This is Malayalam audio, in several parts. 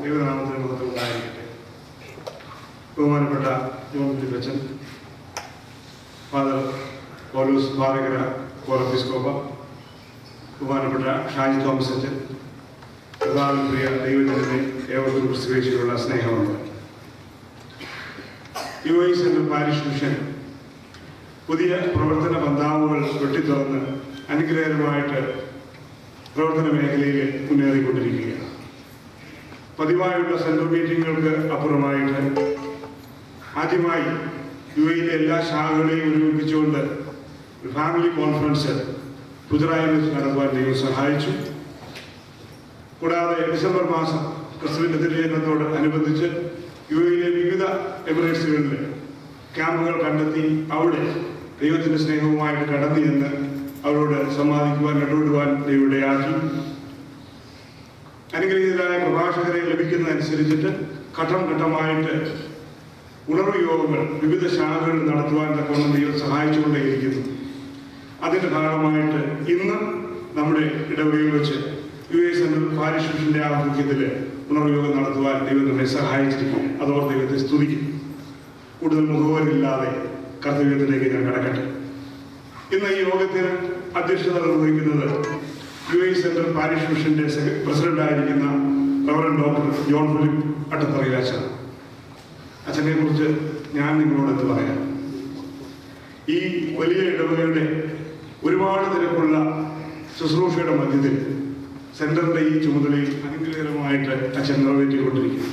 ദൈവനാമത്തിന് മഹത്വം ഉണ്ടായിരിക്കട്ടെ. ബഹുമാനപ്പെട്ട ജോൺ ഫിലിപ്പ് അച്ഛൻ, ഫാദർ പൗലോസ് ബാലകര കോറപ്പിസ്കോപ്പ, ബഹുമാനപ്പെട്ട ഷാജി തോമസ് അച്ഛൻ, കർത്താവിൽ പ്രിയ ദൈവജനത്തെ ഏവർക്കും ക്രിസ്തുവേശിയിലുള്ള സ്നേഹമുണ്ട്. UAE സെൻട്രൽ പാരിഷ് മിഷൻ പുതിയ പ്രവർത്തന പന്താവുകൾ വെട്ടിത്തുറന്ന് അനുഗ്രഹകരമായിട്ട് പ്രവർത്തന മേഖലയിൽ മുന്നേറിക്കൊണ്ടിരിക്കുകയാണ്. പതിവായുള്ള സെൻട്രൽ മീറ്റിങ്ങുകൾക്ക് അപ്പുറമായിട്ട് ആദ്യമായി UAE എല്ലാ ശാഖകളെയും ഒരുമിപ്പിച്ചുകൊണ്ട് ഒരു ഫാമിലി കോൺഫറൻസ് ഗുജറാത്തിൽ വെച്ച് നടത്തുവാൻ ദൈവം സഹായിച്ചു. കൂടാതെ ഡിസംബർ മാസം ക്രിസ്തുവിൻ്റെ തിരുജനത്തോട് അനുബന്ധിച്ച് UAE വിവിധ എമിറേറ്റ്സുകളിൽ ക്യാമ്പുകൾ കണ്ടെത്തി അവിടെ ദൈവത്തിൻ്റെ സ്നേഹവുമായിട്ട് കടന്നു ചെന്ന് അവരോട് സംവാദിക്കുവാൻ ഇടപെടുവാൻ ദൈവമിടയാക്കി. അനുഗ്രഹീതരായ പ്രഭാഷകരെ ലഭിക്കുന്നതനുസരിച്ചിട്ട് ഘട്ടം ഘട്ടമായിട്ട് ഉണർവ് യോഗങ്ങൾ വിവിധ ശാഖകളിൽ നടത്തുവാൻ തക്കവണ്ണം ദൈവം സഹായിച്ചുകൊണ്ടേയിരിക്കുന്നു. അതിൻ്റെ ഭാഗമായിട്ട് ഇന്ന് നമ്മുടെ ഇടവകയിൽ വെച്ച് UAE സെൻട്രൽ പാരിഷ് മിഷന്റെ ആഭിമുഖ്യത്തിൽ ഉണർവ് യോഗം നടത്തുവാൻ ദൈവം നമ്മെ സഹായിച്ചിരിക്കും. അതോർ ദൈവത്തെ സ്തുതിക്കും. കൂടുതൽ മുഖവരില്ലാതെ കർത്തവ്യത്തിലേക്ക് ഞാൻ കടക്കട്ടെ. ഇന്ന് ഈ യോഗത്തിന് അധ്യക്ഷത നിർവഹിക്കുന്നത് UAE സെൻട്രൽ പാരിഷ് മിഷന്റെ പ്രസിഡന്റായിരിക്കുന്ന റവറൻഡ് ഡോക്ടർ ജോൺ ഫിലിപ്പ് അട്ടത്തറയിൽ അച്ഛൻ. അച്ഛനെ കുറിച്ച് ഞാൻ നിങ്ങളോട് പറയാം. ഈ വലിയ ഇടവകയുടെ ഒരുപാട് തിരക്കുള്ള ശുശ്രൂഷയുടെ മധ്യത്തിൽ സെന്ററിന്റെ ഈ ചുമതലയിൽ അനുഗ്രഹകരമായിട്ട് അച്ഛൻ നിറവേറ്റിക്കൊണ്ടിരിക്കുന്നു.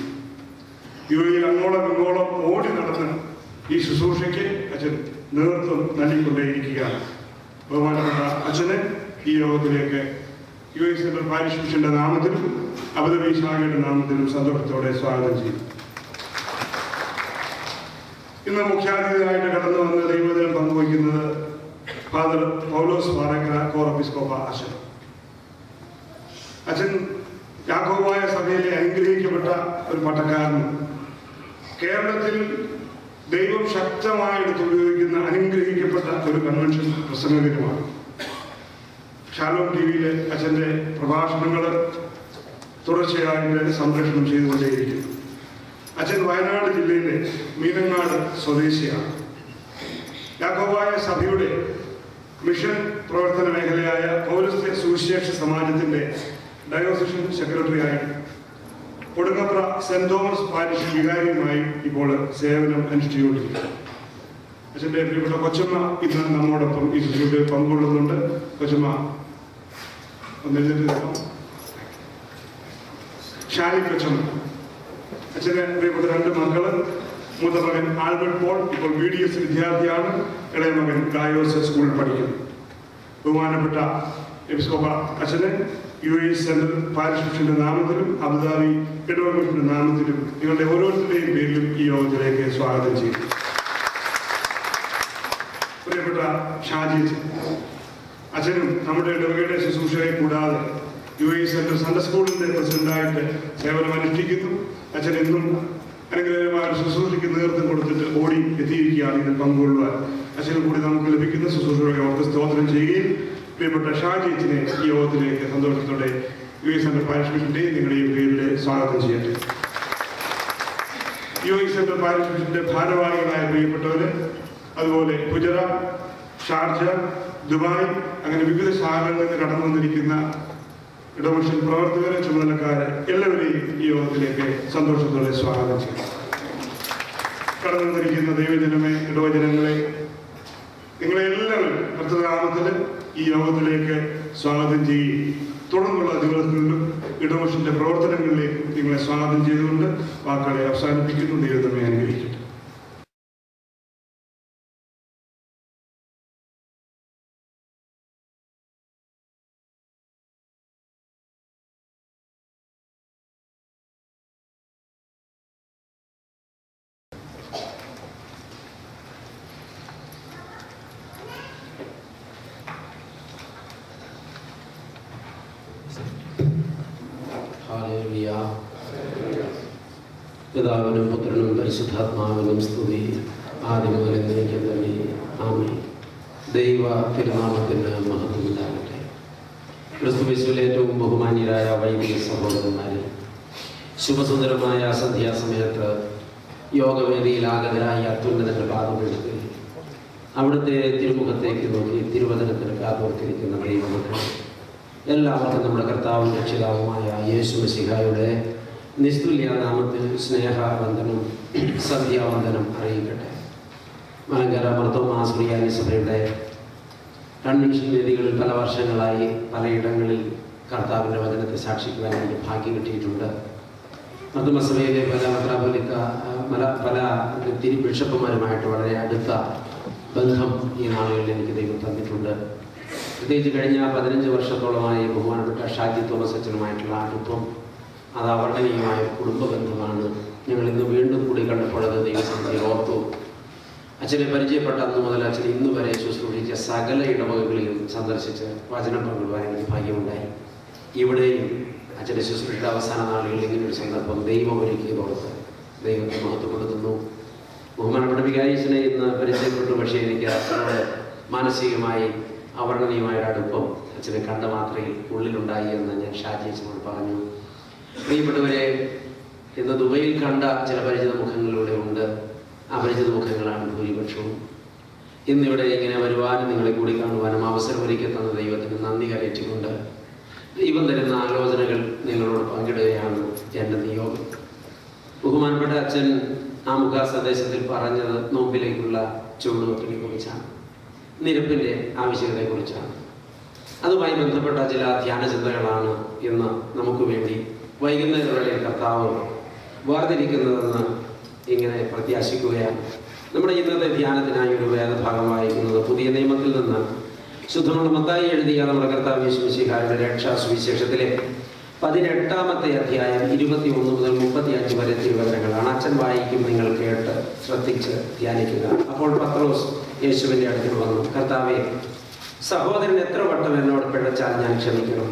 UAE അങ്ങോളം ഇങ്ങോളം ഓടി നടന്ന് ഈ ശുശ്രൂഷയ്ക്ക് അച്ഛൻ നേതൃത്വം നൽകിക്കൊണ്ടേയിരിക്കുകയാണ്. ബഹുമാനപ്പെട്ട അച്ഛനെ ഈ യോഗത്തിലേക്ക് UAE സെൻട്രൽ പാരിഷ് മിഷന്റെ നാമത്തിലും അബുദാബി ശാഖയുടെ നാമത്തിലും സന്തോഷത്തോടെ സ്വാഗതം ചെയ്യും. ഇന്ന് മുഖ്യാതിഥിയായിട്ട് കടന്നു വന്ന് ദൈവദിനം പങ്കുവയ്ക്കുന്നത് ഫാദർ പൗലോസ് ബാലകര കോറപ്പിസ്കോപ്പ അച്ഛൻ. അച്ഛൻ യാക്കോബായ സഭയിലെ അനുഗ്രഹിക്കപ്പെട്ട ഒരു പട്ടക്കാരനും കേരളത്തിൽ ദൈവം ശക്തമായിട്ട് ഉപയോഗിക്കുന്ന അനുഗ്രഹിക്കപ്പെട്ട ഒരു കൺവെൻഷൻ പ്രസംഗകനുമാണ്. ഷാലോം TVയിലെ അച്ഛൻ്റെ പ്രഭാഷണങ്ങൾ തുടർച്ചയായിട്ട് സംപ്രേഷണം ചെയ്തുകൊണ്ടേയിരിക്കുന്നു. അച്ഛൻ വയനാട് ജില്ലയിലെ മീനങ്ങാട് സ്വദേശിയാണ്. യാക്കോബായ സഭയുടെ മിഷൻ പ്രവർത്തന മേഖലയായ പൗരസ്ത്യ സുവിശേഷ സമാജത്തിന്റെ ഡയോസിഷൻ സെക്രട്ടറിയായി കൊടുങ്ങപ്ര സെന്റ് തോമസ് പാരിഷ് വികാരിയുമായി ഇപ്പോൾ സേവനം അനുഷ്ഠിച്ചുകൊണ്ടിരിക്കുന്നു. അച്ഛൻ്റെ പ്രിയപ്പെട്ട കൊച്ചമ്മ ഇന്ന് നമ്മോടൊപ്പം ഈ ശുശ്രൂഷയിൽ പങ്കുകൊള്ളുന്നുണ്ട്. കൊച്ചമ്മ ഷാനി കൊച്ചമ്മ. അച്ഛന് പ്രിയപ്പെട്ട 2 മക്കള്. മൂത്ത മകൻ ആൽബർട്ട് പോൾ ഇപ്പോൾ BDS വിദ്യാർത്ഥിയാണ്. ഇളയ മകൻ ഡയോസ് സ്കൂളിൽ പഠിക്കുന്നു. ബഹുമാനപ്പെട്ട എപ്പിസ്കോപ്പ അച്ഛനെ UAE സെൻട്രൽ പാരിഷ് മിഷന്റെ നാമത്തിലും അബുദാബി ഇടവക മിഷന്റെ നാമത്തിലും നിങ്ങളുടെ ഓരോരുത്തരുടെയും പേരിലും ഈ യോഗത്തിലേക്ക് സ്വാഗതം ചെയ്യും. പ്രിയപ്പെട്ട ഷാജി അച്ഛനും നമ്മുടെ ഇടവകയുടെ ശുശ്രൂഷയെ കൂടാതെ UAE സെൻട്രൽ സൺഡേ സ്കൂളിന്റെ പ്രസിഡന്റായിട്ട് സേവനം അനുഷ്ഠിക്കുന്നു. അച്ഛൻ എന്നും അനുഗ്രഹമായ ശുശ്രൂഷയ്ക്ക് നേതൃത്വം കൊടുത്തിട്ട് ഓടി എത്തിയിരിക്കുകയാണ് ഇതിൽ പങ്കുകൊള്ളുവാൻ. അച്ഛനും കൂടി നമുക്ക് ലഭിക്കുന്ന ശുശ്രൂഷകളെ ഓർത്ത് സ്തോത്രം ചെയ്യുകയും പ്രിയപ്പെട്ട ഷാജിനെ ഈ യോഗത്തിലേക്ക് സന്തോഷത്തോടെ UAE സെൻട്രൽ പാരിഷ് മിഷന്റെ നിങ്ങളുടെയും പേരിൽ സ്വാഗതം ചെയ്യട്ടെ. UAE സെൻട്രൽ പാരിഷ് മിഷന്റെ ഭാരവാഹികളായ പ്രിയപ്പെട്ടവര്, അതുപോലെ ഗുജറാത്ത്, ഷാർജ, ദുബായ് അങ്ങനെ വിവിധ ശാഖകളിൽ നിന്ന് കടന്നു വന്നിരിക്കുന്ന ഇടവമിഷൻ പ്രവർത്തകരെ, ചുമതലക്കാരെ എല്ലാവരെയും ഈ യോഗത്തിലേക്ക് സന്തോഷത്തോടെ സ്വാഗതം ചെയ്യും. കടന്നു വന്നിരിക്കുന്ന ദൈവജനമേ, ഇടവജനങ്ങളെ, നിങ്ങളെ എല്ലാവരും കർത്തൃനാമത്തിൽ ഈ യോഗത്തിലേക്ക് സ്വാഗതം ചെയ്യുകയും തുടർന്നുള്ള ദിവസങ്ങളിലും ഇടവമിഷന്റെ പ്രവർത്തനങ്ങളിലേക്ക് നിങ്ങളെ സ്വാഗതം ചെയ്തുകൊണ്ട് വാക്കുകളെ അവസാനിപ്പിക്കുന്നു. ദൈവമേ അനുഗ്രഹിക്കട്ടെ. പിതാവിനും പുത്രനും പരിശുദ്ധാത്മാവിനും സ്തുതി, ആദ്യം മുതൽ എന്നേക്കും തന്നെ. ആമേൻ. ദൈവ തിരുനാമത്തിന് മഹത്വം ഉണ്ടാകട്ടെ. ക്രിസ്തുയേശുവിൽ ഏറ്റവും ബഹുമാന്യരായ വൈദിക സഹോദരന്മാരെ, ശുഭസുന്ദരമായ സന്ധ്യാസമയത്ത് യോഗവേദിയിൽ ആഗതരായ അത്യുന്നതന്റെ പാദമെടുത്ത് അവിടുത്തെ തിരുമുഖത്തേക്ക് നോക്കി തിരുവചനത്തിന് കാതോർത്തിരിക്കുന്ന ദൈവമക്കൾ എല്ലാവർക്കും നമ്മുടെ കർത്താവും രക്ഷിതാവുമായ യേശു മിശിഹായുടെ നിസ്തുല്യ നാമത്തിൽ സ്നേഹവന്ദനം സന്ധ്യാവന്ദനം അറിയിക്കട്ടെ. മലങ്കര മർത്തോമാ സുറിയാനി സഭയുടെ കൺവെൻഷൻ വേദികളിൽ പല വർഷങ്ങളായി പലയിടങ്ങളിൽ കർത്താവിൻ്റെ വചനത്തെ സാക്ഷിക്കുവാൻ എനിക്ക് ഭാഗ്യം കിട്ടിയിട്ടുണ്ട്. മർത്തോമാസഭയിലെ പല ബിഷപ്പുമാരുമായിട്ട് വളരെ അടുത്ത ബന്ധം ഈ നാളുകളിൽ എനിക്ക് ദൈവം തന്നിട്ടുണ്ട്. പ്രത്യേകിച്ച് കഴിഞ്ഞ 15 വർഷത്തോളമായി ബഹുമാനപ്പെട്ട ഷാജി തോമസ് അച്ഛനുമായിട്ടുള്ള അടുപ്പം അത് അവർണ്ണനീയമായ കുടുംബ ബന്ധമാണ്. ഞങ്ങൾ ഇന്ന് വീണ്ടും കൂടി കണ്ടപ്പോഴത് ദൈവസന്നിധിയിൽ ഓർത്തു. അച്ഛനെ പരിചയപ്പെട്ട അന്ന് മുതൽ അച്ഛൻ ഇന്ന് വരെ ശുശ്രൂഷിച്ച സകല ഇടവകകളിലും സന്ദർശിച്ച് വചനം പങ്കിടുവാൻ എനിക്ക് ഭാഗ്യമുണ്ടായി. ഇവിടെയും അച്ഛൻ്റെ ശുശ്രൂഷയുടെ അവസാന നാളുകളിൽ ഇങ്ങനൊരു സന്ദർഭം ദൈവം ഒരുക്കിയതോർത്ത് ദൈവത്തെ മഹത്വപ്പെടുത്തുന്നു. ബഹുമാനപ്പെട്ട വികാരിച്ചനെ ഇന്ന് പരിചയപ്പെട്ടു. പക്ഷേ എനിക്ക് അച്ഛനോട് മാനസികമായി അവർണ്ണനീയമായ അടുപ്പം അച്ഛനെ കണ്ട മാത്രയിൽ ഉള്ളിലുണ്ടായി എന്ന് ഞാൻ ഷാജി അച്ഛനോട് പറഞ്ഞു. പ്രിയപ്പെട്ടവരെ, ഇന്ന് ദുബൈയിൽ കണ്ട ചില പരിചിത മുഖങ്ങളിലൂടെ ഉണ്ട്. അപരിചിത മുഖങ്ങളാണ് ഭൂരിപക്ഷവും. ഇന്നിവിടെ ഇങ്ങനെ വരുവാനും നിങ്ങളെ കൂടി കാണുവാനും അവസരം ഒരുക്കി തന്ന ദൈവത്തിന് നന്ദി കരയറ്റിക്കൊണ്ട് ദൈവം തരുന്ന ആലോചനകൾ നിങ്ങളോട് പങ്കിടുകയാണ് എൻ്റെ നിയോഗം. ബഹുമാനപ്പെട്ട അച്ഛൻ ആ മുഖ സന്ദേശത്തിൽ പറഞ്ഞത് നോമ്പിലേക്കുള്ള ചുവടുവെപ്പിനെ കുറിച്ചാണ്, നിരപ്പിൻ്റെ ആവശ്യകതയെക്കുറിച്ചാണ്. അതുമായി ബന്ധപ്പെട്ട ചില ധ്യാന ചിന്തകളാണ് ഇന്ന് നമുക്ക് വേണ്ടി വൈകുന്നേരങ്ങളിൽ കർത്താവ് വേർതിരിക്കുന്നതെന്ന് ഇങ്ങനെ പ്രത്യാശിക്കുകയാണ്. നമ്മുടെ ഇന്നത്തെ ധ്യാനത്തിനായി ഒരു വേദഭാഗം വായിക്കുന്നത് പുതിയ നിയമത്തിൽ നിന്ന് ശുദ്ധമുള്ള മത്തായി എഴുതിയ നമ്മുടെ കർത്താവ് യേശു മിശിഹായുടെ രക്ഷാ സുവിശേഷത്തിലെ 18-ാമത്തെ അധ്യായം 21 മുതൽ 35 വരെ തിരുവചനങ്ങളാണ്. അച്ഛൻ വായിക്കും, നിങ്ങൾ കേട്ട് ശ്രദ്ധിച്ച് ധ്യാനിക്കുക. അപ്പോൾ പത്രോസ് യേശുവിൻ്റെ അടുക്കൽ വന്നു, കർത്താവേ, സഹോദരൻ എത്ര വട്ടം എന്നോട് പിഴച്ചാൽ ഞാൻ ക്ഷമിക്കണം?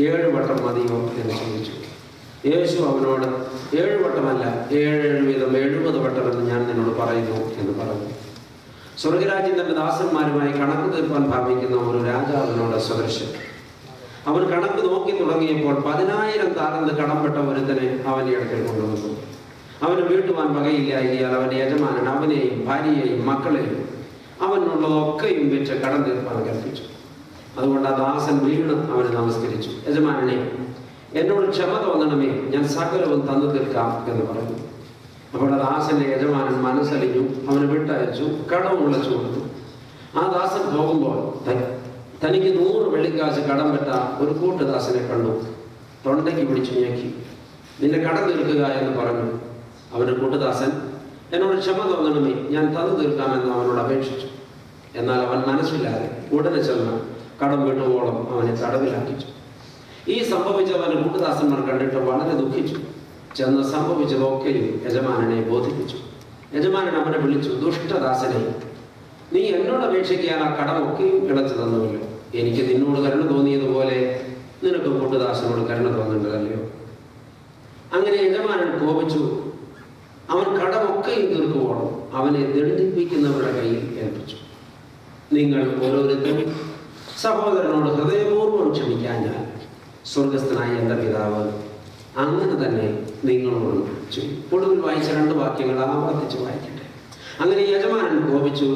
7 വട്ടം മതിയോ എന്ന് ചോദിച്ചു. യേശു അവനോട് 7 വട്ടമല്ല, 7 വീതം 70 വട്ടമെന്ന് ഞാൻ നിന്നോട് പറയുന്നു എന്ന് പറഞ്ഞു. സ്വർഗരാജ്യം തന്റെ ദാസന്മാരുമായി കണക്ക് തീർപ്പാൻ ഭാവിക്കുന്ന ഒരു രാജാവിനോട് സദൃശൻ. അവൻ കണക്ക് നോക്കി തുടങ്ങിയപ്പോൾ 10,000 താലന്ത് കടംപെട്ട ഒരുത്തനെ അവന്റെ അടുക്കൽ കൊണ്ടുവന്നു. അവന് വീട്ടുവാൻ വകയില്ലായതിയാൽ അവന്റെ യജമാനൻ അവനെയും ഭാര്യയെയും മക്കളെയും അവനുള്ളതൊക്കെയും വെച്ച് കടം തീർപ്പാൻ കൽപ്പിച്ചു. അതുകൊണ്ട് ആ ദാസൻ വീണ് അവനെ നമസ്കരിച്ചു. യജമാനനെ, എന്നോട് ക്ഷമ തോന്നണമേ, ഞാൻ സകലവും തന്നു തീർക്കാം എന്ന് പറഞ്ഞു. അപ്പോൾ ആ ദാസന്റെ യജമാനൻ മനസ്സലിഞ്ഞു, അവനെ വിട്ടയച്ചു, കടവും വിളിച്ചു കൊടുത്തു. ആ ദാസൻ പോകുമ്പോൾ തനിക്ക് 100 വെള്ളിക്കാശ് കടം പറ്റ ഒരു കൂട്ടുദാസനെ കണ്ടു. തൊണ്ടയ്ക്ക് പിടിച്ചു ഞെക്കി, നിന്റെ കടം തീർക്കുക എന്ന് പറഞ്ഞു. അവന്റെ കൂട്ടുദാസൻ, എന്നോട് ക്ഷമ തോന്നണമേ, ഞാൻ തന്നു തീർക്കാമെന്ന് അവനോട് അപേക്ഷിച്ചു. എന്നാൽ അവൻ മനസ്സില്ലാതെ ഉടനെ ചെന്ന് കടം വീട്ടുവോളം അവനെ തടവിലാക്കിച്ചു. ഈ സംഭവിച്ചവന്റെ കൂട്ടുദാസന്മാർ കണ്ടിട്ട് വളരെ ദുഃഖിച്ചു. ചെന്ന് സംഭവിച്ചതൊക്കെയും യജമാനനെ ബോധിപ്പിച്ചു. യജമാനൻ അവനെ വിളിച്ചു, ദുഷ്ടദാസനെ, നീ എന്നോട് അപേക്ഷിക്കാൻ ആ കടമൊക്കെയും ഇളച്ചു തന്നുവല്ലോ. എനിക്ക് നിന്നോട് കരുണ തോന്നിയതുപോലെ നിനക്ക് കൂട്ടുദാസനോട് കരുണ തോന്നേണ്ടതല്ലയോ? അങ്ങനെ യജമാനൻ കോപിച്ചു. അവൻ കടമൊക്കെയും തീർക്കുവോളം അവനെ ദണ്ഡിപ്പിക്കുന്നവരുടെ കയ്യിൽ ഏൽപ്പിച്ചു. നിങ്ങൾ ഓരോരുത്തരും സഹോദരനോട് ഹൃദയപൂർവ്വം ക്ഷമിക്കാൻ ഞാൻ സ്വർഗസ്ഥനായ എൻ്റെ പിതാവ് അങ്ങനെ തന്നെ നിങ്ങളോട് ചെയ്യും. ഒടുവിൽ വായിച്ച 2 വാക്യങ്ങൾ ആവർത്തിച്ച് വായിക്കട്ടെ. അങ്ങനെ യജമാനൻ കോപിച്ചു.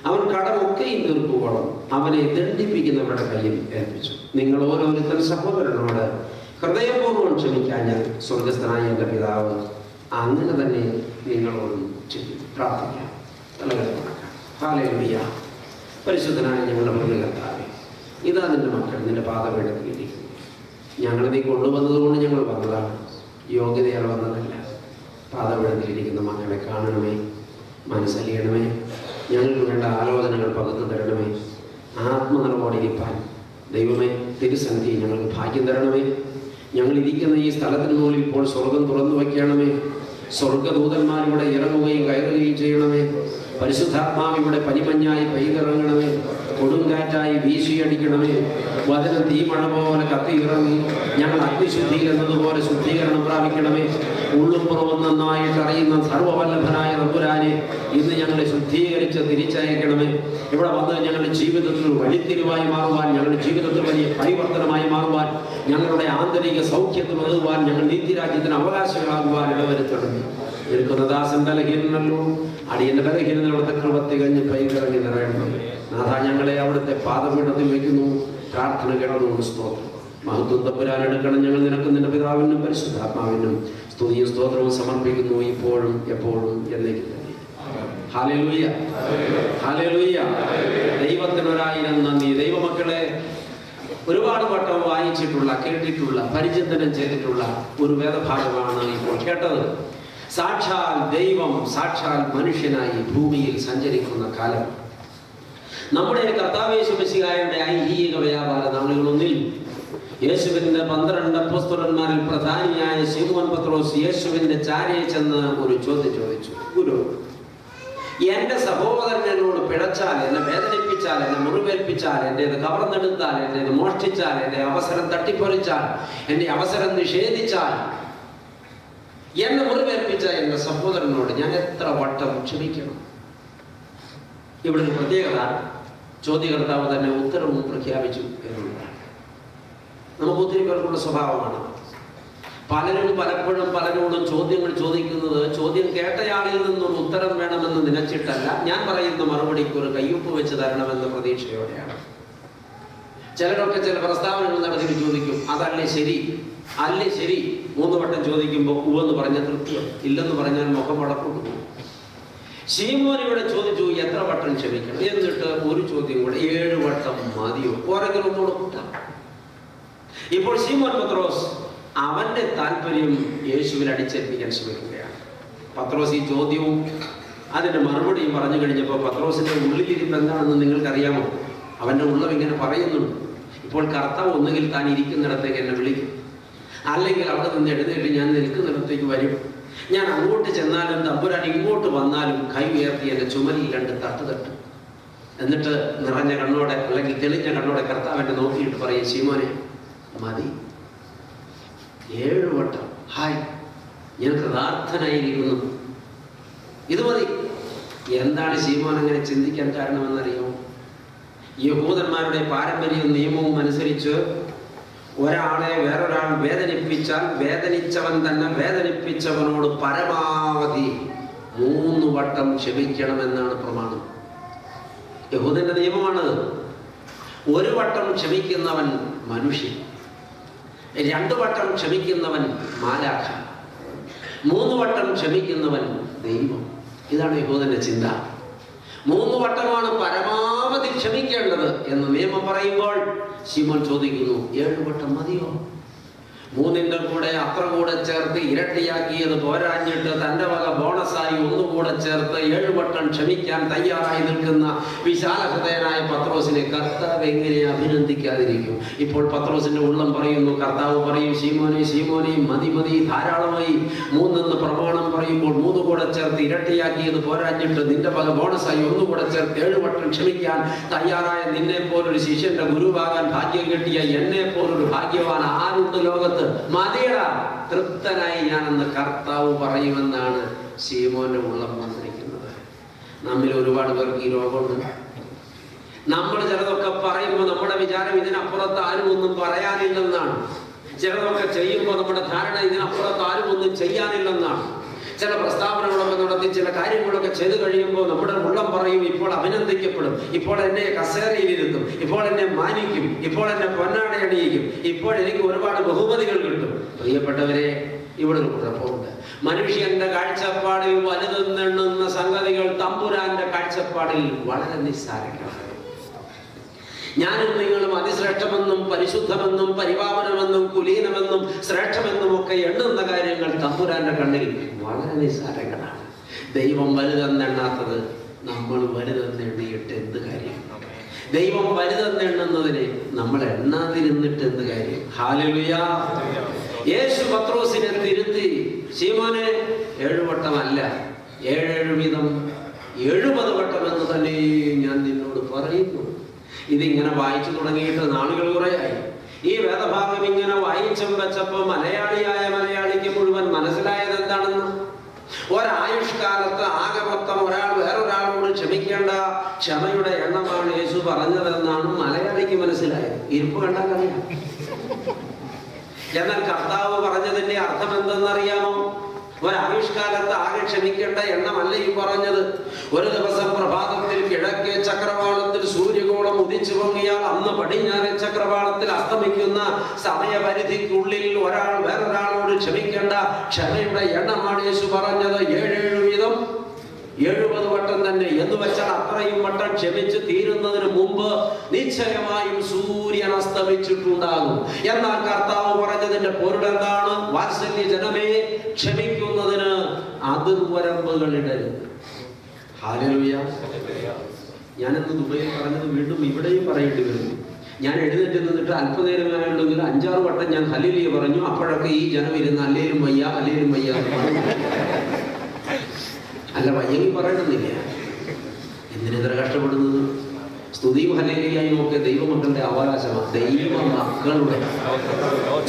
അവൻ കടമൊക്കെയും തീർക്കുവോളം അവനെ ദണ്ഡിപ്പിക്കുന്നവരുടെ കയ്യിൽ ഏൽപ്പിച്ചു. നിങ്ങൾ ഓരോരുത്തരും സഹോദരനോട് ഹൃദയപൂർവ്വം ക്ഷമിക്കാൻ ഞാൻ സ്വർഗസ്ഥനായ എൻ്റെ പിതാവ് അങ്ങനെ തന്നെ നിങ്ങളോടും ചെയ്യും. പ്രാർത്ഥിക്കാം. ഹല്ലേലൂയ. പരിശുദ്ധനായ ഞങ്ങളുടെ മുന്നിൽ കർത്താവേ, ഇതാ നിന്റെ മക്കൾ നിന്റെ പാദപീഠത്തിലിരിക്കുന്നു. ഞങ്ങൾ നീ കൊണ്ടുവന്നത് കൊണ്ട് ഞങ്ങൾ വന്നതാണ്, യോഗ്യതയാൽ വന്നതല്ല. പാദപീഠത്തിലിരിക്കുന്ന മക്കളെ കാണണമേ, മനസ്സലിയണമേ, ഞങ്ങൾക്ക് വേണ്ട ആലോചനകൾ പകർന്നു തരണമേ. ആത്മനിറവോടിരിപ്പാൻ ദൈവമേ തിരുസന്നിധി ഞങ്ങൾക്ക് ഭാഗ്യം തരണമേ. ഞങ്ങൾ ഇരിക്കുന്ന ഈ സ്ഥലത്തിന് മുകളിൽ ഇപ്പോൾ സ്വർഗം തുറന്നു വയ്ക്കണമേ. സ്വർഗദൂതന്മാരിവിടെ ഇറങ്ങുകയും കയറുകയും ചെയ്യണമേ. പരിശുദ്ധാത്മാവിവിടെ പനിമഞ്ഞായി പെയ്തിറങ്ങണമേ. കൊടുങ്കാറ്റായി വീശിയടിക്കണമേ. വചനം തീമഴ പോലെ കത്തി ഇറങ്ങി ഞങ്ങൾ അഗ്നിശുദ്ധിയിൽ എന്നതുപോലെ ശുദ്ധീകരണം പ്രാപിക്കണമേ. ഉള്ളും പുറവും നന്നായിട്ട് അറിയുന്ന സർവ്വവല്ലഭനായ തമ്പുരാനെ ഇന്ന് ഞങ്ങളെ ശുദ്ധീകരിച്ച് തിരിച്ചയക്കണമേ. ഇവിടെ വന്ന് ഞങ്ങളുടെ ജീവിതത്തിൽ വഴിത്തിരിവായി മാറുവാൻ, ഞങ്ങളുടെ ജീവിതത്തിൽ വലിയ പരിവർത്തനമായി മാറുവാൻ, ഞങ്ങളുടെ ആന്തരിക സൗഖ്യത്തിൽ ഉതകുവാൻ, ഞങ്ങൾ നീതിരാജ്യത്തിന് അവകാശങ്ങളാകുവാൻ ഇടവരുത്തണമേ. നിൽക്കുന്ന ദാസൻ ബലഹീനല്ലോ, അടിയന്റെ ബലഹീനത അവിടുത്തെ കൃപ തികഞ്ഞ് പൈകിറങ്ങി നിറയണം. നാഥ, ഞങ്ങളെ അവിടുത്തെ പാദപീഠത്തിൽ വയ്ക്കുന്നു. പ്രാർത്ഥന കേട്ടതുകൊണ്ട് സ്തോത്രം. മഹത്വം തമ്പുരാൻ എടുക്കണം. ഞങ്ങൾ നിനക്ക് നിന്റെ പിതാവിനും പരിശുദ്ധാത്മാവിനും സ്തുതിയും സ്തോത്രവും സമർപ്പിക്കുന്നു, ഇപ്പോഴും എപ്പോഴും എന്നേക്കും തന്നെ. Hallelujah, hallelujah. ദൈവത്തിനൊരായിരം നന്ദി. ദൈവമക്കളെ, ഒരുപാട് വട്ടം വായിച്ചിട്ടുള്ള, കേട്ടിട്ടുള്ള, പരിചിന്തനം ചെയ്തിട്ടുള്ള ഒരു വേദഭാഗമാണ് ഇപ്പോൾ കേട്ടത്. സാക്ഷാൽ ദൈവം സാക്ഷാൽ മനുഷ്യനായി ഭൂമിയിൽ സഞ്ചരിക്കുന്ന കാലം. നമ്മുടെ കർത്താവ് യേശു മിശിഹായുടെ ഐഹിക വ്യാപാര നാളുകളൊന്നിൽ യേശുവിന്റെ 12 അപ്പോസ്തലന്മാരിൽ പ്രധാനിയായ ശിമോൻ പത്രോസ് യേശുവിന്റെ ചാരയെ ചെന്ന് ഒരു ചോദ്യം ചോദിച്ചു. ഗുരു, എന്റെ സഹോദരൻ എന്നോട് പിഴച്ചാൽ, എന്നെ വേദനിപ്പിച്ചാൽ, എന്നെ മുറിവേൽപ്പിച്ചാൽ, എന്റേത് കവർന്നെടുത്താൽ, എന്റേത് മോഷ്ടിച്ചാൽ, എന്റെ അവസരം തട്ടിപ്പറിച്ചാൽ, എന്റെ അവസരം നിഷേധിച്ചാൽ, എന്നെ മുറിവേൽപ്പിച്ച എന്റെ സഹോദരനോട് ഞാൻ എത്ര വട്ടം ക്ഷമിക്കണം? ഇവിടെ ഒരു പ്രത്യേകത, ചോദ്യകർത്താവ് തന്നെ ഉത്തരവും പ്രഖ്യാപിച്ചു എന്നുള്ളതാണ്. നമുക്ക് ഒത്തിരി പേർക്കുള്ള സ്വഭാവമാണ്. പലരും പലപ്പോഴും പലരോടും ചോദ്യങ്ങൾ ചോദിക്കുന്നത് ചോദ്യം കേട്ടയാളിൽ നിന്നും ഉത്തരം വേണമെന്ന് നനച്ചിട്ടല്ല, ഞാൻ പറയുന്ന മറുപടിക്ക് ഒരു കയ്യൊപ്പ് വെച്ച് തരണമെന്ന പ്രതീക്ഷയോടെയാണ്. ചിലരൊക്കെ ചില പ്രസ്താവനകൾ നടത്തി ചോദിക്കും, അതല്ലേ ശരി, അല്ലേ ശരി. 3 വട്ടം ചോദിക്കുമ്പോൾ ഉവെന്ന് പറഞ്ഞ തൃപ്തിയോ, ഇല്ലെന്ന് പറഞ്ഞാൽ മുഖം വളർത്തുന്നു. ശീമോൻ ഇവിടെ ചോദിച്ചു, എത്ര വട്ടം ക്ഷമിക്കണം? എന്നിട്ട് ഒരു ചോദ്യം കൂടെ, 7 വട്ടം മതിയോ? ഓരെങ്കിലും ഒന്നുകൂടെ കൂട്ടാം. ഇപ്പോൾ ശീമോൻ പത്രോസ് അവന്റെ താല്പര്യം യേശുവിൽ അടിച്ചേൽപ്പിക്കാൻ ശ്രമിക്കുകയാണ്. പത്രോസ് ഈ ചോദ്യവും അതിന്റെ മറുപടിയും പറഞ്ഞു കഴിഞ്ഞപ്പോൾ പത്രോസിന്റെ ഉള്ളിലിരിപ്പ് എന്താണെന്ന് നിങ്ങൾക്കറിയാമോ? അവന്റെ ഉള്ളം ഇങ്ങനെ പറയുന്നുണ്ട്, ഇപ്പോൾ കർത്താവ് ഒന്നുകിൽ താൻ ഇരിക്കുന്നിടത്തേക്ക് എന്നെ വിളിക്കും, അല്ലെങ്കിൽ അവിടെ നിന്ന് എഴുന്നേറ്റ് ഞാൻ നിൽക്കുന്നിടത്തേക്ക് വരും. ഞാൻ അങ്ങോട്ട് ചെന്നാലും തമ്പുരാൻ ഇങ്ങോട്ട് വന്നാലും കൈ ഉയർത്തി എൻ്റെ ചുമലിൽ 2 തട്ട് തട്ടും. എന്നിട്ട് നിറഞ്ഞ കണ്ണോടെ അല്ലെങ്കിൽ തെളിഞ്ഞ കണ്ണോടെ കർത്താവിനെ നോക്കിയിട്ട് പറയും, ശീമോനെ മതി, 7 വട്ടം ഹായ്, ഞാൻ കൃതാർത്ഥനായിരിക്കുന്നു, ഇത് മതി. എന്താണ് ശീമോൻ അങ്ങനെ ചിന്തിക്കാൻ കാരണമെന്നറിയാമോ? യഹൂദന്മാരുടെ പാരമ്പര്യവും നിയമവും അനുസരിച്ച് ഒരാളെ വേറൊരാൾ വേദനിപ്പിച്ചാൽ വേദനിച്ചവൻ തന്നെ വേദനിപ്പിച്ചവനോട് പരമാവധി 3 വട്ടം ക്ഷമിക്കണമെന്നാണ് പ്രമാണം. യഹൂദന്റെ നിയമമാണ്. 1 വട്ടം ക്ഷമിക്കുന്നവൻ മനുഷ്യൻ, 2 വട്ടം ക്ഷമിക്കുന്നവൻ മാലാഖ, 3 വട്ടം ക്ഷമിക്കുന്നവൻ ദൈവം. ഇതാണ് യഹൂദന്റെ ചിന്ത. 3 വട്ടമാണ് പരമാവധി ക്ഷമിക്കേണ്ടത് എന്ന് നിയമം പറയുമ്പോൾ ശിമോൻ ചോദിക്കുന്നു, 7 വട്ടം മതിയോ? 3ന്റെ കൂടെ അത്ര കൂടെ ചേർത്ത് ഇരട്ടിയാക്കിയത് പോരാഞ്ഞിട്ട് തന്റെ വക ബോണസായി 1 കൂടെ ചേർത്ത് 7 വട്ടം ക്ഷമിക്കാൻ തയ്യാറായി നിൽക്കുന്ന വിശാലഹൃദയനായ പത്രോസിനെ കർത്താവ് എങ്ങനെ അഭിനന്ദിക്കാതിരിക്കും? ഇപ്പോൾ പത്രോസിന്റെ ഉള്ളം പറയുന്നു, കർത്താവ് പറയും, ശീമോനെ ശീമോനെ മതി മതി, ധാരാളമായി. 3 എന്ന് പ്രമാണം പറയുമ്പോൾ 3 കൂടെ ചേർത്ത് ഇരട്ടിയാക്കിയത് പോരാഞ്ഞിട്ട് നിന്റെ വക ബോണസായി 1 കൂടെ ചേർത്ത് 7 വട്ടം ക്ഷമിക്കാൻ തയ്യാറായ നിന്നെ പോലൊരു ശിഷ്യന്റെ ഗുരുവാകാൻ ഭാഗ്യം കിട്ടിയ എന്നെ പോലൊരു ഭാഗ്യവാൻ ആരുണ്ട് ലോകത്ത്? മതിയടാ, തൃപ്തനായി ഞാനെന്ന് കർത്താവ് പറയുമെന്നാണ് ശീമോന്റെ ഉള്ളം വന്നിരിക്കുന്നത്. നമ്മിൽ ഒരുപാട് പേർക്ക് ഈ രോഗമുണ്ട്. നമ്മൾ ചിലതൊക്കെ പറയുമ്പോൾ നമ്മുടെ വിചാരം ഇതിനപ്പുറത്ത് ആരും ഒന്നും പറയാനില്ലെന്നാണ്. ചിലതൊക്കെ ചെയ്യുമ്പോൾ നമ്മുടെ ധാരണ ഇതിനപ്പുറത്ത് ആരും ഒന്നും ചെയ്യാനില്ലെന്നാണ്. ചില പ്രസ്താവനകളൊക്കെ നടത്തി ചില കാര്യങ്ങളൊക്കെ ചെയ്തു കഴിയുമ്പോൾ നമ്മുടെ ഉള്ളം പറയും, ഇപ്പോൾ അഭിനന്ദിക്കപ്പെടും, ഇപ്പോൾ എന്നെ കസേരയിലിരുത്തും, ഇപ്പോൾ എന്നെ മാനിക്കും, ഇപ്പോൾ എന്നെ പൊന്നാട അണിയിക്കും, ഇപ്പോൾ എനിക്ക് ഒരുപാട് ബഹുമതികൾ കിട്ടും. പ്രിയപ്പെട്ടവരെ, ഇവിടെ ഒരു കുഴപ്പമുണ്ട്. മനുഷ്യന്റെ കാഴ്ചപ്പാടിൽ വലുതെന്നെണ്ണുന്ന സംഗതികൾ തമ്പുരാന്റെ കാഴ്ചപ്പാടിൽ വളരെ നിസ്സാരങ്ങളാണ്. ഞാനും നിങ്ങളും അതിശ്രേഷ്ഠമെന്നും പരിശുദ്ധമെന്നും പരിപാവനമെന്നും കുലീനമെന്നും ശ്രേഷ്ഠമെന്നും ഒക്കെ എണ്ണുന്ന കാര്യങ്ങൾ തമ്പുരാന്റെ കണ്ണിൽ വളരെ നിസ്സാരങ്ങളാണ്. ദൈവം വലുതെന്നെണ്ണാത്തത് നമ്മൾ വലുതെന്നെണ്ണിയിട്ട് എന്ത് കാര്യം? ദൈവം വലുതെന്നെണ്ണുന്നതിനെ നമ്മൾ എണ്ണാതിരുന്നിട്ട് എന്ത് കാര്യം? ഹല്ലേലൂയ. യേശു പത്രോസിനെ തിരുത്തി, ശീമോനെ 7 വട്ടമല്ല 7 വീതം 70 വട്ടം എന്ന് തന്നെ ഞാൻ നിന്നോട് പറയുന്നു. ഇതിങ്ങനെ വായിച്ചു തുടങ്ങിയിട്ട് നാളുകൾ കുറേയായി. ഈ വേദഭാഗം ഇങ്ങനെ വായിച്ചും വെച്ചപ്പോൾ മലയാളിയായ മലയാളിക്ക് മുഴുവൻ മനസ്സിലായത് ക്ഷമയുടെ എണ്ണമാണ് യേശു പറഞ്ഞതെന്നാണ് മലയാളിക്ക് മനസ്സിലായത്. ഇരിപ്പ് കണ്ടാൽ അറിയാം. എന്നാൽ കർത്താവ് പറഞ്ഞതിന്റെ അർത്ഥം എന്തെന്നറിയാമോ? ഒരാവിഷ്കാലത്ത് ആകെ ക്ഷമിക്കേണ്ട എണ്ണമല്ല ഈ പറഞ്ഞത്. ഒരു ദിവസം പ്രഭാതത്തിൽ കിഴക്കേ ചക്രവാളത്തിൽ സൂര്യഗോളം ഉദിച്ചു പൊങ്ങിയാൽ അന്ന് പടിഞ്ഞാറേ ചക്രവാളത്തിൽ അസ്തമിക്കുന്ന സമയപരിധിക്കുള്ളിൽ ഒരാൾ വേറൊരാളോട് ക്ഷമിക്കേണ്ട ക്ഷമയുടെ എണ്ണമാണ് യേശു പറഞ്ഞത്. 7 വീതം 70 വട്ടം തന്നെ. എന്ന് വെച്ചാൽ അത്രയും വട്ടം ക്ഷമിച്ച് തീരുന്നതിന് മുമ്പ് നിശ്ചയമായും സൂര്യൻ അസ്തമിച്ചിട്ടുണ്ടാകും. എന്നാൽ കർത്താവ് പറഞ്ഞതിന്റെ പൊരുളെന്താണ്? വാത്സല്യ ജനമേ, ക്ഷമിക്കുന്നതിന് അതിർവരമ്പുകൾ ഇടരുത്. ഹല്ലേലൂയ. ഞാനിന്ന് ദുബൈയിൽ പറഞ്ഞത് വീണ്ടും ഇവിടെയും പറയേണ്ടി വരുന്നു. ഞാൻ എഴുന്നേറ്റ് നിന്നിട്ട് അല്പനേരമായുണ്ടെങ്കിൽ 5-6 വട്ടം ഞാൻ ഹല്ലേലൂയ പറഞ്ഞു. അപ്പോഴൊക്കെ ഈ ജനം ഇരുന്ന് അല്ലേലും വയ്യ അല്ലേലും വയ്യ. അല്ല, വയ്യെങ്കിൽ പറയണമെന്നില്ല. എന്തിനെത്ര കഷ്ടപ്പെടുന്നത്? സ്തുതിയും ഹല്ലേലൂയയും ഒക്കെ ദൈവമക്കളുടെ അവകാശമാണ്. ദൈവ മക്കളുടെ.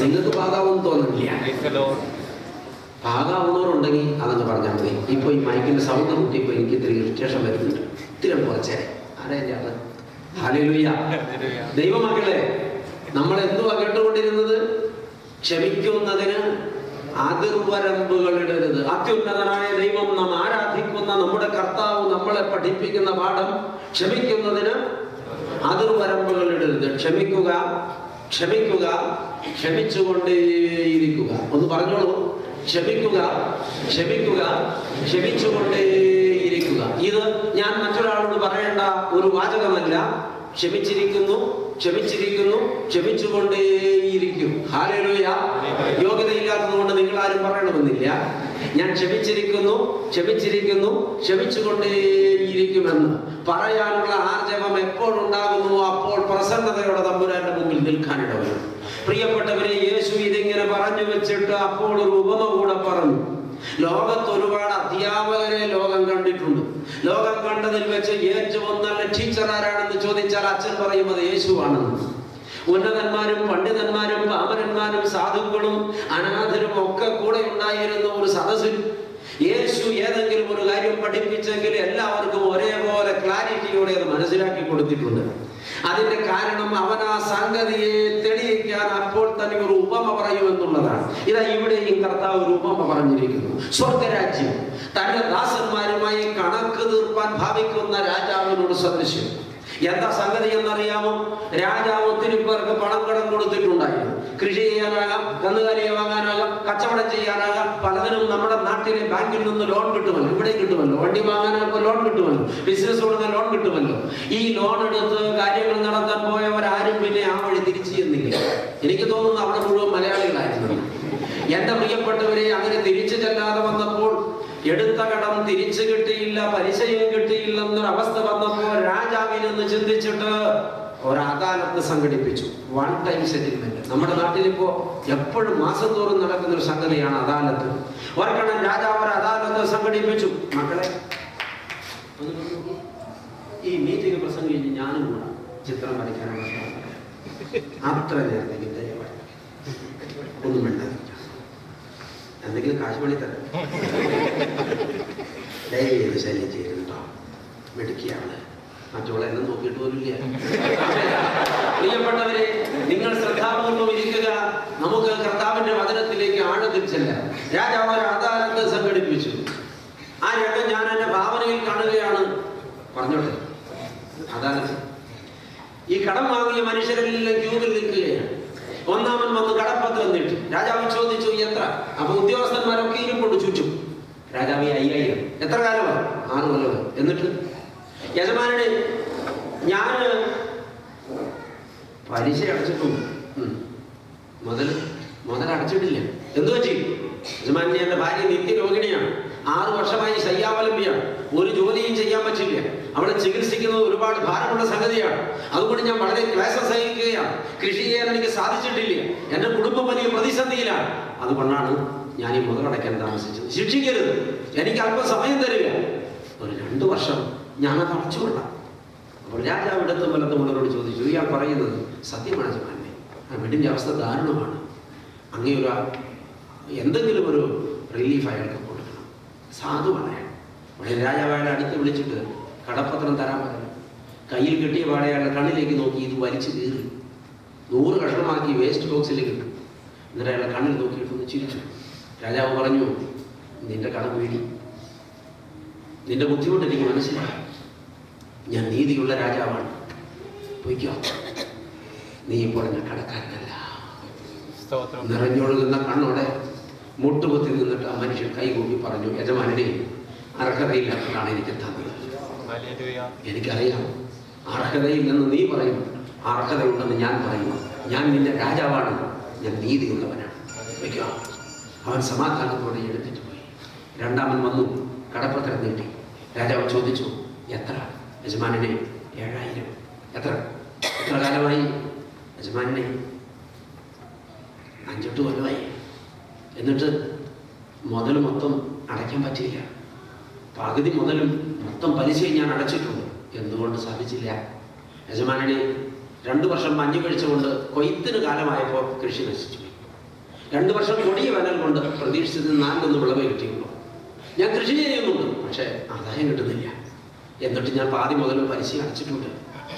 നിങ്ങൾക്ക് പാകാവെന്ന് തോന്നുന്നില്ല. പാകാവുന്നവരുണ്ടെങ്കിൽ അതങ്ങ് പറഞ്ഞാൽ മതി. ഇപ്പൊ ഈ മൈക്കിന്റെ സൗണ്ട് കൂട്ടിയപ്പോ എനിക്ക് ഇത്തിരി ഇറിറ്റേഷൻ വരുന്നുണ്ട്. ഇത്തിരി കുറച്ചേ ആരെന്റെ അത്. ഹല്ലേലൂയ. ദൈവമക്കളെ, നമ്മൾ എന്തുവാ കേട്ടുകൊണ്ടിരുന്നത്? ക്ഷമിക്കുന്നതിന് അതിർവരമ്പുകൾ ഇടരുത്. അത്യുന്നതനായ ദൈവം നാം ആരാധിക്കുന്ന നമ്മുടെ കർത്താവ് നമ്മളെ പഠിപ്പിക്കുന്ന പാഠം ക്ഷമിക്കുന്നതിന് അതിർവരമ്പുകൾ ഇടരുത്. ക്ഷമിക്കുക, ക്ഷമിക്കുക, ക്ഷമിച്ചുകൊണ്ടേയിരിക്കുക. ഒന്ന് പറഞ്ഞോളൂ. ക്ഷമിക്കുക, ക്ഷമിക്കുക, ക്ഷമിച്ചുകൊണ്ടേയിരിക്കുക. ഇത് ഞാൻ മറ്റൊരാളോട് പറയേണ്ട ഒരു വാചകമല്ല. ക്ഷമിച്ചിരിക്കുന്നു, ക്ഷമിച്ചിരിക്കുന്നു, ക്ഷമിച്ചുകൊണ്ടേയിരിക്കും. ഹല്ലേലൂയ. യോഗ്യതയില്ലാത്തത് കൊണ്ട് നിങ്ങൾ ആരും പറയണമെന്നില്ല. ഞാൻ ക്ഷമിച്ചിരിക്കുന്നു, ക്ഷമിച്ചിരിക്കുന്നു, ക്ഷമിച്ചുകൊണ്ടേയിരിക്കുമെന്ന് പറയാനുള്ള ആർജവം എപ്പോഴുണ്ടാകുന്നു അപ്പോൾ പ്രസന്നതയോടെ തമ്പുരാന്റെ മുമ്പിൽ നിൽക്കാനിട വരും. പ്രിയപ്പെട്ടവരെ, യേശു ഇതിങ്ങനെ പറഞ്ഞു വെച്ചിട്ട് അപ്പോൾ ഒരു ഉപമ കൂടെ പറഞ്ഞു. ലോകത്ത് ഒരുപാട് അധ്യാപകരെ ലോകം കണ്ടിട്ടുണ്ട്. ലോകം കണ്ടതിൽ വെച്ച് ഏറ്റവും നല്ല ടീച്ചർ ആരാണെന്ന് ചോദിച്ചാൽ അച്ഛൻ പറയും അത് യേശുവാണെന്ന്. ഉന്നതന്മാരും പണ്ഡിതന്മാരും പാമരന്മാരും സാധുക്കളും അനാഥരും ഒക്കെ കൂടെ ഉണ്ടായിരുന്ന ഒരു സദസ്സിൽ യേശു ഏതെങ്കിലും ഒരു കാര്യം പഠിപ്പിച്ചെങ്കിൽ എല്ലാവർക്കും ഒരേപോലെ ക്ലാരിറ്റിയോടെ അത് മനസ്സിലാക്കി കൊടുത്തിട്ടുണ്ട്. അതിന്റെ കാരണം അവൻ ആ സംഗതിയെ തെളിയിക്കാൻ അപ്പോൾ തന്നെ ഒരു ഉപമ പറയുമെന്നുള്ളതാണ്. ഇതാ ഇവിടെയും കർത്താവ് ഒരു ഉപമ പറഞ്ഞിരിക്കുന്നു. സ്വർഗരാജ്യം തന്റെ ദാസന്മാരുമായി കണക്ക് തീർപ്പാൻ ഭാവിക്കുന്ന രാജാവിനോട് സദൃശ്യം. എന്താ സംഗതി എന്നറിയാമോ? രാജാവ് ഒത്തിരി പേർക്ക് പണം കടം കൊടുത്തിട്ടുണ്ടായിരുന്നു. കൃഷി ചെയ്യാനാകാം, കന്നുകാലിയെ വാങ്ങാനാകാം, കച്ചവടം ചെയ്യാനാകാം. പലതിനും നമ്മുടെ നാട്ടിലെ ബാങ്കിൽ നിന്ന് ലോൺ കിട്ടുമല്ലോ, ഇവിടെ കിട്ടുമല്ലോ. വണ്ടി വാങ്ങാനൊക്കെ ലോൺ കിട്ടുമല്ലോ, ബിസിനസ് തുടങ്ങാൻ ലോൺ കിട്ടുമല്ലോ. ഈ ലോൺ എടുത്ത് കാര്യങ്ങൾ നടത്താൻ പോയവരാരും പിന്നെ ആ വഴി തിരിച്ചു ചെന്നില്ല. എനിക്ക് തോന്നുന്നു അവിടെ മുഴുവൻ മലയാളികളായിരുന്നു. എന്റെ പ്രിയപ്പെട്ടവരെ, അങ്ങനെ തിരിച്ചു ചെല്ലാതെ വന്നപ്പോൾ എടുത്ത കടം തിരിച്ചു കിട്ടിയില്ല, പലിശയും കിട്ടിയില്ലെന്നൊരവസ്ഥ വന്നപ്പോൾ രാജാവിനെന്ന് ചിന്തിച്ചിട്ട് ഒരു അദാലത്ത് സംഘടിപ്പിച്ചു. One time settlement. നമ്മുടെ നാട്ടിലിപ്പോ എപ്പോഴും മാസം തോറും നടക്കുന്ന ഒരു സംഗതിയാണ് അദാലത്ത്. ഓർക്കണം, രാജാവ് ഒരു അദാലത്ത് സംഘടിപ്പിച്ചു. മക്കളെ, ഈ മീറ്റിംഗ് പ്രസംഗം കഴിഞ്ഞ് ഞാനും കൂടെ ചിത്രം വരയ്ക്കാനുള്ള അത്ര നേരത്തേക്ക് ദയവായി ഒന്നും വേണ്ട, എന്തെങ്കിലും കാശ് പണി തരാം. ദയവേത് ശല്യം ചെയ്തിട്ടോ, മിടുക്കിയാണ്. മറ്റുള്ള എന്നെ നോക്കിയിട്ട് പോലില്ല. പ്രിയപ്പെട്ടവരെ, നിങ്ങൾ ശ്രദ്ധാപൂർവം ഇരിക്കുക. നമുക്ക് കർത്താവിന്റെ വചനത്തിലേക്ക് ആഴത്തിൽ ചെല്ലാം. രാജാവ് ഒരു അദാലത്ത് സംഘടിപ്പിച്ചു. ആ രംഗം ഞാൻ എന്റെ ഭാവനയിൽ കാണുകയാണ്. പറഞ്ഞോട്ടെ. അദാലത്ത് ഈ കടം വാങ്ങിയ മനുഷ്യരെല്ലാം ക്യൂവിൽ നിൽക്കുകയാണ്. ഒന്നാമൻ വന്ന് കടപ്പത്രം നീട്ടി. രാജാവ് ചോദിച്ചു എത്ര? അപ്പൊ ഉദ്യോഗസ്ഥന്മാരൊക്കെ ഇരിപ്പുണ്ട് ചുറ്റും. രാജാവ് 5000. എത്ര കാലമാണ്? 6 കൊല്ലം. എന്നിട്ട് യജമാനനെ, ഞാന് പലിശ അടച്ചിട്ടുണ്ട്, മുതൽ അടച്ചിട്ടില്ല. എന്തു പറ്റി? യജമാനെ, എന്റെ ഭാര്യ നിത്യരോഗിണിയാണ്, 6 വർഷമായി ശയ്യാവലംബിയാണ്, ഒരു ജോലിയും ചെയ്യാൻ പറ്റില്ല. അവളെ ചികിത്സിക്കുന്നത് ഒരുപാട് ഭാരമുള്ള സംഗതിയാണ്. അതുകൊണ്ട് ഞാൻ വളരെ ക്ലേശം സഹിക്കുകയാണ്. കൃഷി ചെയ്യാൻ എനിക്ക് സാധിച്ചിട്ടില്ല. എന്റെ കുടുംബം വലിയ പ്രതിസന്ധിയിലാണ്. അതുകൊണ്ടാണ് ഞാൻ ഈ മുതലടയ്ക്കാൻ താമസിച്ചത്. ശിക്ഷിക്കരുത്, എനിക്ക് അല്പം സമയം തരിക. ഒരു 2 വർഷം ഞാനത് അടച്ചുകൊള്ളാം. അപ്പോൾ രാജാവ് ഇടത്തും വലത്തുമുള്ളവരോട് ചോദിച്ചു, ഇയാൾ പറയുന്നത് സത്യമാണ് യജമാനെ? ആ വീടിന്റെ അവസ്ഥ ദാരുണമാണ്. അങ്ങനെയൊരു എന്തെങ്കിലും ഒരു റിലീഫ് അയാൾക്ക് കൊടുക്കണം. സാധുവാണ് അയാൾ. ഉടനെ രാജാവ് അയാളെ അടുത്ത് വിളിച്ചിട്ട് കടപ്പത്രം തരാൻ പറഞ്ഞു. കയ്യിൽ കിട്ടിയ പാടെ അയാളുടെ കണ്ണിലേക്ക് നോക്കി ഇത് വലിച്ചു കീറി 100 കഷ്ണമാക്കി വേസ്റ്റ് ബോക്സിലേക്ക് ഇട്ടു. എന്നിട്ട് അയാളുടെ കണ്ണിൽ നോക്കിയിട്ടൊന്ന് ചിരിച്ചു. രാജാവ് പറഞ്ഞു, നിന്റെ കടം വീടി, നിന്റെ ബുദ്ധിമുട്ട് എനിക്ക് മനസ്സിലായി. ഞാൻ നീതിയുള്ള രാജാവാണ്, പൊയ്ക്കോ, നീ ഇപ്പോൾ എന്നെ കടക്കാരനല്ല. നിറഞ്ഞൊഴുകുന്ന കണ്ണോടെ മുട്ടുകുത്തി നിന്നിട്ട് ആ മനുഷ്യൻ കൈകൂപ്പി പറഞ്ഞു, യജമാനനെ, അർഹതയില്ലാത്തതാണ് എനിക്ക് തന്നത്. എനിക്കറിയാം, അർഹതയില്ലെന്ന് നീ പറയും, അർഹതയുണ്ടെന്ന് ഞാൻ പറയും. ഞാൻ നിന്റെ രാജാവാണ്, ഞാൻ നീതിയുള്ളവനാണ്, വയ്ക്കോ. അവൻ സമാധാനത്തോടെ എഴുന്നേറ്റ് പോയി. രണ്ടാമൻ വന്നു, കടപ്പത്രം നീട്ടി. രാജാവ് ചോദിച്ചു, എത്ര? യജമാനനെ, 7000. എത്ര കാലമായി? യജമാനനെ, 5-8 കൊല്ലമായി. എന്നിട്ട് മുതൽ മൊത്തം അടയ്ക്കാൻ പറ്റിയില്ല. പകുതി മുതലും മൊത്തം പലിശയും ഞാൻ അടച്ചിട്ടുണ്ട്. എന്തുകൊണ്ട് സാധിച്ചില്ല? യജമാനനെ, 2 വർഷം മഞ്ഞ് കഴിച്ചുകൊണ്ട് കൊയ്ത്തിന് കാലമായപ്പോൾ കൃഷി നശിച്ചു. 2 വർഷം കൊടിയ വേനൽ കൊണ്ട് പ്രതീക്ഷിച്ചത് 4 വിളവ് കിട്ടിയുള്ളൂ. ഞാൻ കൃഷി ചെയ്യുന്നുണ്ട്, പക്ഷേ ആദായം കിട്ടുന്നില്ല. എന്നിട്ട് ഞാൻ പാതി മുതലും പലിശ അടച്ചിട്ടുണ്ട്.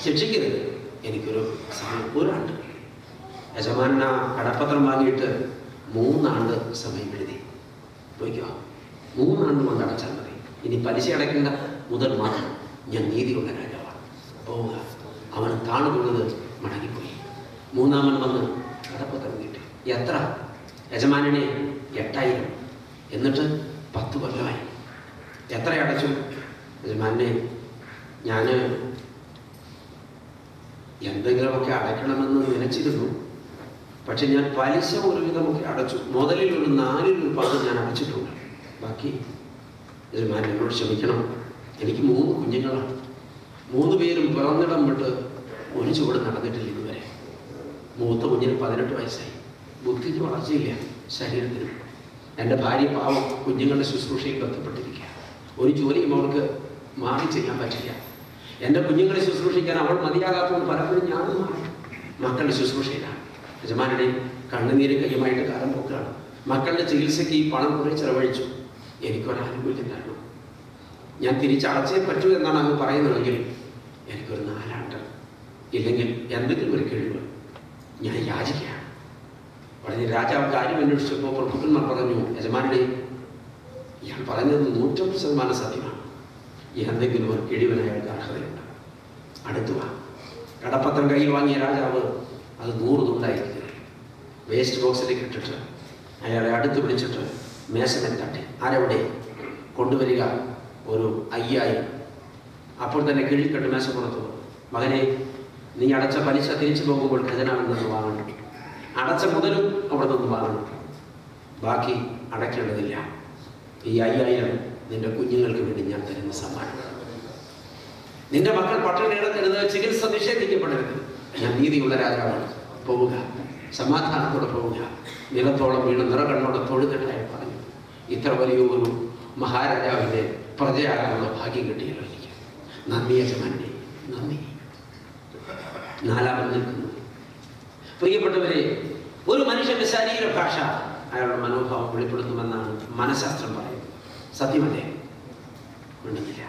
ശിക്ഷിക്കരുത്, എനിക്കൊരു സമയം, 1 ആണ്ട്. യജമാനൻ ആ കടപ്പത്രം വാങ്ങിയിട്ട് 3 ആണ്ട് സമയം എഴുതി. പോയിക്കോ, 3 ആണ്ട് കൊണ്ട് അടച്ചാൽ മതി. ഇനി പലിശ അടയ്ക്കേണ്ട, മുതൽ മാത്രം. ഞാൻ നീതിയുള്ള രാജാവാണ്, പോവുക. അവൻ താണുകൊള്ളത് മടങ്ങിപ്പോയി. 3-ാമൻ വന്ന് കടപ്പത്രം നീട്ടി. എത്ര? യജമാനനെ, 8000. എന്നിട്ട് 10 കൊല്ലമായി. എത്ര അടച്ചു? യജമാനെ, ഞാൻ എന്തെങ്കിലുമൊക്കെ അടയ്ക്കണമെന്ന് നനച്ചിരുന്നു, പക്ഷെ ഞാൻ പലിശ ഒരുവിധമൊക്കെ അടച്ചു. മുതലിൽ ഒരു 4 പങ്ക് ഞാൻ അടച്ചിട്ടുണ്ട്. ബാക്കി യജമാനൻ എന്നോട് ക്ഷമിക്കണം. എനിക്ക് 3 കുഞ്ഞുങ്ങളാണ്. 3 പേരും പിറന്നിടം വിട്ട് ഒരു ചുവട് നടന്നിട്ടില്ല ഇതുവരെ. മൂത്ത കുഞ്ഞിന് 18 വയസ്സായി. ബുദ്ധിക്ക് വളർച്ചയില്ല, ശരീരത്തിനും. എൻ്റെ ഭാര്യ പാവം കുഞ്ഞുങ്ങളുടെ ശുശ്രൂഷയിൽ ബന്ധപ്പെട്ടിരിക്കുക. ഒരു ജോലിയും അവൾക്ക് മാറി ചെയ്യാൻ പറ്റില്ല. എൻ്റെ കുഞ്ഞുങ്ങളെ ശുശ്രൂഷിക്കാൻ അവൾ മതിയാകാത്തത് പലപ്പോഴും ഞാനും മാറി മക്കളുടെ ശുശ്രൂഷയിലാണ്. യജമാനനെ, കണ്ണുനീര് കയ്യുമായിട്ട് കാലം പോക്കുകയാണ്. മക്കളുടെ ചികിത്സയ്ക്ക് ഈ പണം കുറെ ചെലവഴിച്ചു. എനിക്കൊരാനുകൂല്യം തരണം. ഞാൻ തിരിച്ചടച്ചേ പറ്റൂ എന്നാണ് അങ്ങ് പറയുന്നതെങ്കിൽ എനിക്കൊരു 4 ആണ്ട്, ഇല്ലെങ്കിൽ എന്തെങ്കിലും ഒരു കഴിവ് ഞാൻ യാചിക്കുകയാണ്. വളരെ രാജാവ് കാര്യം അന്വേഷിച്ചപ്പോൾ പ്രഭുക്കന്മാർ പറഞ്ഞു, യജമാനനെ, ഇയാൾ പറഞ്ഞത് 100% സത്യമാണ്. എന്തെങ്കിലും ഒരു കിഴിവിന് അയാൾക്ക് അർഹതയുണ്ട്. അടുത്തു വാ. കടപ്പത്രം കയ്യിൽ വാങ്ങിയ രാജാവ് അത് 100 തുണ്ടായിരിക്കുന്നത് വേസ്റ്റ് ബോക്സിലേക്ക് ഇട്ടിട്ട് അയാളെ അടുത്ത് പിടിച്ചിട്ട് മേശമേൽ തട്ടി. ആരെവിടെ? കൊണ്ടുവരിക ഒരു 5000. അപ്പോൾ തന്നെ കിഴിക്കെട്ട് മേശപ്പുറത്ത്. മകനെ, നീ അടച്ച പലിശ തിരിച്ചു പോകുമ്പോൾ ഖജനാവിൽ നിന്ന് വാങ്ങണം. അടച്ച മുതലും അവിടെ നിന്ന് വാങ്ങണം. ബാക്കി അടയ്ക്കേണ്ടതില്ല. ഈ 5000 നിന്റെ കുഞ്ഞുങ്ങൾക്ക് വേണ്ടി ഞാൻ തരുന്ന സമ്മാനം. നിന്റെ മക്കൾ പട്ടിണി കിടക്കരുത്, ചികിത്സ നിഷേധിക്കപ്പെടരുത്. ഞാൻ നീതിയുള്ള രാജാവാണ്, പോവുക, സമാധാനത്തോടെ പോവുക. നിലത്തോളം വീണ് നിറകണ്ണോടെ തൊഴുതിട്ടായി പറഞ്ഞു, ഇത്ര വലിയൊരു മഹാരാജാവിൻ്റെ പ്രജയാകാനുള്ള ഭാഗ്യം കിട്ടിയല്ലോ എനിക്ക്. നന്ദി യജമാനെ, നന്ദി. 4-ാമൻ നിൽക്കുന്നു. പ്രിയപ്പെട്ടവരെ, ഒരു മനുഷ്യന്റെ ശരീരഭാഷ അയാളുടെ മനോഭാവം വെളിപ്പെടുത്തുമെന്നാണ് മനഃശാസ്ത്രം പറയുന്നത്. സത്യമല്ലേ? മിണ്ടുന്നില്ല.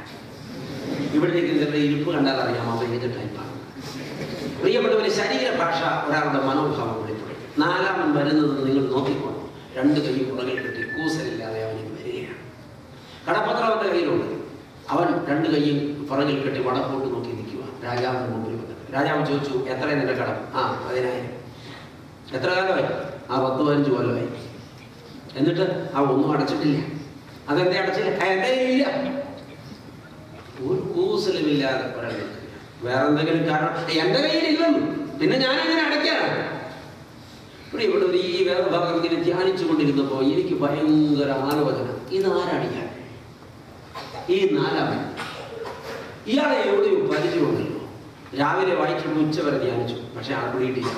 ഇവിടേക്ക് നിങ്ങളുടെ ഇരിപ്പ് കണ്ടാൽ അറിയാം അവ ഏത് ടൈപ്പാണ്. പ്രിയപ്പെട്ടവരെ, ശരീരഭാഷ ഒരാളുടെ മനോഭാവം വെളിപ്പെടുത്തും. 4-ാമൻ വരുന്നത് നിങ്ങൾ നോക്കിക്കോണം. 2 കൈ പുറകിൽ കെട്ടി കൂസലില്ലാതെ അവന് വരികയാണ്. കടപ്പത്രം അവൻ്റെ കയ്യിലുണ്ട്. അവൻ 2 കൈയും പുറകിൽ കെട്ടി വടക്കോട്ട് നോക്കി നിൽക്കുക. രാജാവിന് മുമ്പിൽ വന്നിട്ട് രാജാവ് ചോദിച്ചു, എത്രയാണ് നിന്റെ കടം? 10,000. എത്ര കാലമായി? 10-15 കൊല്ലമായി. എന്നിട്ട് ഒന്നും അടച്ചിട്ടില്ല. അതെന്തേ അടച്ചില്ല? എന്തേ ഇല്ല. ഒരു കൂസലുമില്ലാതെ ഒരാൾ നിൽക്കുക. വേറെ എന്തെങ്കിലും കാരണം? എൻ്റെ കയ്യിലില്ലെന്ന്, പിന്നെ ഞാനെങ്ങനെ അടയ്ക്കാനാണ്? ഇവിടെ ഒരു ഈ വേദഭാഗം ഇങ്ങനെ ധ്യാനിച്ചു കൊണ്ടിരുന്നപ്പോൾ എനിക്ക് ഭയങ്കര ആലോചന. ഇതാരടിക്കാൻ? ഈ 4-ാമൻ. ഇയാളെ എവിടെയോ പരിചയമുണ്ടല്ലോ. രാവിലെ വായിക്കുമ്പോൾ ഉച്ചവരെ ധ്യാനിച്ചു, പക്ഷെ ആൾ പിടിയിട്ടില്ല.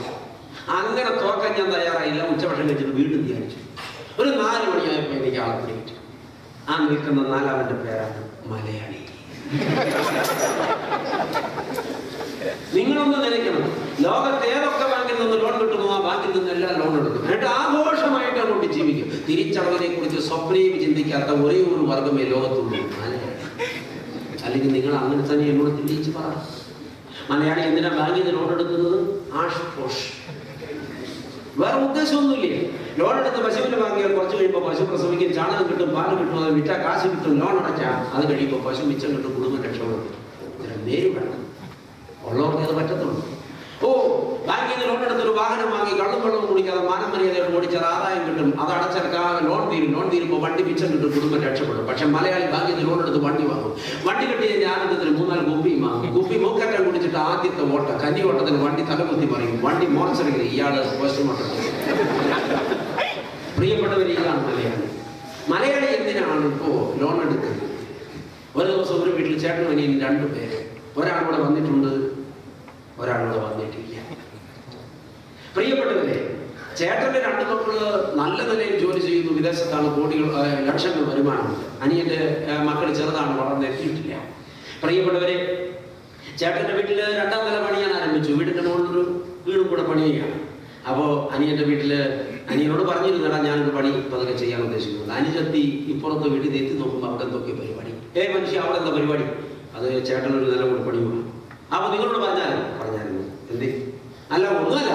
അങ്ങനെ തോക്കാൻ ഞാൻ തയ്യാറായില്ല. ഉച്ചഭക്ഷണം കഴിച്ചിട്ട് വീണ്ടും ധ്യാനിച്ചു. ഒരു 4 മണിയായപ്പോൾ എനിക്ക് ആളെ പിടിയിട്ടു. ആ നിൽക്കുന്ന 4-ാമന്റെ പേരാണ് മലയാളി. നിങ്ങളൊന്ന് നിனைക്കണം, ലോകത്ത് ഏതൊക്കെ ബാങ്കിൽ നിന്ന് ലോൺ കിട്ടുന്നു ആ ബാങ്കിൽ നിന്ന് എല്ലാം ലോൺ എടുക്കും. എന്നിട്ട് ആഘോഷമായിട്ട് അങ്ങോട്ട് ജീവിക്കും. തിരിച്ചടവിനെ കുറിച്ച് സ്വപ്നയും ചിന്തിക്കാത്ത ഒരേ ഒരു വർഗമേ ലോകത്തുള്ളൂ, മലയാളി. അല്ലെങ്കിൽ നിങ്ങൾ അങ്ങനെ തന്നെ എന്നോട് തിരിച്ച് പറ. മലയാളി എന്തിനാ ബാങ്കിൽ നിന്ന് ലോൺ എടുക്കുന്നത്? ആഷ് പോഷ്, വേറെ ഉദ്ദേശമൊന്നുമില്ലേ. ലോൺ എടുത്ത് പശുവിന് വാങ്ങിയാൽ കുറച്ച് കഴിയുമ്പോൾ പശു പ്രസവിക്കും, ചാണകം കിട്ടും, പാല് കിട്ടും, അത് വിറ്റാൽ കാശ് കിട്ടും, ലോൺ അടച്ചാൽ അത് കഴിയുമ്പോൾ പശു മിച്ചം കിട്ടും, കുടുംബം രക്ഷപ്പെടും. ഇതിന് നേര് വേണം, ഉള്ളവർക്ക് അത് പറ്റത്തുള്ളൂ. ഓ, ബാങ്കിൽ നിന്ന് ലോൺ എടുത്തൊരു വാഹനം വാങ്ങി കള്ളും വെള്ളവും കുടിക്കാതെ മാനം മര്യാദയോട് ഓടിച്ചാൽ ആദായം കിട്ടും, അത് അടച്ചാൽ ലോൺ തീരുമ്പോൾ വണ്ടി മിച്ചം കിട്ടും, കുടുംബം രക്ഷപ്പെടും. പക്ഷെ മലയാളി ബാങ്കിൽ നിന്ന് ലോൺ എടുത്ത് വണ്ടി വാങ്ങും. വണ്ടി കിട്ടിയതിന്റെ ആനന്ദത്തിന് 3-4 കുപ്പിയും വാങ്ങും. കുപ്പി മൂക്കറ്റം കുടിച്ചിട്ട് ആദ്യത്തെ ഓട്ടം, കന്നി ഓട്ടത്തിന് വണ്ടി തലകുത്തി പറയും, വണ്ടി മോർച്ചറിൽ ഇയാള് പോസ്റ്റ്മോർട്ടം. പ്രിയപ്പെട്ടവർ, ഇതാണ് മലയാളി. മലയാളി എന്തിനാണ് ഇപ്പോ ലോൺ എടുക്കുന്നത്? ഒരു ദിവസം ഒരു വീട്ടിൽ ചേട്ടനും അനിയനും 2 പേര്, ഒരാളിവിടെ വന്നിട്ടുണ്ട്, ഒരാളിവിടെ വന്നിട്ടില്ല. പ്രിയപ്പെട്ടവരെ, ചേട്ടന്റെ 2 മക്കള് നല്ല നിലയിൽ ജോലി ചെയ്യുന്നു, വിദേശത്താണ്, ലക്ഷങ്ങൾ വരുമാനമുണ്ട്. അനിയന്റെ മക്കൾ ചെറുതാണ്, വളർന്നെത്തിയിട്ടില്ല. പ്രിയപ്പെട്ടവരെ, ചേട്ടന്റെ വീട്ടില് 2ാം നില പണിയാൻ ആരംഭിച്ചു. വീടിന്റെ മുകളിലൊരു വീടും കൂടെ പണിയുകയാണ്. അപ്പോൾ അനിയന്റെ വീട്ടില് അനിയനോട് പറഞ്ഞിരുന്നടാ, ഞാനൊരു പണി പതുക്കെ ചെയ്യാൻ ഉദ്ദേശിക്കുന്നത്. അനിജത്തി ഇപ്പുറത്ത് വീട്ടിൽ എത്തി നോക്കുമ്പോൾ അവിടെ എന്തൊക്കെയോ പരിപാടി. മനുഷ്യ, അവിടെ എന്താ പരിപാടി? അത് ചേട്ടനൊരു നില കൂടെ പണിയുമാണ്. അപ്പൊ നിങ്ങളോട് പറഞ്ഞായിരുന്നു എന്തേ? അല്ല, ഒന്നുമല്ല,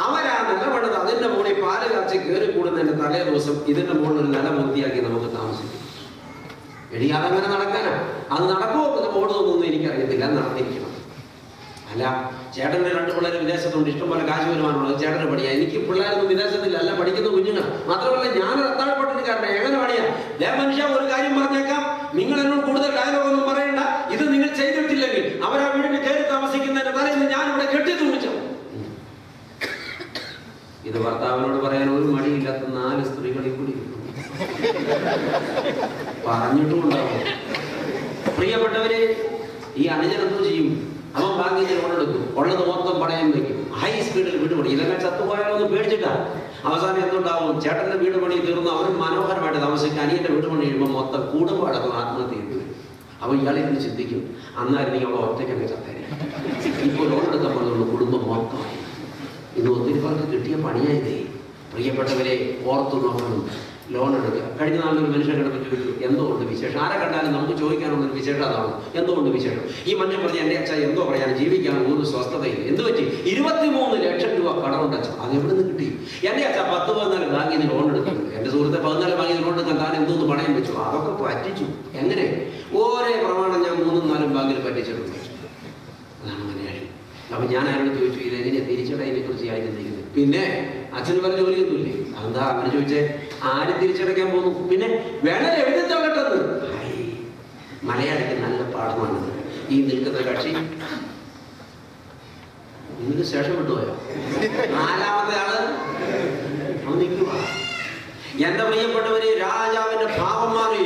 അവരാ നില പണിത് അതിന്റെ മുകളിൽ പാല് കാച്ചി കയറി കൂടുന്നതിന്റെ തലേ ദിവസം ഇതിന്റെ മുകളിൽ ഒരു നില വൃത്തിയാക്കി നമുക്ക് താമസിക്കും. എടി, അതങ്ങനെ നടക്കാനാ? അത് നടക്കുമോ ഓടുന്നൊന്നും എനിക്കറിയത്തില്ല, നടന്നിരിക്കണം. അല്ല, ചേട്ടന്റെ 2 പിള്ളേർ വിദേശത്തുണ്ട്, ഇഷ്ടംപോലെ കാശ് വരുമാനമുള്ളത്, ചേട്ടന് പണിയാ. എനിക്ക് പിള്ളേരൊന്നും വിദേശത്തില്ല, അല്ല, പഠിക്കുന്ന കുഞ്ഞുങ്ങൾ. മാത്രമല്ല, ഞാനൊരു അത്താഴപ്പട്ടിണിക്കാരനെ, എങ്ങനെ പണിയാ? മനുഷ്യ, ഒരു കാര്യം പറഞ്ഞേക്കാം, നിങ്ങൾ എന്നോട് കൂടുതൽ ഡയലോഗൊന്നും പറയണ്ട. ഇത് നിങ്ങൾ ചെയ്തിട്ടില്ലെങ്കിൽ അവരാ വീടിന് കയറി താമസിക്കുന്നതിന്റെ തലേന്ന് ഞാൻ ഇവിടെ കെട്ടി തൂങ്ങിച്ചു. ഇത് ഭർത്താവിനോട് പറയാൻ ഒരു മടിയില്ലാത്ത 4 സ്ത്രീകളിൽ കൂടി പറഞ്ഞിട്ടുമുണ്ടാവും. പ്രിയപ്പെട്ടവരെ, ഈ അനുജൻ എന്തോ ചെയ്യും? അവൻ ബാങ്കിൽ ലോൺ എടുക്കും, ഉള്ളത് മൊത്തം പണയം വയ്ക്കും, ഹൈ സ്പീഡിൽ വീട് പണി. ഇതെല്ലാം ചത്തുപോയാലോ എന്ന് പേടിച്ചിട്ടാ. അവസാനം എന്തുണ്ടാവും? ചേട്ടന്റെ വീട് പണി തീർന്നു, അവൻ മനോഹരമായിട്ട് താമസിക്കുക. അനിയന്റെ വീട് പണി കഴിയുമ്പോൾ മൊത്തം കുടുംബം അടക്കം ആത്മഹത്യ ചെയ്തു. അവൻ ഇയാളിരുന്ന് ചിന്തിക്കും, അന്നായിരുന്നെങ്കിൽ അവൾ ഒറ്റയ്ക്കങ്ങ് ചത്തേനെ. ഇപ്പോൾ ലോൺ എടുത്തപ്പോഴുള്ള കുടുംബം മൊത്തമായി. ഇന്ന് ഒത്തിരി പേർക്ക് കിട്ടിയ പണിയായതേ. പ്രിയപ്പെട്ടവരെ, ഓർത്തു നോക്കണം, ലോൺ എടുക്കുക. കഴിഞ്ഞ നാളൊരു മനുഷ്യൻ കിടന്ന് ചോദിച്ചു, എന്തുകൊണ്ട് വിശേഷം? ആരെ കണ്ടാലും നമുക്ക് ചോദിക്കാനുള്ളൊരു വിശേഷം അതാണ്, എന്തുകൊണ്ട് വിശേഷം? ഈ മനുഷ്യൻ പറഞ്ഞ, എൻ്റെ അച്ഛൻ എന്തോ പറയാൻ, ജീവിക്കാൻ ഒരു സ്വസ്ഥതയില്ല. എന്ത് പറ്റി? 23 ലക്ഷം രൂപ കടമുണ്ട് അച്ഛൻ. അത് എവിടെ നിന്ന് കിട്ടി? എൻ്റെ അച്ഛൻ 10-14 ബാങ്കിൽ നിന്ന് ലോൺ എടുക്കുന്നുണ്ട്. എൻ്റെ സുഹൃത്തെ 14 ബാങ്കിൽ നിന്ന് ലോൺ എടുക്കാൻ താൻ എന്തോന്ന് പണയം വെച്ചു? അതൊക്കെ പറ്റിച്ചു. എങ്ങനെ? ഒരേ പ്രമാണം ഞാൻ 3-4 ബാങ്കിൽ പറ്റിച്ചിട്ടുണ്ട്. അതാണ് മലയാളി. അപ്പൊ ഞാൻ അയാളോട് ചോദിച്ചു, ഇതെങ്ങനെയാ തിരിച്ചടതിനെ കുറിച്ച് ഞാൻ ചിന്തിക്കുന്നത്? പിന്നെ അച്ഛന് വേറെ ജോലിയൊന്നുമില്ലേ? എന്താ അങ്ങനെ ചോദിച്ചേ? ആര് തിരിച്ചടയ്ക്കാൻ പോകുന്നു? പിന്നെ വേണേ എഴുതി തള്ളട്ടെന്ന്. മലയാളിക്ക് നല്ല പാഠമാണിത്. ഈ നിൽക്കുന്ന കക്ഷി ഇതിന് ശേഷം വിട്ടുപോയോ? 4ാമത്തെ ആള് അവൻ നിൽക്കുക. എന്റെ പ്രിയപ്പെട്ടവര്, രാജാവിന്റെ ഭാവം മാറി.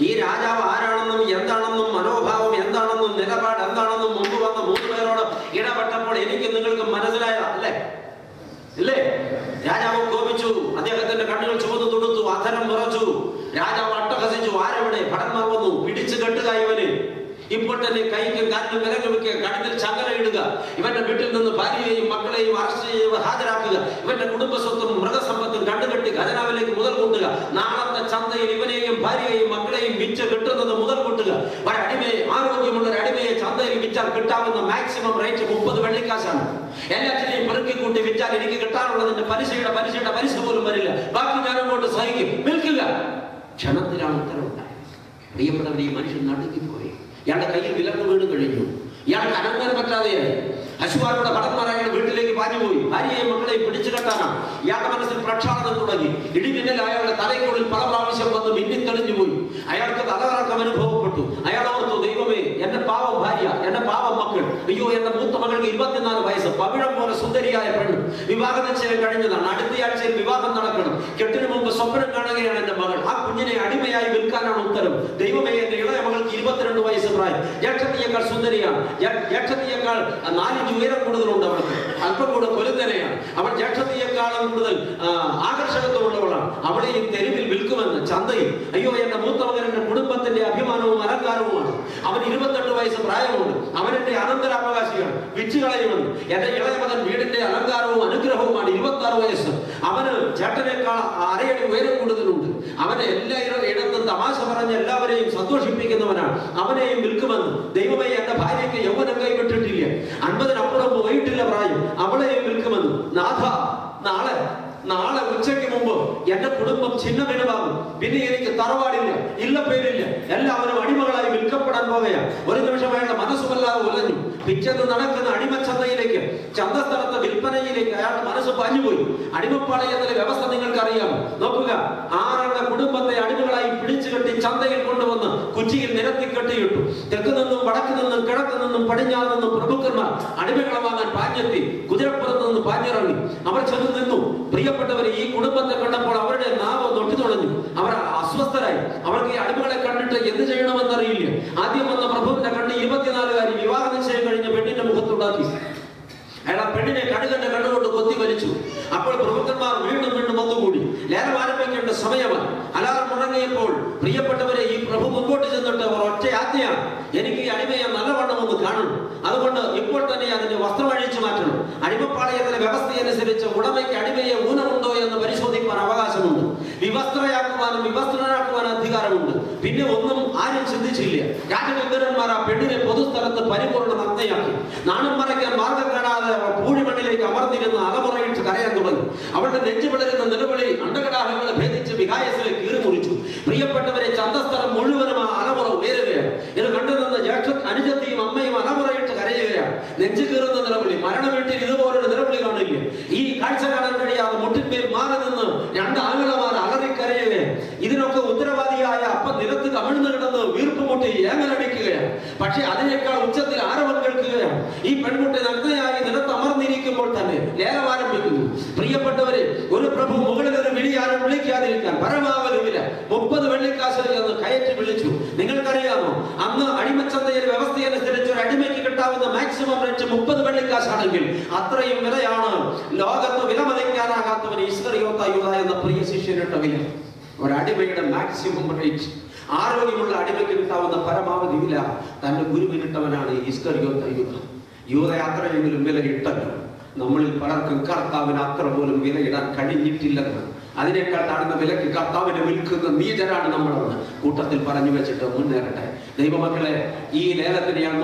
ഈ രാജാവ് ആരാണെന്നും എന്താണെന്നും മനോഭാവം എന്താണെന്നും നിലപാട് എന്താണെന്നും മുമ്പ് വന്ന 3 പേരോട് ഇടപെട്ടപ്പോൾ എനിക്ക് നിങ്ങൾക്ക് മനസ്സിലായതാ അല്ലേ? ഇല്ലേ? രാജാവ് കോപിച്ചു, അദ്ദേഹത്തിന്റെ കണ്ണുകൾ ചുവന്നു തൊടുത്തു, അധരം വിറച്ചു. രാജാവ് അട്ടഹസിച്ചു. ആരെവിടെ? ഭടന്മാർ വന്നു. പിടിച്ചു കെട്ടുക ഇവന്. ഇപ്പോൾ തന്നെ കൈക്കും കാലിനും വിലങ്ങ് വെക്കുക, കഴുത്തിൽ ചങ്ങല ഇടുക. ഇവന്റെ വീട്ടിൽ നിന്ന് ഭാര്യയെയും മക്കളെയും അറസ്റ്റ് ചെയ്ത് ഹാജരാക്കുക. ഇവന്റെ കുടുംബസ്വത്തും മൃഗസമ്പത്തും കണ്ടുകെട്ടി ഖജനാവിലേക്ക് മുതൽ കൂട്ടുക. നാളത്തെ ചന്തയിൽ ഇവനെയും ഭാര്യയെയും മക്കളെയും വിറ്റ് കിട്ടുന്നത് മുതൽ കൂട്ടുക. ഒരടിമയെ, ആരോഗ്യമുള്ള ഒരു അടിമയെ ചന്തയിൽ വിറ്റാൽ കിട്ടാവുന്ന മാക്സിമം റേറ്റ് 30 വെള്ളിക്കാശാണ്. എല്ലാറ്റിനെയും പെറുക്കി കൂട്ടി വിറ്റാൽ എനിക്ക് കിട്ടാനുള്ളതിന്റെ പലിശ പോലും വരില്ല. ബാക്കി ഞാൻ അങ്ങോട്ട് സഹിക്കും. വിൽക്കുക. ക്ഷണത്തിലാണ് ഉത്തരവുണ്ടായത്. പ്രിയപ്പെട്ടവർ, ഈ മനുഷ്യൻ നടുങ്ങിപ്പോയി. ഇയാളുടെ കയ്യിൽ വിലങ്ങ് വീണ് കഴിഞ്ഞു. ഇയാൾക്ക് അനങ്ങാൻ പറ്റാതെയായി. അശുവാരുടെ ഭടന്മാരായ വീട്ടിലേക്ക് പാഞ്ഞുപോയി. ഭാര്യയെയും മക്കളെയും പിടിച്ചു കെട്ടാനാണ്. ഇയാളുടെ മനസ്സിൽ പ്രക്ഷാളനം തുടങ്ങി. ഇടിമിന്നൽ അയാളുടെ തലയ്ക്കുള്ളിൽ പല പ്രാവശ്യം വന്ന് മിന്നിത്തെളിഞ്ഞു പോയി. അയാൾക്ക് തലകറക്കം അനുഭവപ്പെട്ടു. അയാൾ ഓർത്തു, ദൈവമേ, എന്റെ പാവം ഭാര്യ, എന്റെ പാവം മക്കൾ. അയ്യോ, എന്റെ മൂത്ത മകൾക്ക് 24 വയസ്സ്, പവിഴം പോലെ സുന്ദരിയായ പെണ്ണ്. വിവാഹ നിശ്ചയം കഴിഞ്ഞതാണ്. അടുത്തയാഴ്ചയിൽ വിവാഹം നടക്കണം. കെട്ടിന് മുമ്പ് സ്വപ്നം കാണുകയാണ് എന്റെ മകൾ. ആ കുഞ്ഞിനെ അടിമയായി വിൽക്കാനാണ് ഉത്തരം. ദൈവമേ, എന്റെ ഇളയ മകൾക്ക് 22 വയസ്സ് പ്രായം. ജ്യേഷ്ഠത്തിയേക്കാൾ സുന്ദരിയാണ്. ജ്യേഷ്ഠത്തിയേക്കാൾ 4 ഇഞ്ച് ഉയരം കൂടുതലുണ്ട്. അവൾക്ക് അല്പം കൂടെ കൊലുത്തനെയാണ്. അവൾ ജ്യേഷ്ഠത്തിയേക്കാളും കൂടുതൽ ആകർഷകത്വമുള്ളവളാണ്. അവളെയും തെരുവിൽ വിൽക്കുമെന്ന് ചന്തയിൽ. അയ്യോ, എന്റെ മൂത്ത മകൻ എന്റെ കുടുംബത്തിന്റെ അഭിമാനവും അലങ്കാരവുമാണ്. അവൻ 28 വയസ്സ് പ്രായമുണ്ട്. അവനെന്റെ അനന്തരാവകാശിയാണ്. വിറ്റ് കളയുമെന്ന്. എന്റെ ഇളയ മകൻ വീടിന്റെ അലങ്കാരവും അനുഗ്രഹവുമാണ്. 26 വയസ്സ്. അവന് ചേട്ടനേക്കാൾ അരയടി ഉയരം കൂടുതലുണ്ട്. അവനെ എല്ലായിടത്തും തമാശ പറഞ്ഞ് എല്ലാവരെയും സന്തോഷിപ്പിക്കുന്നവനാണ്. അവനെയും വിൽക്കുമെന്ന്. ദൈവമേ, എന്റെ ഭാര്യയ്ക്ക് യൗവനം കൈവിട്ടിട്ടില്ല. നാഥ, നാളെ ഉച്ചയ്ക്ക് മുമ്പ് എന്റെ കുടുംബം ഛിന്നഭിന്നമാകും. പിന്നെ എനിക്ക് തറവാടില്ല, ഇല്ല പേരില്ല, എല്ലാവരും അടിമകളായി വിൽക്കപ്പെടാൻ പോകുകയാ. ഒരു നിമിഷം അയാളുടെ മനസ്സുമല്ലാതെ ഉലഞ്ഞു. പിറ്റേന്ന് നടക്കുന്ന അടിമച്ചന്തയിലേക്ക്, ചന്തസ്ഥലത്തെ വിൽപ്പനയിലേക്ക് അയാളുടെ മനസ്സ് പാഞ്ഞുപോയി. അടിമപ്പാളയത്തിലെ വ്യവസ്ഥ നിങ്ങൾക്ക് അറിയാമോ? നോക്കുക, 6 കുടുംബത്തെ അടിമകളായി പിടിച്ചു കെട്ടി ചന്തയിൽ കൊണ്ടുവന്ന് കുറ്റിയിൽ നിരത്തി കെട്ടിയിട്ടു. തെക്ക് നിന്നും വടക്ക് നിന്നും കിഴക്ക് നിന്നും പടിഞ്ഞാറ് നിന്നും പ്രഭുക്കന്മാർ അടിമകളെ വാങ്ങാൻ പാഞ്ഞെത്തി. കുതിരപ്പുറത്ത് നിന്ന് പാഞ്ഞിറങ്ങി. അവർ ചെന്ന് നിന്നു. പ്രിയപ്പെട്ടവരെ, ഈ കുടുംബത്തെ കണ്ടപ്പോൾ അവരുടെ നാവ് തൊട്ടി തുടങ്ങി. അവർ അസ്വസ്ഥരായി. അവർക്ക് ഈ അടിമകളെ കണ്ടിട്ട് എന്ത് ചെയ്യണമെന്നറിയില്ല. ആദ്യം വന്ന പ്രഭുവിന്റെ കണ്ണ് 24 വിവാഹ നിശ്ചയം കഴിഞ്ഞ പെണ്ണിന്റെ മുഖത്തുണ്ടാക്കി. അയാൾ ആ പെണ്ണിനെ കടുകന്റെ കണ്ണുകൊണ്ട് കൊത്തി വലിച്ചു. അപ്പോൾ പ്രഭുക്കന്മാർ വീണ്ടും വന്നുകൂടി. ലേലം ആരംഭിക്കേണ്ട സമയമാണ്. അലാറം മുഴങ്ങിയപ്പോൾ പ്രിയപ്പെട്ടവരെ, ഈ പ്രഭു മുമ്പോട്ട് ചെന്നിട്ട് ഒറ്റ ആജ്ഞയാണ്, എനിക്ക് ഈ അടിമയെ നല്ലവണ്ണം ഒന്ന് കാണണം. അതുകൊണ്ട് ഇപ്പോൾ തന്നെ അതിന്റെ വസ്ത്രം അഴിച്ചു മാറ്റണം. അടിമപ്പാളയത്തിലെ വ്യവസ്ഥയനുസരിച്ച് ഉടമയ്ക്ക് അടിമയെ ഊനമുണ്ടോ എന്ന് പരിശോധിക്കാൻ അവകാശമുണ്ട്. വിവസ്ത്രയാക്കുവാനും വിവസ്ത്രനാക്കുവാനും അധികാരമുണ്ട്. പിന്നെ ഒന്നും ആരും ചിന്തിച്ചില്ല. രാജകങ്കരന്മാർ ആ പെണ്ണിനെ പൊതുസ്ഥലത്ത് പരിപൂർണ്ണ നഗ്നയാക്കി. നാണം മറയ്ക്കാൻ മാർഗം കാണാതെ പൂഴിമണ്ണിലേക്ക് അമർന്നിരുന്ന് അലമുറയിട്ട് കരയാൻ തുടങ്ങി. അവളുടെ നെഞ്ചു പിളരുന്ന നിലവിളി അണ്ടകടാഹങ്ങളെ ഭേദിച്ച് വികായസിലെ കീറി മുറിച്ചു. പ്രിയപ്പെട്ടവരെ, ചന്തസ്ഥലം മുഴുവനും ആ അലമുറ ഉയരുകയാണ്. ഇത് കണ്ടുനിന്ന് അനുജത്തിയും അമ്മയും അലമുറയിട്ട് കരയുകയാണ്. നെഞ്ചു കീറുന്ന നിലവിളി. മരണ വീട്ടിൽ ഇതുപോലൊരു നിലവിളി കാണില്ല. ഈ കാഴ്ച കാണാൻ കഴിയാതെ മുട്ടിന്മേൽ മാറി നിന്ന് 2 ആംഗലമാർ അലറിക്കരയുകയാണ്. ഇതിനൊക്കെ ഉത്തരവാദിയായ അപ്പം നിലത്ത് കമിഴ്ന്നു കിടന്ന് വീർപ്പുമുട്ടി ഏങ്ങലടിക്കുകയാണ്. പക്ഷെ അതിനേക്കാൾ ഉച്ചത്തിൽ ആരവം കേൾക്കുകയാണ്. ഈ പെൺകുട്ടി നഗ്നയായി നിലത്ത് അമർന്നിരിക്കുമ്പോൾ തന്നെ ലേലം ആരംഭിക്കുന്നു. പ്രിയപ്പെട്ടവരെ, ഒരു പ്രഭു മുകളിൽ ഒരു വിളി ആരും വിളിക്കാതിരിക്കാൻ പരമാവധി വില 30 വെള്ളിക്കാശ് എന്ന് കയറ്റി വിളിച്ചു. നിങ്ങൾക്കറിയാമോ, അന്ന് അടിമച്ചന്തയിൽ വ്യവസ്ഥയനുസരിച്ച് ഒരു അടിമയ്ക്ക് കിട്ടാവുന്ന മാക്സിമം റേറ്റ് 30 വെള്ളിക്കാശാണെങ്കിൽ അത്രയും വിലയാണ് ലോകത്ത് വിലമതിക്കാനാകാത്തവന് ഇസ്കറിയോത്ത യൂദ എന്ന പ്രിയ ശിഷ്യനിട്ട വില. ഒരടിമയുടെ മാക്സിമം റേറ്റ്, ആരോഗ്യമുള്ള അടിമയ്ക്ക് കിട്ടാവുന്ന പരമാവധി വില തന്റെ ഗുരുവിനിട്ടവനാണ് ഇസ്കറിയോത്ത യൂദ. യൂദ അത്രയെങ്കിലും വില ഇട്ടല്ലോ. നമ്മളിൽ പലർക്കും കർത്താവിന് അത്ര പോലും വിലയിടാൻ കഴിഞ്ഞിട്ടില്ലെന്ന്, അതിനേക്കാൾ താഴ്ന്ന വിലക്ക് കർത്താവിനെ വിൽക്കുന്ന നീചരാണ് നമ്മളെന്ന് കൂട്ടത്തിൽ പറഞ്ഞു വെച്ചിട്ട് മുന്നേറട്ടെ. ദൈവമക്കളെ, ഈ ലേലത്തിന് ഞാൻ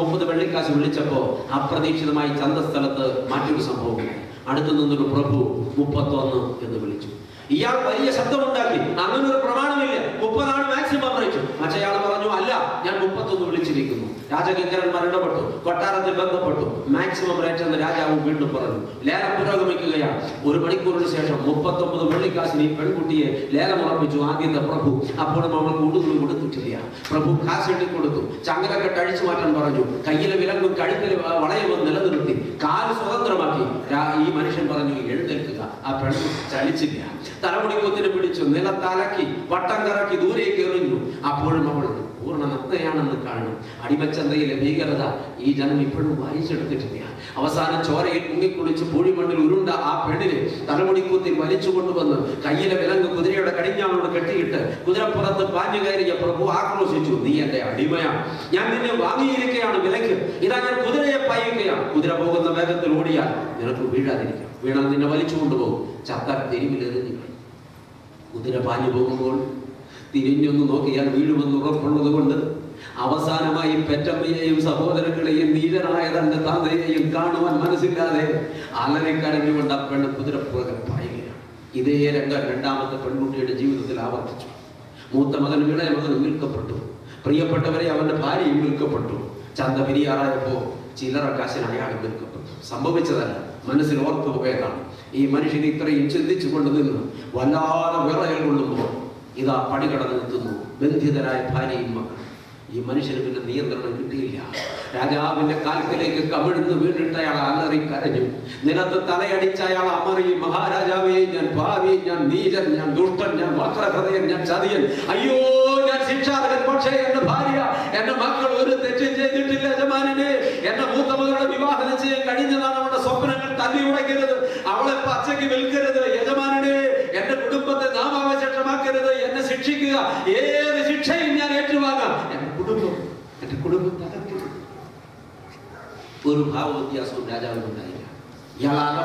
30 വെള്ളിക്കാശ് വിളിച്ചപ്പോ അപ്രതീക്ഷിതമായി ചന്തസ്ഥലത്ത് മറ്റൊരു സംഭവം. അടുത്തു നിന്നൊരു പ്രഭു 31 എന്ന് വിളിച്ചു. ഇയാൾ വലിയ ശബ്ദമുണ്ടാക്കി. അങ്ങനെ ഒരു പ്രമാണമില്ല, 30 മാക്സിമം റേറ്റ്. മറ്റേയാൾ പറഞ്ഞു, അല്ല, ഞാൻ 31 വിളിച്ചിരിക്കുന്നു. രാജകിങ്കരന്മാർ ഇടപെട്ടു, കൊട്ടാരത്തിൽ ബന്ധപ്പെട്ടു. മാക്സിമം റേറ്റ് എന്ന് രാജാവ് വീണ്ടും പറഞ്ഞു. ലേലം പുരോഗമിക്കുകയാണ്. 1 മണിക്കൂറിന് ശേഷം 39 വെള്ളിക്കാശിന് ഈ പെൺകുട്ടിയെ ലേലം ഉറപ്പിച്ചു ആദ്യത്തെ പ്രഭു. അപ്പോഴും അവൾക്ക് ഉടുതുണി കൊടുത്തിട്ടില്ല. പ്രഭു കാശെട്ടി കൊടുത്തു. ചങ്ങലക്കെട്ട് അഴിച്ചു മാറ്റാൻ പറഞ്ഞു. കയ്യിലെ വിലങ്ങും കഴുത്തിലെ വളയവും നിലനിർത്തി കാല് സ്വതന്ത്രമാക്കി. ഈ മനുഷ്യൻ പറഞ്ഞു, എഴുന്നേൽക്കുക. ആ പെണ്ണ് ചലിച്ചില്ല. തലമുടി കുത്തിന് പിടിച്ചു, നിലത്തലക്കി വട്ടം കറക്കി ദൂരേക്ക് എറിഞ്ഞു. അപ്പോഴും അവൾ പൂർണ്ണ നഗ്നയാണെന്ന് കാണും. അടിമച്ചന്തയിലെ ഭീകരത ഈ ജനം ഇപ്പോഴും വായിച്ചെടുത്തിട്ടില്ല. അവസാനം ചോരയിൽ മുങ്ങിക്കുളിച്ച് പൂഴിമണ്ണിൽ ഉരുണ്ട ആ പെണ്ണിനെ തലമുടിക്കുത്തി വലിച്ചു കൊണ്ടുവന്ന് കയ്യിലെ വിലങ്ങ് കുതിരയുടെ കടിഞ്ഞാണോട് കെട്ടിയിട്ട് കുതിരപ്പുറത്ത് പാഞ്ഞു കയറിയ പ്രഭു ആക്രോശിച്ചു, നീ എന്റെ അടിമയാണ്, ഞാൻ നിന്നെ വാങ്ങിയിരിക്കുകയാണ് വിലയ്ക്ക്. ഇതാ ഞാൻ കുതിരയെ പായിക്കുകയാണ്. കുതിര പോകുന്ന വേഗത്തിൽ ഓടിയാൽ നിനക്ക് വീഴാതിരിക്കാം. വീണാൽ നിന്നെ വലിച്ചു കൊണ്ടുപോകും. ചത്താൽ തെരുവിലെറിഞ്ഞു. കുതിര പാഞ്ഞു പോകുമ്പോൾ തിരിഞ്ഞൊന്ന് നോക്കിയാൽ വീഴുമെന്ന് ഉറപ്പുള്ളത് കൊണ്ട് അവസാനമായി പെറ്റമ്മയെയും സഹോദരങ്ങളെയും നീചനായ തന്റെ തന്തയെയും കാണുവാൻ മനസ്സില്ലാതെ അലറിക്കരഞ്ഞുകൊണ്ട് ആ പെണ്ണ് കുതിരപ്പുറകെ പായുകയാണ്. ഇതേ രംഗം 2ാമത്തെ പെൺകുട്ടിയുടെ ജീവിതത്തിൽ ആവർത്തിച്ചു. മൂത്ത മകൻ ഇളയ മകൻ വിൽക്കപ്പെട്ടു. പ്രിയപ്പെട്ടവരെ, അവന്റെ ഭാര്യയും വിൽക്കപ്പെട്ടു. ചന്ത പിരിയാറായപ്പോ ചില്ലറ കാശിന് അയാളും വിൽക്കപ്പെട്ടു. സംഭവിച്ചതല്ല, മനസ്സിൽ ഓർത്തു പോയതാണ്. ഈ മനുഷ്യൻ ഇത്രയും ചിന്തിച്ചു കൊണ്ട് നിന്ന് വല്ലാതെ വിറയൽ കൊള്ളുമ്പോൾ ഇതാ പടി കടന്നു നിൽക്കുന്നു ബന്ധിതരായ ഭാര്യയും മക്കൾ. ഈ മനുഷ്യന് പിന്നെ നിയന്ത്രണം കിട്ടിയില്ല. രാജാവിന്റെ കാൽക്കലേക്ക് കമിഴ്ന്ന് വീണിട്ട് അയാൾ അലറി കരഞ്ഞു. നിലത്ത് തലയടിച്ച അയാൾ അമറി, മഹാരാജാവേ, ഞാൻ പാവി, ഞാൻ നീചൻ, ഞാൻ ദുഷ്ടൻ, ഞാൻ വക്രഹൃദയൻ, ഞാൻ ചതിയൻ, അയ്യോ ഞാൻ ശിക്ഷാർഹൻ. പക്ഷേ എന്റെ ഭാര്യ, എന്റെ മക്കൾ ഒരു തെറ്റും ചെയ്തിട്ടില്ല യജമാനനെ. എന്റെ മൂത്ത മകളുടെ വിവാഹം നിശ്ചയം കഴിഞ്ഞതാണ്. അവളുടെ സ്വപ്നങ്ങൾ തല്ലി ഉടയ്ക്കരുത്, അവളെ പച്ചയ്ക്ക് വിൽക്കരുത് യജമാനനെ. എന്റെ കുടുംബത്തെ നാമാവശേഷമാക്കരുത്, എന്നെ ശിക്ഷിക്കുക, ഏത് ശിക്ഷയും ഞാൻ ഏറ്റുവാങ്ങാം. എന്റെ കുടുംബം തകർക്കരുത്. ഒരു ഭാവവ്യത്യാസവും രാജാവിനുണ്ടായില്ല. ഇയാൾ ആകെ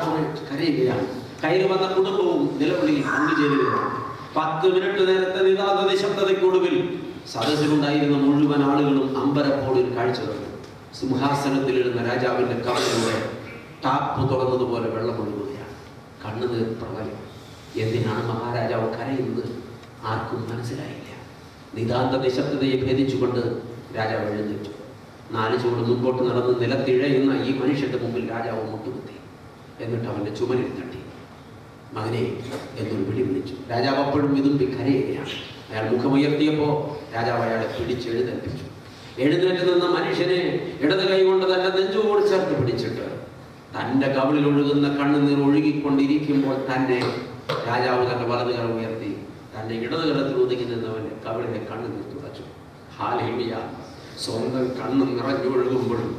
കരയുകയാണ്. കയറി വന്ന കുടുംബവും നിലവിളിയിൽ പങ്കുചേരുകയാണ്. 10 മിനിറ്റ് നേരത്തെ നിതാന്ത നിശബ്ദതയ്ക്കൊടുവിൽ സദസ്സിലുണ്ടായിരുന്ന മുഴുവൻ ആളുകളും അമ്പരപ്പോടെ ഒരു കാഴ്ച കണ്ടു. സിംഹാസനത്തിലിരുന്ന രാജാവിന്റെ കവളിലൂടെ ടാപ്പ് തുറന്നതുപോലെ വെള്ളം ഒഴുകുകയാണ്. കണ്ണുനീർ പ്രളയം. എന്തിനാണ് മഹാരാജാവ് കരയുന്നത്? ആർക്കും മനസ്സിലായില്ല. നിതാന്ത നിശബ്ദതയെ ഭേദിച്ചുകൊണ്ട് രാജാവ് എഴുന്നേറ്റു. 4 ചുവട് മുമ്പോട്ട് നടന്ന് നിലത്തിഴയുന്ന ഈ മനുഷ്യന്റെ മുമ്പിൽ രാജാവ് മുട്ടുകുത്തി. എന്നിട്ട് അവന്റെ ചുമലിൽ തട്ടി. മകനെ എന്നൊരു വിളി വിളിച്ചു. രാജാവ് അപ്പോഴും വിതുമ്പി കരയുകയാണ്. അയാൾ മുഖമുയർത്തിയപ്പോൾ രാജാവ് അയാളെ പിടിച്ചെഴുന്നേൽപ്പിച്ചു. എഴുന്നേറ്റ് നിന്ന മനുഷ്യനെ ഇടത് കൈ കൊണ്ട് തന്റെ നെഞ്ചോട് ചേർത്ത് പിടിച്ചിട്ട് തന്റെ കവിളിൽ ഒഴുകുന്ന കണ്ണുനീർ ഒഴുകിക്കൊണ്ടിരിക്കുമ്പോൾ തന്നെ രാജാവ് തന്റെ വലത് കരം ഉയർത്തി തന്റെ ഇടത് കരത്തിൽ ഒതുങ്ങി നിന്നവന്റെ കവിളിലെ കണ്ണുനീർ തുടച്ചു. ഹല്ലേലൂയ! സ്വന്തം കണ്ണ് നിറഞ്ഞൊഴുകുമ്പോഴും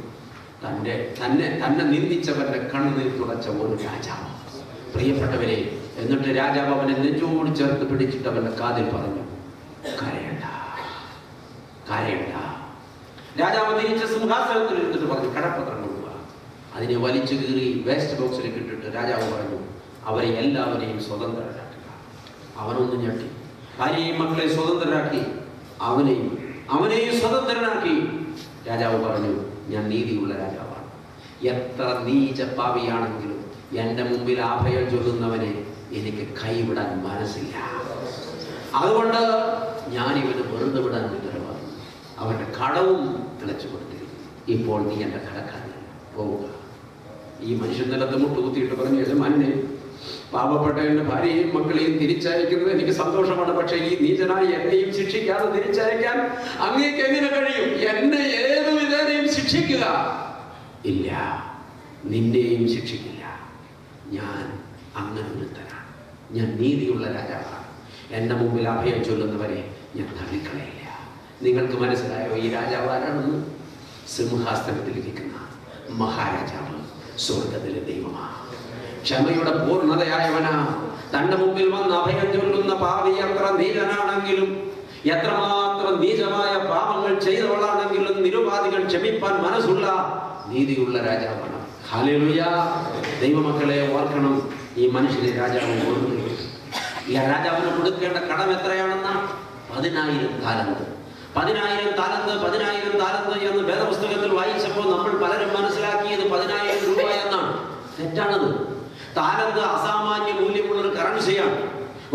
തന്നെ നിന്ദിച്ചവന്റെ കണ്ണുനീർ തുടച്ച ഒരു രാജാവ്. പ്രിയപ്പെട്ടവരെ, എന്നിട്ട് രാജാവ് അവനെ നെഞ്ചോട് ചേർത്ത് പിടിച്ചിട്ട് അവന്റെ കാതിൽ പറഞ്ഞു, കരയണ്ട, കരയണ്ട. രാജാവ് തിരിച്ച് സിംഹാസനത്തിൽ ഇരുന്നിട്ട് പറഞ്ഞു, കടപ്പത്രം കൊണ്ടുപോവാ. അതിനെ വലിച്ചു കീറി വേസ്റ്റ് ബോക്സിലേക്ക് ഇട്ടിട്ട് രാജാവ് പറഞ്ഞു, അവരെ എല്ലാവരെയും സ്വതന്ത്രരാക്കുക. അവനൊന്ന് ഞെട്ടി. ഭാര്യയും മക്കളെ സ്വതന്ത്രരാക്കി, അവനെയും സ്വതന്ത്രനാക്കി. രാജാവ് പറഞ്ഞു, ഞാൻ നീതിയുള്ള രാജാവാണ്. എത്ര നീച പാപിയാണെങ്കിലും എൻ്റെ മുമ്പിൽ അഭയം ചൊല്ലുന്നവനെ എനിക്ക് കൈവിടാൻ മനസ്സില്ല. അതുകൊണ്ട് ഞാൻ ഇവന് വെറുതെ വിടാൻ ഉത്തരവാദി. അവന്റെ കടവും തിളച്ചു കൊടുത്തിരിക്കുന്നു. ഇപ്പോൾ നീ എൻ്റെ കടക്കാരൻ, പോവുക. ഈ മനുഷ്യൻ നിലത്ത് മുട്ടുകുത്തിയിട്ട് പറഞ്ഞു, യജമാനെ, പാവപ്പെട്ട എൻ്റെ ഭാര്യയും മക്കളെയും തിരിച്ചയക്കുന്നത് എനിക്ക് സന്തോഷമാണ്. പക്ഷേ ഈ നീചനായി എന്നെയും ശിക്ഷിക്കാതെ തിരിച്ചയക്കാൻ അങ്ങേക്ക് എങ്ങനെ കഴിയും? എന്നെ ഏതു വിധേനയും ശിക്ഷിക്കുക. ഇല്ല, നിന്നെയും ശിക്ഷിക്കില്ല. ഞാൻ അങ്ങനെ ഒരുത്തനാണ്. ഞാൻ നീതിയുള്ള രാജാവാണ്. എൻ്റെ മുമ്പിൽ അഭയം ചൊല്ലുന്നവരെ ഞാൻ തള്ളിക്കളയില്ല. നിങ്ങൾക്ക് മനസ്സിലായോ ഈ രാജാവ് ആരാണെന്ന്? സിംഹാസനത്തിലിരിക്കുന്ന മഹാരാജാവ്, സ്വർഗത്തിലെ ദൈവമാണ്. ക്ഷമയുടെ പൂർണ്ണതയായവനാ. തന്റെ മുമ്പിൽ വന്ന് അഭയം ചൊല്ലുന്ന പാവി എത്ര നീചനാണെങ്കിലും, എത്രമാത്രം നീചമായ പാപങ്ങൾ ചെയ്തവളാണെങ്കിലും നിരുപാധികൾ ക്ഷമിപ്പാൻ മനസ്സുള്ള നീതിയുള്ള രാജാവാണ്. ഹല്ലേലൂയ! ദൈവമക്കളെ ഓർക്കണം, ഈ മനുഷ്യനെ രാജാവ് ഓർക്കുന്നു. ഈ രാജാവിന് കൊടുക്കേണ്ട കടം എത്രയാണെന്ന 10,000 താലന്ത്. 10,000 താലന്ത്, 10,000 താലന്ത് എന്ന് വേദപുസ്തകത്തിൽ വായിച്ചപ്പോൾ നമ്മൾ പലരും മനസ്സിലാക്കിയത് 10,000 രൂപ എന്നാണ്. തെറ്റാണത്. താലന്ത് അസാമാന്യ മൂല്യമുള്ള ഒരു കറൻസിയാണ്.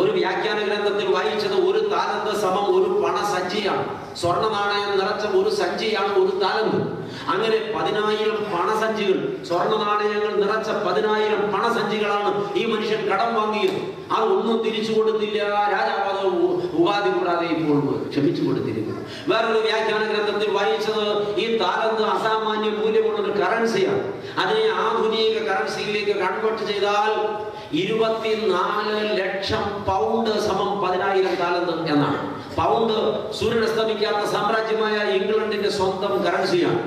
ഒരു വ്യാഖ്യാന ഗ്രന്ഥത്തിൽ വായിച്ചത് ഒരു താലന്ത് സമം ഒരു പണസഞ്ചിയാണ്. സ്വർണ്ണ നാണയം നിറച്ച ഒരു സഞ്ചിയാണ് ഒരു താലന്ത്. അങ്ങനെ 10,000 പണസഞ്ചികൾ, സ്വർണ്ണ നാണയങ്ങൾ നിറച്ച 10,000 പണസഞ്ചികളാണ് ഈ മനുഷ്യൻ കടം വാങ്ങിയത്. അതൊന്നും തിരിച്ചു കൊടുത്തില്ല. രാജാവ് അത് ഉപാധി കൂടാതെ ഇപ്പോൾ ക്ഷമിച്ചു കൊടുത്തിരിക്കുന്നു. വേറൊരു വ്യാഖ്യാന ഗ്രന്ഥത്തിൽ വായിച്ചത് ഈ താലന്ത് അസാമാന്യ മൂല്യമുള്ള ഒരു കറൻസിയാണ്. അതിനെ ആധുനിക കറൻസിയിലേക്ക് കൺവേർട്ട് ചെയ്താൽ 24 ലക്ഷം പൗണ്ട് സമം 10,000 താലന്ത് എന്നാണ്. പൗണ്ട് സൂര്യൻ അസ്തമിക്കാത്ത സാമ്രാജ്യമായ ഇംഗ്ലണ്ടിന്റെ സ്വന്തം കറൻസിയാണ്.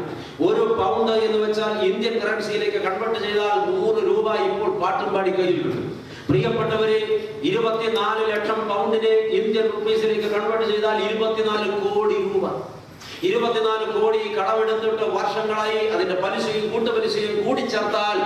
ഒരു പൗണ്ട് എന്ന് വെച്ചാൽ ഇന്ത്യൻ കറൻസിയിലേക്ക് കൺവേർട്ട് ചെയ്താൽ 100 രൂപ ഇപ്പോൾ പാട്ടും പാടി കയ്യിൽ കിട്ടും. പ്രിയപ്പെട്ടവരെ, 24 ലക്ഷം പൗണ്ടിനെ ഇന്ത്യൻ റുപ്പീസിലേക്ക് കൺവേർട്ട് ചെയ്താൽ 24 കോടി രൂപ. 24 കോടി കടമെടുത്തിട്ട് വർഷങ്ങളായി അതിന്റെ പലിശയും കൂട്ടുപലിശയും കൂടിച്ചേർത്താൽ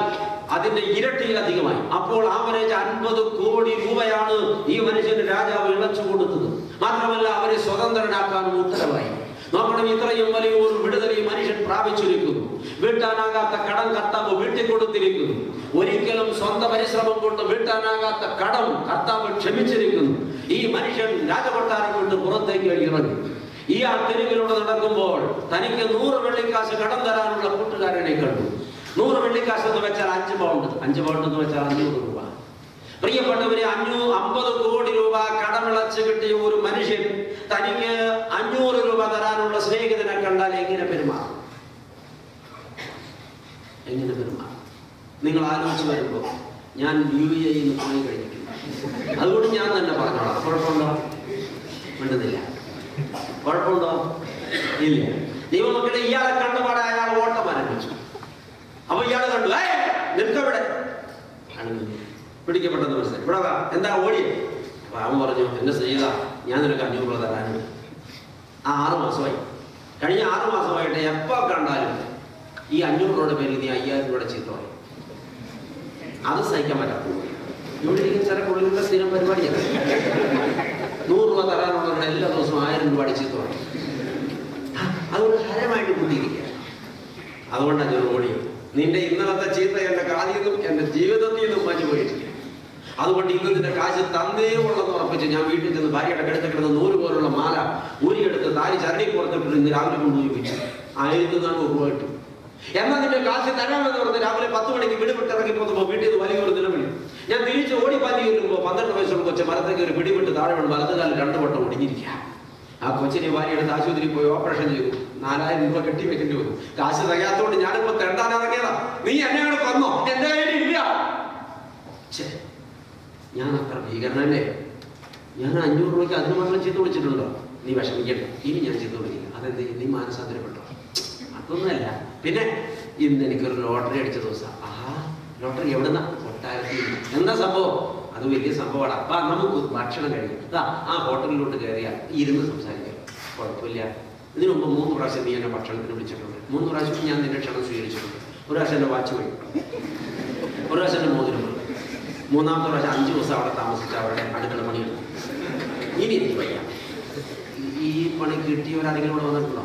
അതിന്റെ ഇരട്ടിയിലധികമായി. അപ്പോൾ ആവറേജ് 50 കോടി രൂപയാണ് ഈ മനുഷ്യന് രാജാവ് ഇളച്ചു കൊടുത്തത്. മാത്രമല്ല, അവരെ സ്വതന്ത്രനാക്കാനും ഉത്തരവായി. നോക്കണം, ഇത്രയും വലിയൊരു വിടുതൽ ഈ മനുഷ്യൻ പ്രാപിച്ചിരിക്കുന്നു. വീട്ടാനാകാത്ത കടം കർത്താവ് വീട്ടിൽ കൊടുത്തിരിക്കുന്നു. ഒരിക്കലും സ്വന്തം പരിശ്രമം കൊണ്ട് വീട്ടാനാകാത്ത കടം കർത്താവ് ക്ഷമിച്ചിരിക്കുന്നു. ഈ മനുഷ്യൻ രാജകൊട്ടാരം കൊണ്ട് പുറത്തേക്ക് ഇറങ്ങി. ഇയാൾ തെരുവിലൂടെ നടക്കുമ്പോൾ തനിക്ക് 100 വെള്ളിക്കാശ് കടം തരാനുള്ള കൂട്ടുകാരനെ കണ്ടു. 100 വെള്ളിക്കാശ് എന്ന് വെച്ചാൽ 5 പൗണ്ട്. 5 പൗണ്ട് എന്ന് വെച്ചാൽ 500 രൂപ. പ്രിയപ്പെട്ടവരെ, 50 കോടി രൂപ കടമിളച്ച് കിട്ടിയ ഒരു മനുഷ്യൻ തനിക്ക് 500 രൂപ തരാനുള്ള സ്നേഹിതനെ കണ്ടാൽ എങ്ങനെ പെരുമാറും? നിങ്ങൾ ആലോചിച്ച് വരുമ്പോൾ ഞാൻ UAE പോയി കഴിഞ്ഞിട്ടുണ്ട്. അതുകൊണ്ട് ഞാൻ തന്നെ പറഞ്ഞോളാം. കുഴപ്പമുണ്ടോ? വേണ്ടതില്ല. കുഴപ്പമുണ്ടോ? ഇല്ല. ദൈവമക്കളെ, ഇയാളെ കണ്ടുപാടെ അയാൾ ഓട്ടം ആരംഭിച്ചു. അപ്പൊ ഇയാൾ കണ്ടു, നിൽക്കവിടെ പിടിക്കപ്പെട്ടെന്ന് മനസ്സിലായി. ഇവിടെ എന്താ ഓടി? അപ്പൊ അവൻ പറഞ്ഞു, എന്റെ സ്നേഹിത, ഞാൻ നിനക്ക് 500 രൂപ തരാനുണ്ട്. 6 മാസമായി. കഴിഞ്ഞ 6 മാസമായിട്ട് എപ്പോ കണ്ടാലും ഈ 500 രൂപയുടെ പേരിൽ നീ 5000 രൂപയുടെ ചീത്ത പറയും. അത് സഹിക്കാൻ പറ്റാത്ത ഇവിടെ ഇരിക്കുന്ന ചില പുള്ളികളുടെ സ്ഥിരം പരിപാടിയാണ്. 100 രൂപ തരാനുള്ളവരുടെ എല്ലാ ദിവസവും 1000 രൂപ ചീത്ത പറയും. അതുകൊണ്ട് ഹരമായിട്ട് കൂട്ടിയിരിക്കുക. അതുകൊണ്ടാണ് ഞാൻ ഓടിയത്. നിന്റെ ഇന്നലത്തെ ചീത്ത എന്റെ കാലിൽ നിന്നും എന്റെ ജീവിതത്തിൽ നിന്നും മാറ്റി പോയിട്ടില്ല. അതുകൊണ്ട് ഇന്നതിന്റെ കാശ് തന്നേ ഉള്ളെന്ന് ഉറപ്പിച്ച് ഞാൻ വീട്ടിൽ ചെന്ന് ഭാര്യയുടെ കിടത്ത് കിടന്ന് 100 പോലുള്ള മാല ഊരിയെടുത്ത് താലി ചരടി പുറത്തിട്ട് ഇന്ന് രാവിലെ കൊണ്ടുപോയി വെച്ചു. 1400 രൂപ കിട്ടും. എന്നാൽ നിന്റെ കാശ് തരാമെന്ന് പറഞ്ഞ് രാവിലെ 10 മണിക്ക് വീട് വിട്ടിറങ്ങി പോകുമ്പോൾ വീട്ടിൽ നിന്ന് വലിയൊരു നിലവിളി. ഞാൻ തിരിച്ച് ഓടിപ്പാഞ്ഞു വരുമ്പോൾ 12 വയസ്സുള്ള കൊച്ചു മരത്തേക്ക് ഒരു പിടിവിട്ട് താഴെ വീണ് വലതുകാലം 2 വട്ടം ഒടിഞ്ഞിരിക്കുക. ആ കൊച്ചിനെ ഭാര്യയെടുത്ത് ആശുപത്രിയിൽ പോയി ഓപ്പറേഷൻ ചെയ്തു. 4000 രൂപ കെട്ടി വെക്കേണ്ടി വന്നു. കാശ് തികയാത്തോണ്ട് ഞാനിപ്പോ തെണ്ടാൻ ഇറങ്ങിയതാ. നീ എന്നെയാണ് കൊന്നോ? എന്റെ കയ്യിൽ ഇല്ല. ഞാൻ അത്ര ഭീകരനല്ലേ? ഞാൻ 500 രൂപയ്ക്ക് അതിന് മാത്രം ചീത്ത വിളിച്ചിട്ടുണ്ടോ? നീ വിഷമിക്കണ്ട, ഇനി ഞാൻ ചീത്ത വിളിക്കില്ല. അതെന്ത്? നീ മാനസാന്തരപ്പെട്ടോ? അതൊന്നുമല്ല. പിന്നെ ഇന്ന് എനിക്കൊരു ലോട്ടറി അടിച്ച ദിവസം. ആഹാ, ലോട്ടറി എവിടുന്ന? കൊട്ടാരത്തിൽ. എന്താ സംഭവം? അത് വലിയ സംഭവമാണ്. അപ്പൊ നമുക്ക് ഭക്ഷണം കഴിക്കാം. ആ ഹോട്ടലിലോട്ട് കയറിയാൽ ഇരുന്ന് സംസാരിക്കാം, കുഴപ്പമില്ല. ഇതിനു മുമ്പ് 3 പ്രാവശ്യം നീ എന്നെ ഭക്ഷണത്തിന് വിളിച്ചിട്ടുണ്ട്. 3 പ്രാവശ്യം ഞാൻ നിന്റെ ക്ഷണം സ്വീകരിച്ചിട്ടുണ്ട്. 1 പ്രാവശ്യം എൻ്റെ വാച്ച് പോയി, 1 പ്രാവശ്യം എൻ്റെ മോതിരം പോയി, 3ാമത്തെ പ്രാവശ്യം 5 ദിവസം അവിടെ താമസിച്ച് അവരുടെ അടുക്കള പണിയെടുത്തു. ഇനി എനിക്ക് വയ്യ. ഈ പണി കിട്ടിയവരാരെങ്കിലും ഇവിടെ വന്നിട്ടുണ്ടോ?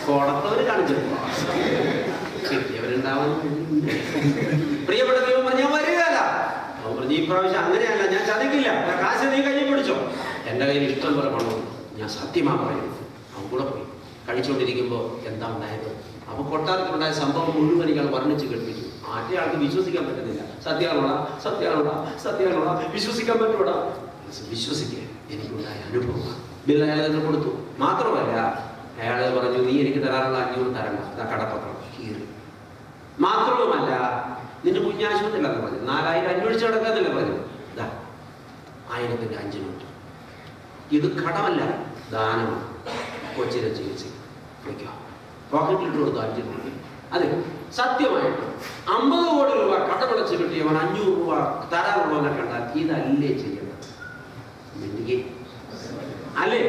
കൊടുത്തവര് കാണിച്ചിട്ടുണ്ടോ? കിട്ടിയവരുണ്ടാവാൻ. പ്രിയപ്പെട്ട ദൈവം പറഞ്ഞാൽ വരികയല്ല. അവൻ പറഞ്ഞു ഈ പ്രാവശ്യം അങ്ങനെയല്ല, ഞാൻ ചതിക്കില്ല. കാശ് നീ കയ്യിൽ പിടിച്ചോ. എൻ്റെ കയ്യിൽ ഇഷ്ടം പോലെ പണം. ഞാൻ സത്യമാ പറയുന്നത്. അവൻ കൂടെ പോയി കഴിച്ചുകൊണ്ടിരിക്കുമ്പോൾ എന്താ ഉണ്ടായത്? അപ്പൊ കൊട്ടാരത്തിലുണ്ടായ സംഭവം മുഴുവൻ ഇയാൾ വർണ്ണിച്ച് കേൾപ്പിച്ചു. ആദ്യ ആൾക്ക് വിശ്വസിക്കാൻ പറ്റുന്നില്ല. സത്യാണോടാ, സത്യാണോടാ, സത്യാണോടാ, വിശ്വസിക്കാൻ പറ്റൂടാ. വിശ്വസിക്കുക. എനിക്കുണ്ടായ അനുഭവം ബില്ല് അയാൾ തന്നെ കൊടുത്തു. മാത്രമല്ല അയാൾ പറഞ്ഞു, നീ എനിക്ക് തരാനുള്ള 500 തരണ്ട, അതാ കടപ്പത്രം കീറി. മാത്രവുമല്ല നിന്റെ കുഞ്ഞാശുപത്രിയില്ലെന്ന് പറഞ്ഞു. 4000 അന്വേഷിച്ച് കിടക്കാന്നല്ലേ പറഞ്ഞു. ഇതാ 1000ന്റെ 5 നോട്ട്. ഇത് കടമല്ല, ദാനമാണ്. കൊച്ചിനെ ചികിത്സിക്കും. പോക്കറ്റിലിട്ട് കൊടുത്തു 5 രൂപ. അതെ, സത്യമായിട്ട് 50 കോടി രൂപ കടമടച്ച് കിട്ടിയവൻ 500 രൂപ തരാറുള്ളവനെ കണ്ടാൽ ഇതല്ലേ ചെയ്യേണ്ടത്? അല്ലേ?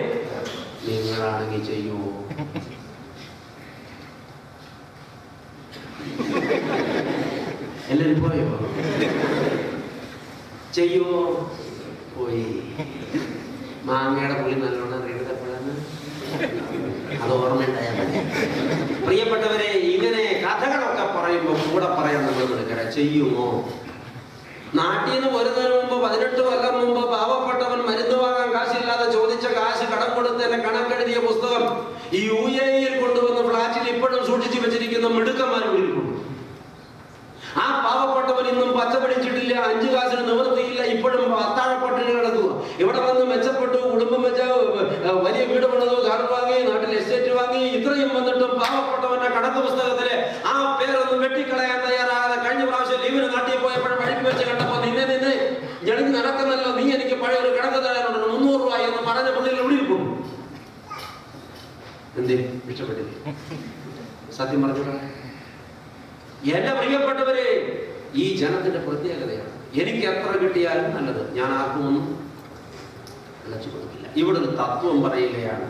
നിങ്ങളാണെങ്കിൽ ചെയ്യുമോ? എല്ലാവരും പോയോ? ചെയ്യുമോ? പോയി. മാങ്ങയുടെ പുള്ളി നല്ലോണം അറിയുന്നത് എപ്പോഴാണ്? അത് ഓർമ്മയുണ്ടായാൽ മതി. പ്രിയപ്പെട്ടവരെ, ഇങ്ങനെ കഥകളൊക്കെ പറയുമ്പോൾ കൂടെ പറയാൻ നമ്മൾ എടുക്കട്ടെ. ചെയ്യുമോ? നാട്ടിൽ നിന്ന് വരുന്നതിന് മുമ്പ് 18 കൊല്ലം മുമ്പ് പാവപ്പെട്ടവൻ മരുന്ന് വാങ്ങാൻ കാശില്ലാതെ ചോദിച്ച കാശ് കടം കൊടുത്തതിന്റെ കണക്കെഴുതിയ പുസ്തകം ഈ UAE കൊണ്ടുവന്ന ഫ്ലാറ്റിൽ ഇപ്പോഴും സൂക്ഷിച്ചു വെച്ചിരിക്കുന്ന മിടുക്കന്മാർ വീട്ടിൽ. ആ പാവപ്പെട്ടവൻ ഇന്നും പച്ച പിടിച്ചിട്ടില്ല, 5 കാശിന് നിവൃത്തിയില്ല, ഇപ്പോഴും അത്താഴപ്പട്ടിണി കിടക്കുക. ഇവിടെ വന്ന് മെച്ചപ്പെട്ടു, കുടുംബം വെച്ച വലിയ വീട് പണിതു, കാർ വാങ്ങി, നാട്ടിൽ എസ്റ്റേറ്റ് വാങ്ങി. ഇത്രയും വന്നിട്ടും പാവപ്പെട്ടവന്റെ കണക്ക് പുസ്തകത്തിലെ ആ പേരൊന്നും വെട്ടിക്കളയാൻ തയ്യാറാകാതെ കഴിഞ്ഞ പ്രാവശ്യം ലീവിന് നാട്ടിൽ പോയപ്പോഴും വഴിക്ക് വെച്ച് കണ്ടപ്പോ നിന്നെ ജണിഞ്ഞ് നടക്കുന്നല്ലോ, നീ എനിക്ക് പഴയൊരു കണക്ക് തരാനുണ്ട് 300 രൂപ എന്ന് പറഞ്ഞ പുള്ളിയിൽ ഉള്ളിൽ പോകും. എന്തേ ഇഷ്ടപ്പെട്ടില്ലേ? സത്യം പറഞ്ഞോളാം. എന്റെ പ്രിയപ്പെട്ടവരെ, ഈ ജനത്തിന്റെ പ്രത്യേകതയാണ്. എനിക്ക് എത്ര കിട്ടിയാലും നല്ലത്, ഞാൻ ആർക്കും ഒന്നും അലച്ചു കൊടുക്കില്ല. ഇവിടെ ഒരു തത്വം പറയുകയാണ്.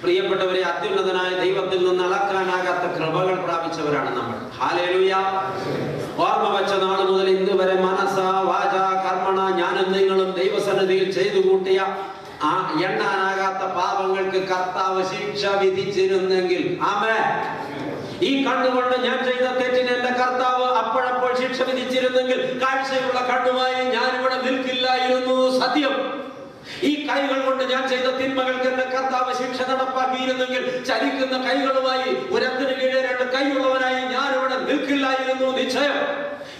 പ്രിയപ്പെട്ടവരെ, അത്യുന്നതനായ ദൈവത്തിൽ നിന്ന് അളക്കാനാകാത്ത കൃപകൾ പ്രാപിച്ചവരാണ് നമ്മൾ. ഹല്ലേലൂയ. ഓർമ്മ വെച്ച നാൾ മുതൽ ഇന്ന് വരെ മനസ്സ വാച കർമ്മണ ഞാനും നിങ്ങളും ദൈവസന്നിധിയിൽ ചെയ്തു കൂട്ടിയ ആ എണ്ണാനാകാത്ത പാപങ്ങൾക്ക് കർത്താവ് ശിക്ഷ വിധിച്ചിരുന്നെങ്കിൽ, ആമേൻ, ഈ കണ്ണുകൊണ്ട് ഞാൻ ചെയ്ത തെറ്റിന് എന്റെ കർത്താവ് അപ്പോഴപ്പോൾ ശിക്ഷ വിധിച്ചിരുന്നെങ്കിൽ കാഴ്ചയുള്ള കണ്ണുമായി ഞാൻ ഇവിടെ നിൽക്കില്ലായിരുന്നു. സത്യം. ഈ കൈകൾ കൊണ്ട് ഞാൻ ചെയ്ത തിന്മകൾക്ക് എന്റെ കർത്താവ് ശിക്ഷ നടപ്പാക്കിയിരുന്നെങ്കിൽ ചലിക്കുന്ന കൈകളുമായി ഉരത്തിന് കീഴെ 2 കൈയുള്ളവനായി ഞാൻ ഇവിടെ നിൽക്കില്ലായിരുന്നു. നിശ്ചയം.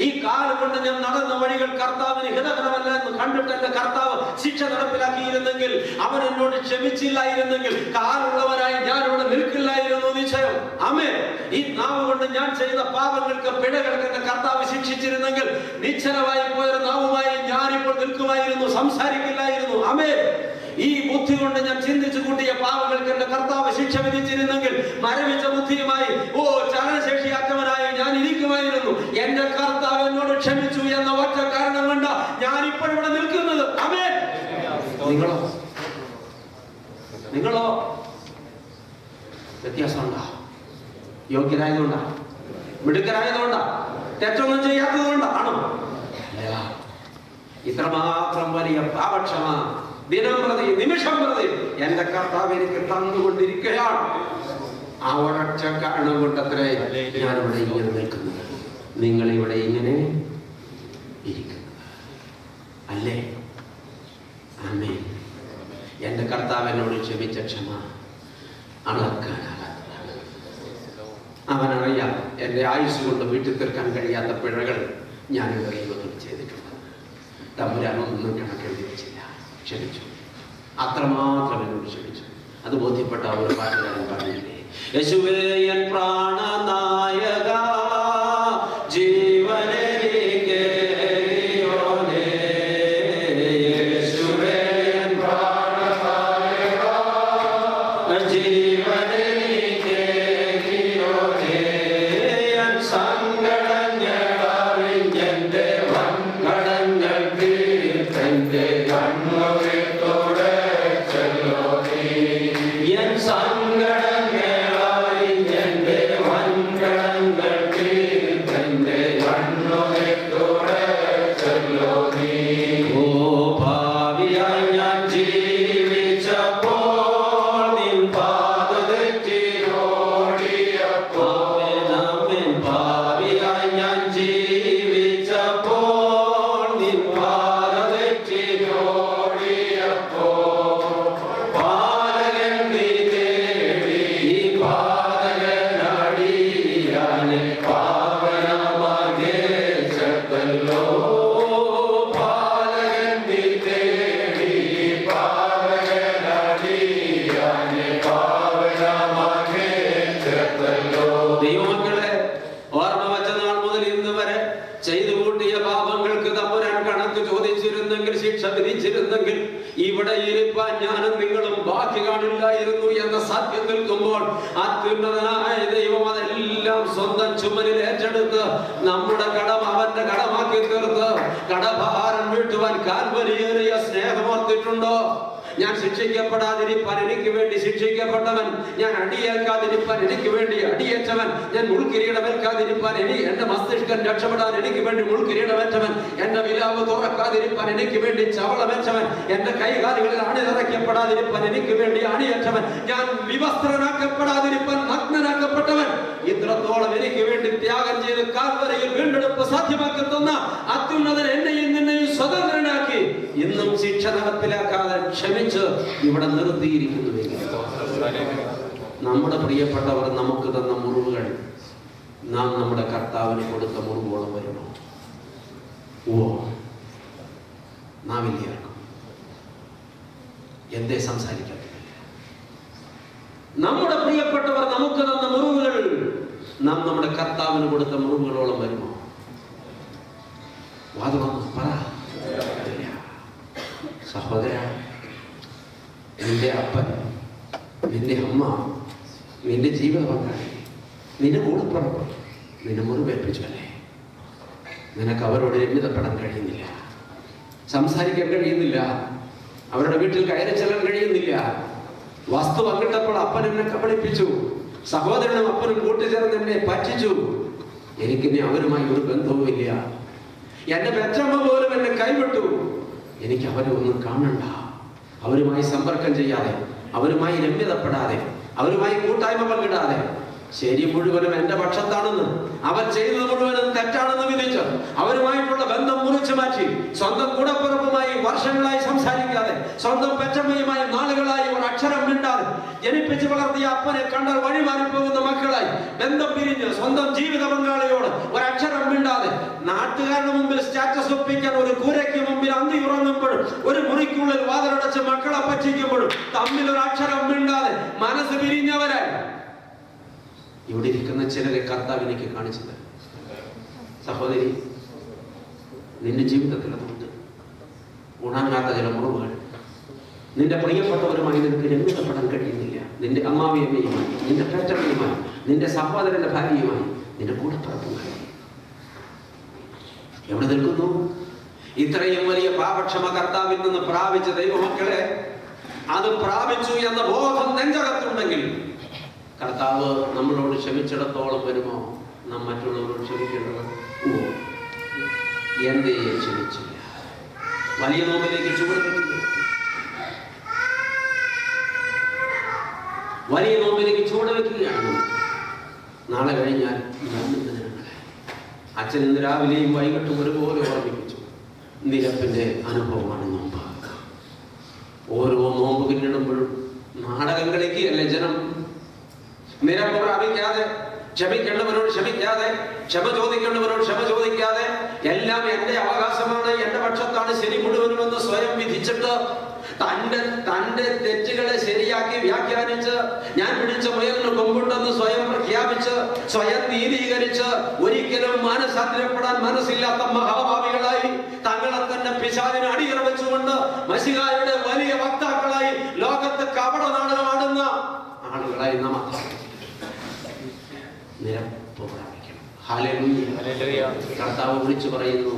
ഈ കാല് കൊണ്ട് ഞാൻ നടന്ന വഴികൾ കർത്താവിന് ഹിതകരമല്ല എന്ന് കണ്ടിട്ട് എന്റെ കർത്താവ് ശിക്ഷ നടപ്പിലാക്കിയിരുന്നെങ്കിൽ, അവൻ എന്നോട് ക്ഷമിച്ചില്ലായിരുന്നെങ്കിൽ കാലുള്ളവനായി ഞാൻ ഇവിടെ നിൽക്കില്ലായിരുന്നു. നിശ്ചയം. ആമേൻ. ഈ നാവ് കൊണ്ട് ഞാൻ ചെയ്ത പാപങ്ങൾക്ക് പിഴകൾക്ക് എന്റെ കർത്താവ് ശിക്ഷിച്ചിരുന്നെങ്കിൽ നിശ്ചലമായി പോയൊരു നാവുമായി ഞാനിപ്പോൾ നിൽക്കുമായിരുന്നു, സംസാരിക്കില്ലായിരുന്നു. ആമേൻ. ഈ ബുദ്ധി കൊണ്ട് ഞാൻ ചിന്തിച്ചു കൂട്ടിയ പാപങ്ങൾക്ക് എന്റെ കർത്താവ് ശിക്ഷ വിധിച്ചിരുന്നെങ്കിൽ മരവിച്ച ബുദ്ധിയുമായി ചലനശേഷിയാറ്റവനായി ഞാൻ ഇരിക്കുമായിരുന്നു. എന്റെ കർത്താവ് എന്നോട് ക്ഷമിച്ചു എന്ന ഒറ്റ കാരണം കൊണ്ട് ഞാൻ ഇപ്പോൾ ഇവിടെ നിൽക്കുന്നത്. ആമേൻ. നിങ്ങളോ വ്യത്യാസമുണ്ടോ? യോഗ്യരായതുകൊണ്ടാ? മിടുക്കരായതുകൊണ്ടാ? തെറ്റൊന്നും ചെയ്യാത്തതുകൊണ്ടാണോ? ഇത്രമാത്രം വലിയ പാപക്ഷമ ദിനം പ്രതി നിമിഷം പ്രതി എന്റെ കർത്താവ് എനിക്ക് തന്നുകൊണ്ടിരിക്കുകയാണ്. ആ ഒരൊറ്റ കാരണം കൊണ്ടത്രേ ഞാനിവിടെ ഇങ്ങനെ നിൽക്കുന്നത്. നിങ്ങളിവിടെ ഇങ്ങനെ ഇരിക്കുന്നത്. അല്ലേ? ആമേൻ. എൻ്റെ കർത്താവ് എന്നോട് ക്ഷമിച്ച ക്ഷമ അളക്കാനാകാത്തതാണ്. അവനറിയാം എൻ്റെ ആയുസ് കൊണ്ട് വീട്ടിൽ തീർക്കാൻ കഴിയാത്ത പിഴകൾ ഞാൻ ഇവിടെ ദൈവത്തിൽ ചെയ്തിട്ടുണ്ട്. തമ്പുരാനൊന്നും കണക്കെഴുതി വെച്ചില്ല, ക്ഷമിച്ചു. അത്രമാത്രം എന്നോട് ക്ഷമിച്ചു. അത് ബോധ്യപ്പെട്ട ഒരു പാട്ടുകാരൻ പറഞ്ഞില്ലേ, യേശുവേ എൻ പ്രാണനായക ജീവനെ ഇവിടെ ഇരിപ്പാൻ ഞാനും നിങ്ങളും ബാക്കി കാണില്ലായിരുന്നു എന്ന സത്യം നിൽക്കുമ്പോൾ അത്യുന്നതനായ ദൈവം അതെല്ലാം സ്വന്തം ചുമലിൽ ഏറ്റെടുത്ത് നമ്മുടെ കടം അവന്റെ കടമാക്കി തീർത്ത് കടഭാരം വീട്ടുവാൻ കാൽവരിയേറിയ സ്നേഹമോർത്തിട്ടുണ്ടോ? ഞാൻ ശിക്ഷിക്കപ്പെടാതിരിപ്പാൻ എനിക്ക് വേണ്ടി ശിക്ഷിക്കപ്പെട്ടവൻ, ഞാൻ അടിയേൽക്കാതിരിപ്പാൻ എനിക്ക് വേണ്ടി അടിയേറ്റവൻ, ഞാൻ മുൾക്കിരീടമേൽക്കാതിരിപ്പാൻ എന്റെ മസ്തിഷ്കം രക്ഷപ്പെടാൻ എനിക്ക് വേണ്ടി മുൾക്കിരീടമേറ്റവൻ, എന്റെ വിലാവ് തുറക്കാതിരിപ്പാൻ എനിക്ക് വേണ്ടി ചവളമേറ്റവൻ, എന്റെ കൈകാലുകളിൽ അണിനിറയ്ക്കപ്പെടാതിരിപ്പാൻ എനിക്ക് വേണ്ടി അണിയേറ്റവൻ, ഞാൻ വിവസ്ത്രനാക്കപ്പെടാതിരിപ്പാൻ നഗ്നനാക്കപ്പെട്ടവൻ, ഇത്രത്തോളം എനിക്ക് വേണ്ടി ത്യാഗം ചെയ്ത് കാൽവരിയിൽ വീണ്ടെടുപ്പ് സാധ്യമാക്കി തന്ന അത്യുന്നതൻ എന്നെയും നിന്നെയും സ്വതന്ത്രനാക്കി ഇന്നും ശിക്ഷ നടപ്പിലാക്കാതെ ക്ഷമിച്ച് ഇവിടെ നിർത്തിയിരിക്കുന്നുവെങ്കിൽ നമ്മുടെ പ്രിയപ്പെട്ടവർ നമുക്ക് തന്ന മുറിവുകൾ നാം നമ്മുടെ കർത്താവിന് കൊടുത്ത മുറിവോളം വരുമോ? ഓ, നാം ഇല്ലാർക്കും എന്തേ സംസാരിക്കാൻ? നമ്മുടെ പ്രിയപ്പെട്ടവർ നമുക്ക് തന്ന മുറിവുകൾ നാം നമ്മുടെ കർത്താവിന് കൊടുത്ത മുറിവുകളോളം വരുമോ? വാദം പറ. സഹോദര, നിന്റെ അപ്പൻ, നിന്റെ അമ്മ, നിന്റെ ജീവിത പങ്കാളി, നിന്റെ കൂടപ്പുറപ്പ് നിന്നെ മുറിവേൽപ്പിച്ചല്ലേ? നിനക്ക് അവരോട് രമ്യതപ്പെടാൻ കഴിയുന്നില്ല, സംസാരിക്കാൻ കഴിയുന്നില്ല, അവരുടെ വീട്ടിൽ കയറി ചെല്ലാൻ കഴിയുന്നില്ല. വസ്തു പങ്കിട്ടപ്പോൾ അപ്പൻ എന്നെ കബളിപ്പിച്ചു, സഹോദരനും അപ്പനും കൂട്ടിച്ചേർന്ന് എന്നെ പറ്റിച്ചു. എനിക്കിനി അവരുമായി ഒരു ബന്ധവുമില്ല. എന്റെ പെറ്റമ്മ പോലും എന്നെ കൈവിട്ടു. എനിക്ക് അവരെ ഒന്നും കാണണ്ട. അവരുമായി സമ്പർക്കം ചെയ്യാതെ, അവരുമായി രമ്യതപ്പെടാതെ, അവരുമായി കൂട്ടായ്മ പങ്കിടാതെ, ശരി മുഴുവനും എന്റെ പക്ഷത്താണെന്ന്, അവർ ചെയ്തത് മുഴുവനും തെറ്റാണെന്ന് വിധിച്ച് അവരുമായിട്ടുള്ള ബന്ധം മുറിച്ചു മാറ്റി, സ്വന്തം കൂടപ്പിറപ്പുമായി വർഷങ്ങളായി സംസാരിക്കാതെ, സ്വന്തം പെറ്റമ്മയുമായി നാളുകളായി ഒരു അക്ഷരം മിണ്ടാതെ, ജനിപ്പിച്ച് വളർത്തിയ അപ്പനെ കണ്ടാൽ വഴിമാറിപ്പോകുന്ന മക്കളായി ബന്ധം പിരിഞ്ഞ് സ്വന്തം ജീവിത പങ്കാളിയോട് ഒരക്ഷരം മിണ്ടാതെ, നാട്ടുകാരുടെ മുമ്പിൽ സ്റ്റാറ്റസ് ഒപ്പിക്കാൻ ഒരു കൂരയ്ക്ക് മുമ്പിൽ അന്തി ഉറങ്ങുമ്പോഴും ഒരു മുറിക്കുള്ളിൽ വാതിലടച്ച് മക്കളെ പറ്റിക്കുമ്പോഴും തമ്മിൽ ഒരു അക്ഷരം മിണ്ടാതെ മനസ്സ് പിരിഞ്ഞവരായി ഇവിടെ ഇരിക്കുന്ന ചിലരെ കർത്താവ് എനിക്ക് കാണിച്ചു തരും. സഹോദരി, നിന്റെ ജീവിതത്തിൽ അതുണ്ട്. ഉണങ്ങാത്ത ചില മുറിവുകൾ. നിന്റെ പ്രിയപ്പെട്ടവരുമായി നിനക്ക് രമ്യതപ്പെടാൻ കഴിയുന്നില്ല. നിന്റെ അമ്മാവിയമ്മയുമായി, നിന്റെ പേറ്റമ്മയുമായി, നിന്റെ സഹോദരന്റെ ഭാര്യയുമായി, നിന്റെ കൂടപ്പിറപ്പുമായി എവിടെ നിൽക്കുന്നു? ഇത്രയും വലിയ പാപക്ഷമ കർത്താവിൽ നിന്ന് പ്രാപിച്ച ദൈവമക്കളെ, അത് പ്രാപിച്ചു എന്ന ബോധം നെഞ്ചകത്തുണ്ടെങ്കിൽ കർത്താവ് നമ്മളോട് ക്ഷമിച്ചിടത്തോളം വരുമോ നാം മറ്റുള്ളവരോട് ക്ഷമിക്കേണ്ടത്? ഓ, എന്തേ ക്ഷമിച്ചില്ല? വലിയ നോമ്പിലേക്ക് ചുവടുവെക്കില്ല. വലിയ നോമ്പിലേക്ക് ചുവടുവെക്കുകയാണ്. നാളെ കഴിഞ്ഞാൽ 3 ദിനങ്ങളെ അച്ഛൻ ഇന്ന് രാവിലെയും വൈകിട്ടും ഒരുപോലെ ഓർമ്മിപ്പിച്ചു. നിരപ്പിന്റെ അനുഭവമാണ് നോമ്പ്. ഓരോ നോമ്പ് പിന്നിടുമ്പോഴും നാടകം കളിക്കുകയല്ലേ ജനം. നിരപ്പ് പ്രാപിക്കാതെ, ക്ഷമിക്കേണ്ടവരോട് ക്ഷമിക്കാതെ, ക്ഷമ ചോദിക്കേണ്ടവരോട് ക്ഷമ ചോദിക്കാതെ, എല്ലാം എന്റെ അവകാശമാണ്, എന്റെ പക്ഷത്താണ് ശരി മുഴുവനുമെന്ന് സ്വയം വിധിച്ചിട്ട് തന്റെ തെറ്റുകളെ ശരിയാക്കി വ്യാഖ്യാനിച്ച്, ഞാൻ പിടിച്ച മുയലിന് കൊമ്പുണ്ടെന്ന് സ്വയം പ്രഖ്യാപിച്ച്, സ്വയം നീതീകരിച്ച്, ഒരിക്കലും മാനസാന്തരപ്പെടാൻ മനസ്സില്ലാത്ത മഹാഭാവികളായി തങ്ങളെ തന്നെ പിശാചിന് അടിയറ വെച്ചുകൊണ്ട് മശിഹായുടെ വലിയ വക്താക്കളായി ലോകത്ത് കപട നാടകമാടുന്ന ആളുകളായി നാം നിരപ്പ് പ്രാപിക്കണം. ഹല്ലേലൂയ. കർത്താവ് വിളിച്ചു പറയുന്നു,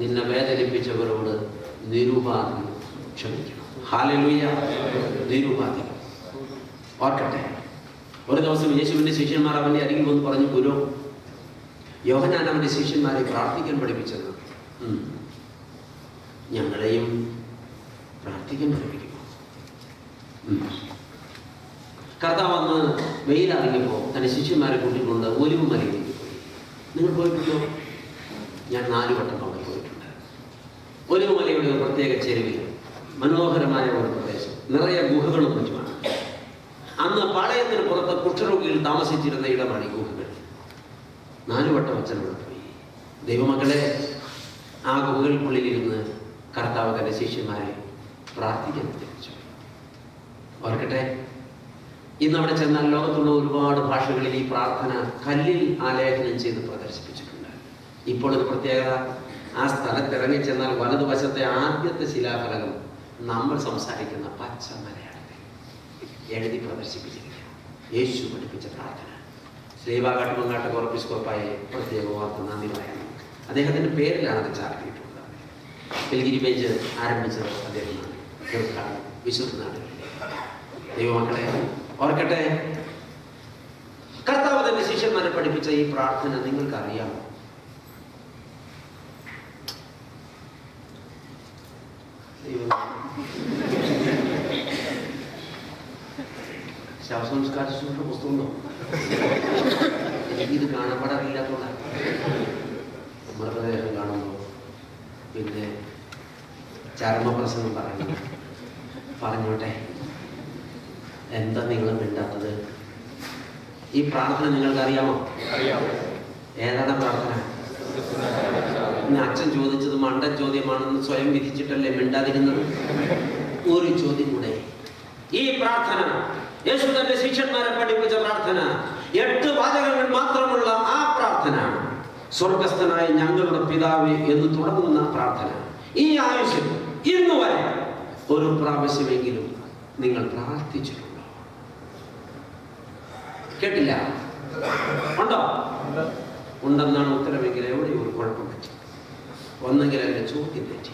നിന്നെ വേദനിപ്പിച്ചവരോട് നിരുപാധികം ക്ഷമിക്കണം. ഹല്ലേലൂയ. നിരുപാധികം. ഓർക്കട്ടെ, ഒരു ദിവസം യേശുവിന്റെ ശിഷ്യന്മാർ അവന്റെ അരികിൽ വന്ന് പറഞ്ഞു, ഗുരു, യോഹന്നാൻ അവന്റെ ശിഷ്യന്മാരെ പ്രാർത്ഥിക്കാൻ പഠിപ്പിച്ചത്, ഞങ്ങളെയും പ്രാർത്ഥിക്കാൻ പഠിപ്പിക്കുമോ? കർത്താവ് വന്ന് വെയിലിറങ്ങിയപ്പോൾ തന്റെ ശിഷ്യന്മാരെ കൂട്ടിക്കൊണ്ട് ഒലിവ് മലയിലേക്ക് പോയി. നിങ്ങൾ പോയിട്ടുണ്ടോ? ഞാൻ 4 വട്ടം അവിടെ പോയിട്ടുണ്ട്. ഒലിവ് മലയുടെ ഒരു പ്രത്യേക ചെരുവിൽ മനോഹരമായ ഒരു പ്രദേശം, നിറയെ ഗുഹകളും മറ്റുമാണ്. അന്ന് പാളയത്തിന് പുറത്ത് കുഷ്ഠരോഗികൾ താമസിച്ചിരുന്ന ഇടമാണ് ഈ ഗുഹകൾ. 4 വട്ടം അച്ഛൻ അവിടെ പോയി. ദൈവമക്കളെ, ആ ഗുഹകൾക്കുള്ളിലിരുന്ന് കർത്താവ് തന്റെ ശിഷ്യന്മാരെ പ്രാർത്ഥിക്കാൻ പഠിപ്പിച്ചു. ഓർക്കട്ടെ, ഇന്ന് അവിടെ ചെന്നാൽ ലോകത്തുള്ള ഒരുപാട് ഭാഷകളിൽ ഈ പ്രാർത്ഥന കല്ലിൽ ആലേഖനം ചെയ്ത് പ്രദർശിപ്പിച്ചിട്ടുണ്ട്. ഇപ്പോൾ ഒരു പ്രത്യേകത, ആ സ്ഥലത്ത് ഇറങ്ങി ചെന്നാൽ വലതുവശത്തെ ആദ്യത്തെ ശിലാഫലകം നമ്മൾ സംസാരിക്കുന്ന പച്ച മലയാളത്തിൽ എഴുതി പ്രദർശിപ്പിച്ചിരിക്കുക. യേശു പഠിപ്പിച്ച പ്രാർത്ഥന. ശ്രീവാകാട്ടുമങ്ങാട്ട് കോർപ്പിസ്കോപ്പായ പ്രത്യേക ഓർത്ത് നന്ദി പറയുന്നു. അദ്ദേഹത്തിന്റെ പേരിലാണ് അത് ചാർത്തിയിട്ടുള്ളത്. പിൽഗ്രിമേജ് ആരംഭിച്ചത് അദ്ദേഹമാണ്. വിശുദ്ധ നാടുകളിലെ ദൈവമക്കളെ, ഓർക്കട്ടെ, കർത്താവ് തന്റെ ശിഷ്യന്മാരെ പഠിപ്പിച്ച ഈ പ്രാർത്ഥന നിങ്ങൾക്കറിയാമോ? ശവസംസ്കാര ശുശ്രൂഷ പുസ്തകമുണ്ടോ? എനിക്കിത് കാണപ്പെടാറില്ലാത്തതുകൊണ്ടാണ്. മൃതദേഹം കാണുമ്പോൾ പിന്നെ ചർമ്മപ്രസംഗം പറഞ്ഞോട്ടെ, എന്താ നിങ്ങൾ മിണ്ടാത്തത്? ഈ പ്രാർത്ഥന നിങ്ങൾക്ക് അറിയാമോ? ഏതാണ് പ്രാർത്ഥന? അച്ഛൻ ചോദിച്ചത് മണ്ടൻ ചോദ്യമാണെന്ന് സ്വയം വിധിച്ചിട്ടല്ലേ മിണ്ടാതിരുന്നത്? ഒരു ചോദ്യം കൂടെ. ഈ പ്രാർത്ഥന യേശു തന്റെ ശിഷ്യന്മാരെ പഠിപ്പിച്ച പ്രാർത്ഥന, 8 വാചകങ്ങൾ മാത്രമുള്ള ആ പ്രാർത്ഥന, സ്വർഗസ്ഥനായ ഞങ്ങളുടെ പിതാവേ എന്ന് തുടങ്ങുന്ന പ്രാർത്ഥന, ഈ ആയുഷ്യം ഇന്ന് വരെ ഒരു പ്രാവശ്യമെങ്കിലും നിങ്ങൾ പ്രാർത്ഥിച്ചിട്ടുണ്ടോ? കേട്ടില്ല? ഉണ്ടോ? ഉണ്ടെന്നാണ് ഉത്തരമെങ്കിൽ എവിടെയും ഒരു കുഴപ്പം പറ്റി. ഒന്നെങ്കിൽ അതിന്റെ ചോദ്യം തെറ്റി.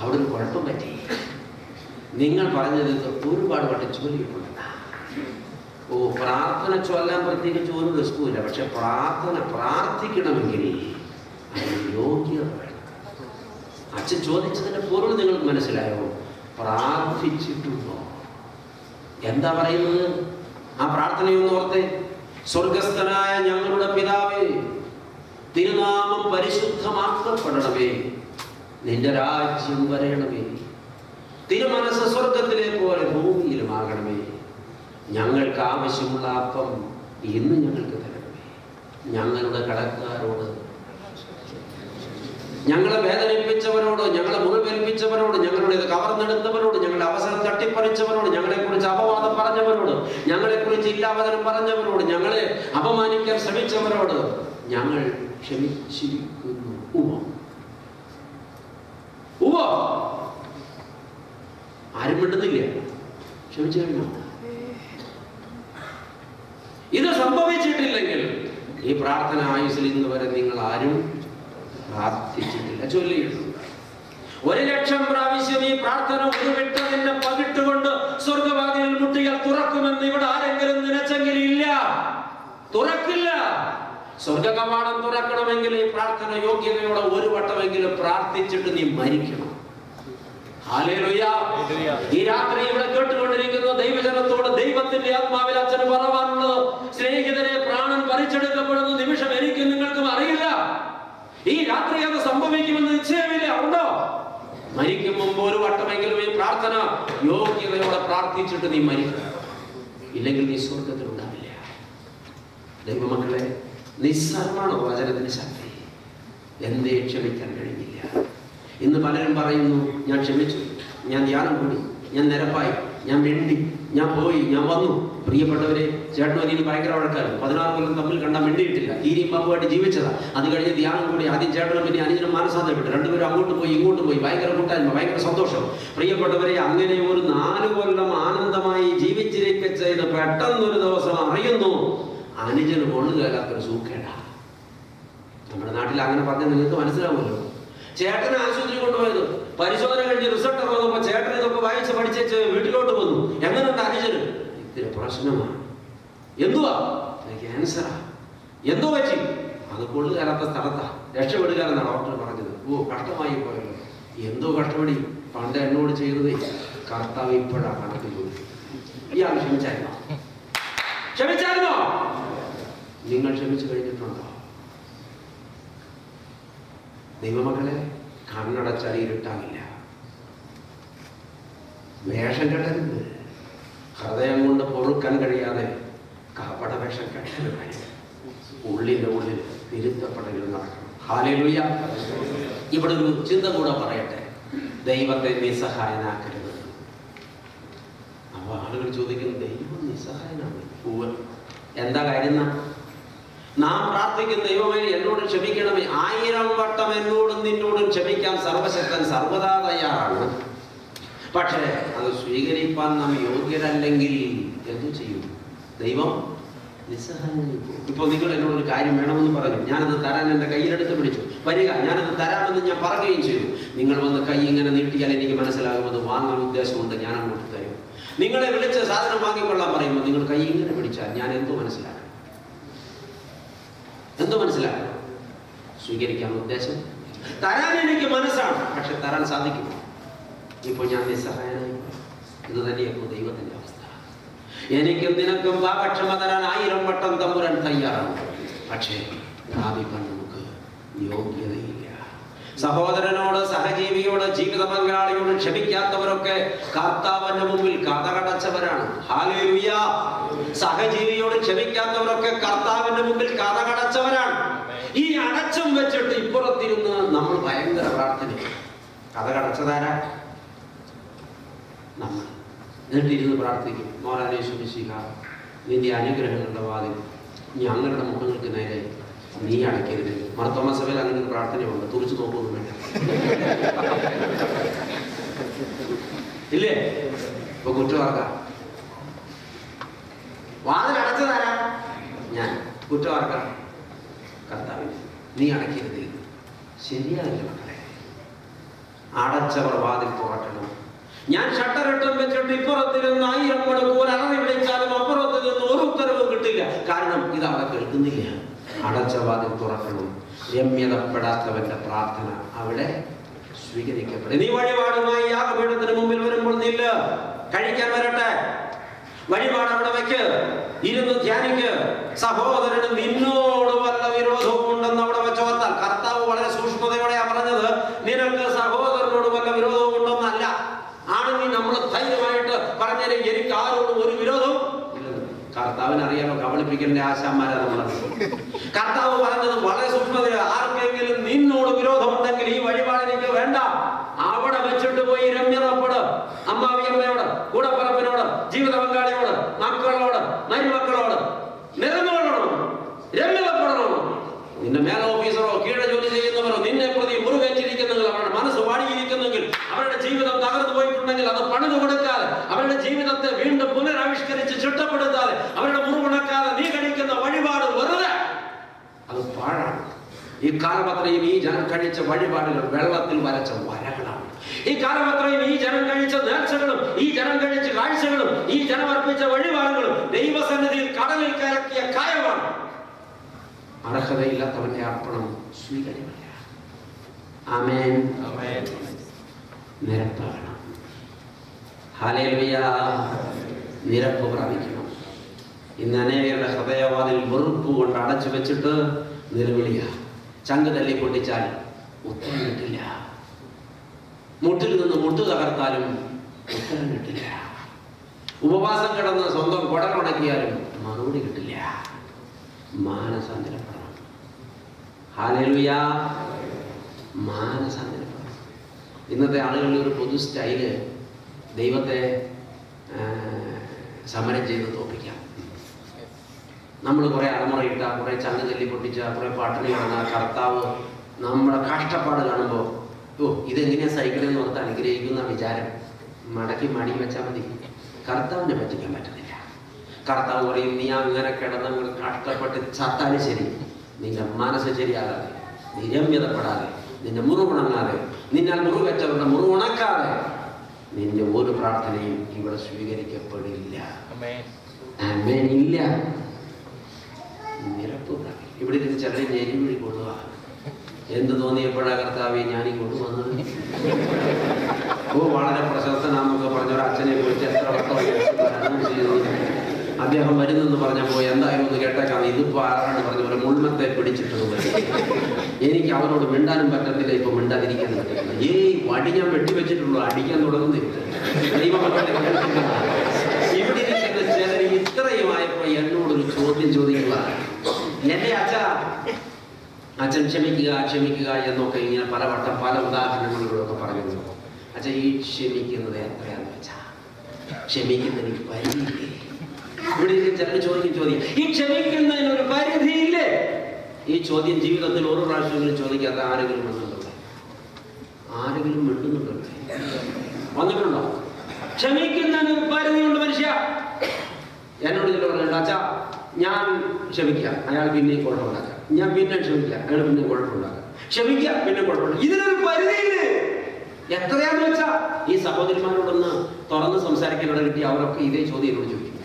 അവിടെ ഒരു കുഴപ്പം പറ്റി. നിങ്ങൾ പറഞ്ഞത് ഒരുപാട് വട്ടം ചൊല്ലിയിട്ടുണ്ട്. ഓ, പ്രാർത്ഥന ചൊല്ലാൻ പ്രത്യേകിച്ച് ഒരു റിസ്കുമില്ല. പക്ഷെ പ്രാർത്ഥിക്കണമെങ്കിൽ അതിന് യോഗ്യത വേണം. അച്ഛൻ ചോദിച്ചതിന്റെ പൊരുൾ നിങ്ങൾക്ക് മനസ്സിലായോ? പ്രാർത്ഥിച്ചിട്ടുണ്ടോ? എന്താ പറയുന്നത്? ആ പ്രാർത്ഥനയൊന്ന് ഓർത്തേ. സ്വർഗസ്ഥനായ ഞങ്ങളുടെ പിതാവേ, തിരുനാമം പരിശുദ്ധമാക്കപ്പെടണമേ, നിന്റെ രാജ്യം വരയണമേ, തിരുമനസ് സ്വർഗത്തിലെ പോലെ ഭൂമിയിലുമാകണമേ, ഞങ്ങൾക്ക് ആവശ്യമുള്ള അപ്പം ഇന്ന് ഞങ്ങൾക്ക് തരണമേ, ഞങ്ങളുടെ കടക്കാരോട്, ഞങ്ങളെ വേദനിപ്പിച്ചവരോട്, ഞങ്ങളെ മുറിവേൽപ്പിച്ചവരോട്, ഞങ്ങളുടെ കവർന്നെടുത്തവരോട്, ഞങ്ങളുടെ അവസരം തട്ടിപ്പറിച്ചവരോട്, ഞങ്ങളെ കുറിച്ച് അപവാദം പറഞ്ഞവരോട്, ഞങ്ങളെ കുറിച്ച് ഇല്ലാവചനം പറഞ്ഞവരോട്, ഞങ്ങളെ അപമാനിക്കാൻ ശ്രമിച്ചവരോട് ഞങ്ങൾ ക്ഷമിച്ചിരിക്കുന്നു. ആരും മിണ്ടുന്നില്ല. ക്ഷമിച്ചു കഴിഞ്ഞു. ഇത് സംഭവിച്ചിട്ടില്ലെങ്കിൽ ഈ പ്രാർത്ഥന ആയുസ്സിൽ ഇന്ന് വരെ നിങ്ങൾ ആരും പ്രാർത്ഥിച്ചിട്ടില്ല. ചൊല്ലിയിട്ടുണ്ട്. 1,00,000 പ്രാവശ്യം ഈ പ്രാർത്ഥന ഉരുവിട്ടതിന്റെ പകിട്ടുകൊണ്ട് സ്വർഗവാതിലിൽ മുട്ടിയാൽ തുറക്കുമെന്ന് ഇവിടെ ആരെങ്കിലും നിലച്ചെങ്കിൽ ഇല്ല, തുറക്കില്ല. സ്വർഗ കവാടം തുറക്കണമെങ്കിൽ ഈ പ്രാർത്ഥന യോഗ്യതയോടെ ഒരു വട്ടമെങ്കിലും പ്രാർത്ഥിച്ചിട്ട് നീ മരിക്കണം. ഹല്ലേലൂയ. ഈ രാത്രി ഇവിടെ കേട്ടുകൊണ്ടിരിക്കുന്ന ദൈവജനത്തോട് ദൈവത്തിന്റെ ആത്മാവിൽ അച്ഛന് പറയാനുള്ളത്, സ്നേഹിതരെ, പ്രാണൻ പറിച്ചെടുക്കപ്പെടുന്ന നിമിഷം എനിക്കും നിങ്ങൾക്കും അറിയില്ല. ഈ രാത്രി അത് സംഭവിക്കുമെന്ന് നിശ്ചയമില്ല. ഉണ്ടോ? മരിക്കും മുമ്പ് ഒരു വട്ടമെങ്കിലും ഈ പ്രാർത്ഥന യോഗ്യതയോടെ പ്രാർത്ഥിച്ചിട്ട് നീ മരിക്കുക. ഇല്ലെങ്കിൽ നീ സ്വർഗത്തിൽ ഉണ്ടാവില്ല. ദൈവമക്കളെ, നിസ്സാരമാണോ വചനത്തിന്റെ ശക്തി? എന്തേ ക്ഷമിക്കാൻ കഴിഞ്ഞില്ല? ഇന്ന് പലരും പറയുന്നു, ഞാൻ ക്ഷമിച്ചു, ഞാൻ ധ്യാനം കൂടി, ഞാൻ നിരപ്പായി, ഞാൻ മിണ്ടി, ഞാൻ പോയി, ഞാൻ വന്നു. പ്രിയപ്പെട്ടവരെ, ചേട്ടനും അനിയനും ഭയങ്കര വഴക്കാരും. 16 കൊല്ലം തമ്മിൽ കണ്ടാൽ മിണ്ടിയിട്ടില്ല. ഈരിയും ബാബുവായിട്ട് ജീവിച്ചതാ. അത് കഴിഞ്ഞ് ധ്യാനം കൂടി. ആദ്യം ചേട്ടനും പിന്നെ അനിയനും മാനസാന്തരപ്പെട്ടു. രണ്ടുപേരും അങ്ങോട്ട് പോയി ഇങ്ങോട്ട് പോയി. ഭയങ്കര കൂട്ടായ്മ, ഭയങ്കര സന്തോഷം. പ്രിയപ്പെട്ടവരെ, അങ്ങനെ ഒരു 4 കൊല്ലം ആനന്ദമായി ജീവിച്ചിരിക്കെ ചെയ്ത് പെട്ടെന്നൊരു ദിവസം അറിയുന്നു അനുജന് കൊള്ളുകയില്ലാത്തൊരു സൂക്കേടാ. നമ്മുടെ നാട്ടിൽ അങ്ങനെ പറഞ്ഞാൽ നിങ്ങൾക്ക് മനസ്സിലാവുമല്ലോ. ചേട്ടനെ ആശുപത്രി കൊണ്ടുപോയത്, പരിശോധന കഴിഞ്ഞ് റിസൾട്ട് വന്നപ്പോൾ ചേട്ടൻ ഇതൊക്കെ വായിച്ച് പഠിച്ചേച്ച് വീട്ടിലോട്ട് വന്നു. എങ്ങനെയുണ്ട് അനുജന്? ഇത്തിരി പ്രശ്നമാണ്. എന്തുവാ? ക്യാൻസറാ. എന്തോ പറ്റി? അത് കൊള്ളുകാരാത്ത സ്ഥലത്താ. രക്ഷപ്പെടുകാരെന്നാണ് ഡോക്ടർ പറഞ്ഞത്. ഓ, കഷ്ടമായി പോയല്ലോ. എന്തോ കഷ്ടപ്പെടി. പണ്ട് എന്നോട് ചെയ്തതേ കർത്താവ് ഇപ്പോഴാ കണക്ക് പോയി. ഇയാൾ ക്ഷമിച്ചായിരുന്നോ? ക്ഷമിച്ചായിരുന്നോ? നിങ്ങൾ ക്ഷമിച്ചു കഴിഞ്ഞിട്ടുണ്ടോ? ദൈവമക്കളെ, കണ്ണടച്ചാൽ ഇരുട്ടാകില്ല. വേഷം കെട്ടരുത്. ഹൃദയം കൊണ്ട് പൊറുക്കാൻ കഴിയാതെ കപട വേഷം കെട്ടരുത്. ഉള്ളിൻ്റെ ഉള്ളിൽ തിരുത്തപ്പെടൽ നടക്കണം. ഹല്ലേലൂയ. ഇവിടെ ഒരു ചിന്ത കൂടെ പറയട്ടെ. ദൈവത്തെ നിസ്സഹായനാക്കരുത്. അപ്പോൾ ആളുകൾ ചോദിക്കുന്നു, ദൈവം നിസ്സഹായനാണ്? എന്താ കാര്യം? നാം പ്രാർത്ഥിക്കുന്ന, ദൈവമേ എന്നോട് ക്ഷമിക്കണമേ, 1000 വട്ടം എന്നോടും നിന്നോടും ക്ഷമിക്കാൻ സർവശക്തൻ സർവദാ തയ്യാറാണ്. പക്ഷേ അത് സ്വീകരിക്കാൻ നാം യോഗ്യരല്ലെങ്കിൽ എന്തു ചെയ്യും? ദൈവം നിസ്സഹായനായി പോകും. ഇപ്പോൾ നിങ്ങൾ എന്നോടൊരു കാര്യം വേണമെന്ന് പറഞ്ഞു, ഞാനത് തരാൻ എൻ്റെ കയ്യിലെടുത്ത് പിടിച്ചു. വരിക, ഞാനത് തരാമെന്ന് ഞാൻ പറയുകയും ചെയ്തു. നിങ്ങൾ വന്ന് കൈ ഇങ്ങനെ നീട്ടിയാൽ എനിക്ക് മനസ്സിലാകും അത് വാങ്ങാൻ ഉദ്ദേശമുണ്ട്, ഞാൻ അങ്ങോട്ട് തരും. നിങ്ങളെ വിളിച്ച് സാധനം വാങ്ങിക്കൊള്ളാൻ പറയുമ്പോൾ നിങ്ങൾ കൈ ഇങ്ങനെ പിടിച്ചാൽ ഞാൻ എന്തോ മനസ്സിലാക്കണം? എന്തോ മനസ്സിലാക്കണം? സ്വീകരിക്കാൻ ഉദ്ദേശം, തരാൻ എനിക്ക് മനസ്സാണ്, പക്ഷെ തരാൻ സാധിക്കുമോ? ഇപ്പോൾ ഞാൻ നിസ്സഹായനായി. ഇത് തന്നെയായിരുന്നു ദൈവത്തിന്റെ അവസ്ഥ. എനിക്കും നിനക്കും പാപക്ഷമ തരാൻ 1000 വട്ടം തമ്പുരാൻ തയ്യാറാണ്. പക്ഷേ പ്രാപിക്കാൻ നമുക്ക് യോഗ്യതയില്ല. സഹോദരനോട്, സഹജീവിയോട്, ജീവിത പങ്കാളിയോട് ക്ഷമിക്കാത്തവരൊക്കെ കർത്താവിന്റെ മുമ്പിൽ കതകടച്ചവരാണ്. ഹല്ലേലൂയ. സഹജീവിയോട് ക്ഷമിക്കാത്തവരൊക്കെ കർത്താവിന്റെ മുമ്പിൽ കതകടച്ചവരാണ്. ഈ അടച്ചും വെച്ചിട്ട് ഇപ്പുറത്തിരുന്ന് നമ്മൾ ഭയങ്കര പ്രാർത്ഥന. കതകടച്ചതാരാ? നമ്മൾ. എന്നിട്ടിരുന്ന് പ്രാർത്ഥിക്കും, മോരാനേശു മിശിഹ, നിന്റെ അനുഗ്രഹങ്ങളുടെ വാതിൽ ഞങ്ങളുടെ മുഖങ്ങൾക്ക് നേരെ നീ അടയ്ക്കരുത്. മാർത്തോമാ സഭയിൽ അങ്ങനെ ഒരു പ്രാർത്ഥനയുണ്ട്. തുറിച്ചു നോക്കൊന്നും വേണ്ട, ഇല്ലേ? ഇപ്പൊ കുറ്റവാർക്കാം. വാതിൽ അടച്ചതാരാ? ഞാൻ. കുറ്റവാർക്കാം കർത്താവിന്. നീ അടയ്ക്കരുത്. ശരിയാകില്ല മക്കളെ. അടച്ചവർ വാതിൽ തുറക്കണം. ഞാൻ ഷട്ടറിട്ടും വെച്ചിട്ട് ഇപ്പുറത്തിരുന്ന് 1000 മണിക്കൂർ അററി വിളിച്ചാലും അപ്പുറത്ത് നിന്ന് ഒരു ഉത്തരവും കിട്ടില്ല. കാരണം ഇത് അവിടെ കേൾക്കുന്നില്ല. അടച്ച വാതിൽ തുറക്കണം. രമ്യതപ്പെടാത്തവന്റെ പ്രാർത്ഥന അവിടെ സ്വീകരിക്കപ്പെടും. നീ വഴിപാടുമായി യാഗപീഠത്തിന് മുമ്പിൽ വരുമ്പോൾ നില്ല. കഴിക്കാൻ വരട്ടെ. വഴിപാട് അവിടെ വെക്ക്, ഇരുന്ന് ധ്യാനിക്ക്. സഹോദരന് നിന്നോട് വല്ല വിരോധവും ഉണ്ടെന്ന് അവിടെ വെച്ചോർത്താൽ, കർത്താവ് വളരെ സൂക്ഷ്മതയോടെയാ പറഞ്ഞത്, നിനക്ക് സഹോദരനോട് വല്ല വിരോധവും ഉണ്ടെന്നല്ല. ആണെങ്കിൽ നമ്മൾ ധൈര്യമായിട്ട് പറഞ്ഞാൽ എനിക്ക് ആരോടും ഒരു വിരോധവും. കർത്താവിന് അറിയാമോ കബളിപ്പിക്കലിന്റെ ആശാന്മാരാ നമ്മൾ. കർത്താവ് പറഞ്ഞത് വളരെ സൂക്ഷ്മതയിൽ, ആർക്കെങ്കിലും നിന്നോട് വിരോധമുണ്ടെങ്കിൽ ഈ വഴിപാട് എനിക്ക് വേണ്ട. അവിടെ വെച്ചിട്ട് പോയി രമ്യതപ്പെട്. അമ്മാവിയമ്മയോട്, കൂടപ്പറപ്പിനോട്, ജീവിത പങ്കാളിയോട്, മക്കളോട്, മരുമക്കളോട് നിരന്തരപ്പെടണം, രമ്യതപ്പെടണം. നിന്റെ മേൽ ഓഫീസറോ കീഴെ ജോലി ചെയ്യുന്നവരോ നിന്നെ പ്രതി മുറിവേറ്റിരിക്കുന്നെങ്കിൽ, അവരുടെ മനസ്സ് വാടിയിരിക്കുന്നെങ്കിൽ, അവരുടെ ജീവിതം തകർന്നു പോയിട്ടുണ്ടെങ്കിൽ അത് പണിതു കൊടുക്കാതെ, അവരുടെ ജീവിതത്തെ വീണ്ടും പുനരാവിഷ്കരിച്ച് ചിട്ടപ്പെടുത്താതെ, അവരുടെ മുറിവുണക്കാതെ നീ കഴിക്കുന്ന വഴിപാട് വെറുതെ, അത് പാഴാണ്. ഈ കാലമത്രയും ഈ ജനം കഴിച്ച വഴിപാടുകൾ വെള്ളത്തിൽ വരച്ച വരകളാണ്. ഈ കാലമത്രയും ഈ ജനം കഴിച്ച നേർച്ചകളും, ഈ ജനം കഴിച്ച കാഴ്ചകളും, ഈ ജനം അർപ്പിച്ച വഴിപാടുകളും ദൈവസന്നിധിയിൽ കടലിൽ കലക്കിയ കായമാണ്. അർഹതയില്ലാത്തവന്റെ അർപ്പണം സ്വീകരിക്കില്ല. ആമേൻ. നിരപ്പാകണം. ഹല്ലേലൂയ. നിരപ്പ് പ്രാപിക്കണം. ഇന്ന് അനേകരുടെ ഹൃദയവാതിൽ വെറുപ്പ് കൊണ്ട് അടച്ചു വെച്ചിട്ട് നിലവിളിയ. ചങ്ക് തല്ലി പൊട്ടിച്ചാൽ ഉത്തരം കിട്ടില്ല. മുട്ടിൽ നിന്ന് മുട്ട് തകർത്താലും ഉത്തരം കിട്ടില്ല. ഉപവാസം കിടന്ന് സ്വന്തം കുടമുടക്കിയാലും മറുപടി കിട്ടില്ല. മാനസാന്തരപ്പെടണം. ഹല്ലേലൂയ. മാനസാന്തരപ്പെടണം. ഇന്നത്തെ ആളുകളുടെ ഒരു പൊതു സ്റ്റൈല് ദൈവത്തെ സമരം ചെയ്ത് തോപ്പിക്കാം. നമ്മൾ കുറെ അലമുറയിട്ട, കുറെ ചങ്ങ് തല്ലി പൊട്ടിച്ച, കുറെ പാട്ടിന് കിടന്ന കർത്താവ് നമ്മുടെ കഷ്ടപ്പാട് കാണുമ്പോൾ ഇതെങ്ങനെയാ സഹിക്കണമെന്ന് ഓർത്ത് അനുഗ്രഹിക്കുന്ന വിചാരം മടക്കി മടി വെച്ചാൽ മതി. കർത്താവിനെ പറ്റിക്കാൻ പറ്റുന്നില്ല. കർത്താവ് പറയും, നീ അങ്ങനെ കിടന്ന് കഷ്ടപ്പെട്ട് ചത്താലും ശരി, നിന്റെ മനസ്സ് ശരിയാകാതെ, നീ രമ്യതപ്പെടാതെ, നിന്റെ മുറിവുണങ്ങാതെ, നിന്നാൽ മുറിവെച്ചവരുടെ മുറിവുണക്കാതെ നിന്റെ ഒരു പ്രാർത്ഥനയും ഇവിടെ സ്വീകരിക്കപ്പെടില്ല. ആമേൻ. ഇല്ല. നിരപ്പ് ഇവിടെ ഇരുന്ന് ചിലരെ ഞെരിവിളി കൊള്ളുക. എന്ത് തോന്നിയപ്പോഴാ കർത്താവെ ഞാനീ കൊണ്ടുവന്നത്? വളരെ പ്രശസ്തനാന്നൊക്കെ പറഞ്ഞ ഒരു അച്ഛനെ കുറിച്ച് എത്ര വട്ടം ചെയ്തു. അദ്ദേഹം വരുന്നെന്ന് പറഞ്ഞപ്പോൾ എന്തായാലും ഒന്ന് കേട്ടേക്കാം, ഇതിപ്പോൾ ആരാണ് പറഞ്ഞ പോലെ മുൾമത്തെ പിടിച്ചിട്ടത്. എനിക്ക് അവരോട് മിണ്ടാനും പറ്റത്തില്ല, ഇപ്പൊ മിണ്ടാതിരിക്കാൻ പറ്റത്തില്ല. വടി ഞാൻ വെട്ടിവെച്ചിട്ടുള്ളൂ, അടിക്കാൻ തുടങ്ങുന്നില്ല. ഇവിടെ ഇരിക്കുന്ന ചിലർ ഇത്രയുമായപ്പോ എന്നോടൊരു ചോദ്യം ചോദിക്കുക, എന്റെ അച്ഛൻ ക്ഷമിക്കുക ക്ഷമിക്കുക എന്നൊക്കെ ഇങ്ങനെ പലവട്ടം പല ഉദാഹരണങ്ങളിലൂടെ പറഞ്ഞു. അച്ഛൻ ഈ ക്ഷമിക്കുന്നത് എത്രയാന്ന് വെച്ചാ ക്ഷമിക്കുന്നതിന് പരിധിയില്ലേ? ഇവിടെ ചിലർ ചോദ്യം, ഈ ക്ഷമിക്കുന്നതിനൊരു പരിധിയില്ലേ? ഈ ചോദ്യം ജീവിതത്തിൽ ഒരു പ്രാവശ്യമെങ്കിലും ചോദിക്കാത്ത ആരെങ്കിലും വന്നിട്ടുണ്ടോ? ആരെങ്കിലും മിണ്ടുന്നുണ്ടോ? വന്നിട്ടുണ്ടോ? ക്ഷമിക്കുന്നതിനൊരു പരിധിയുണ്ട് മനുഷ്യ. എന്നോട് ചില പറഞ്ഞിട്ടുണ്ട്, അച്ഛാ ഞാൻ ക്ഷമിക്കാം, അയാൾ പിന്നെയും കുഴപ്പമുണ്ടാക്കാം. ഞാൻ പിന്നെ ക്ഷമിക്കാം, അയാൾ പിന്നെ കുഴപ്പമുണ്ടാക്കാം. ക്ഷമിക്കാം, പിന്നെ കുഴപ്പമുണ്ടാക്കാം. ഇതിനൊരു പരിധിയില്ലേ? എത്രയാന്ന് വെച്ചാ ഈ സഹോദരിമാരോടൊന്ന് തുറന്ന് സംസാരിക്കാനോട് കിട്ടി അവരൊക്കെ ഇതേ ചോദ്യം എന്നോട് ചോദിക്കും,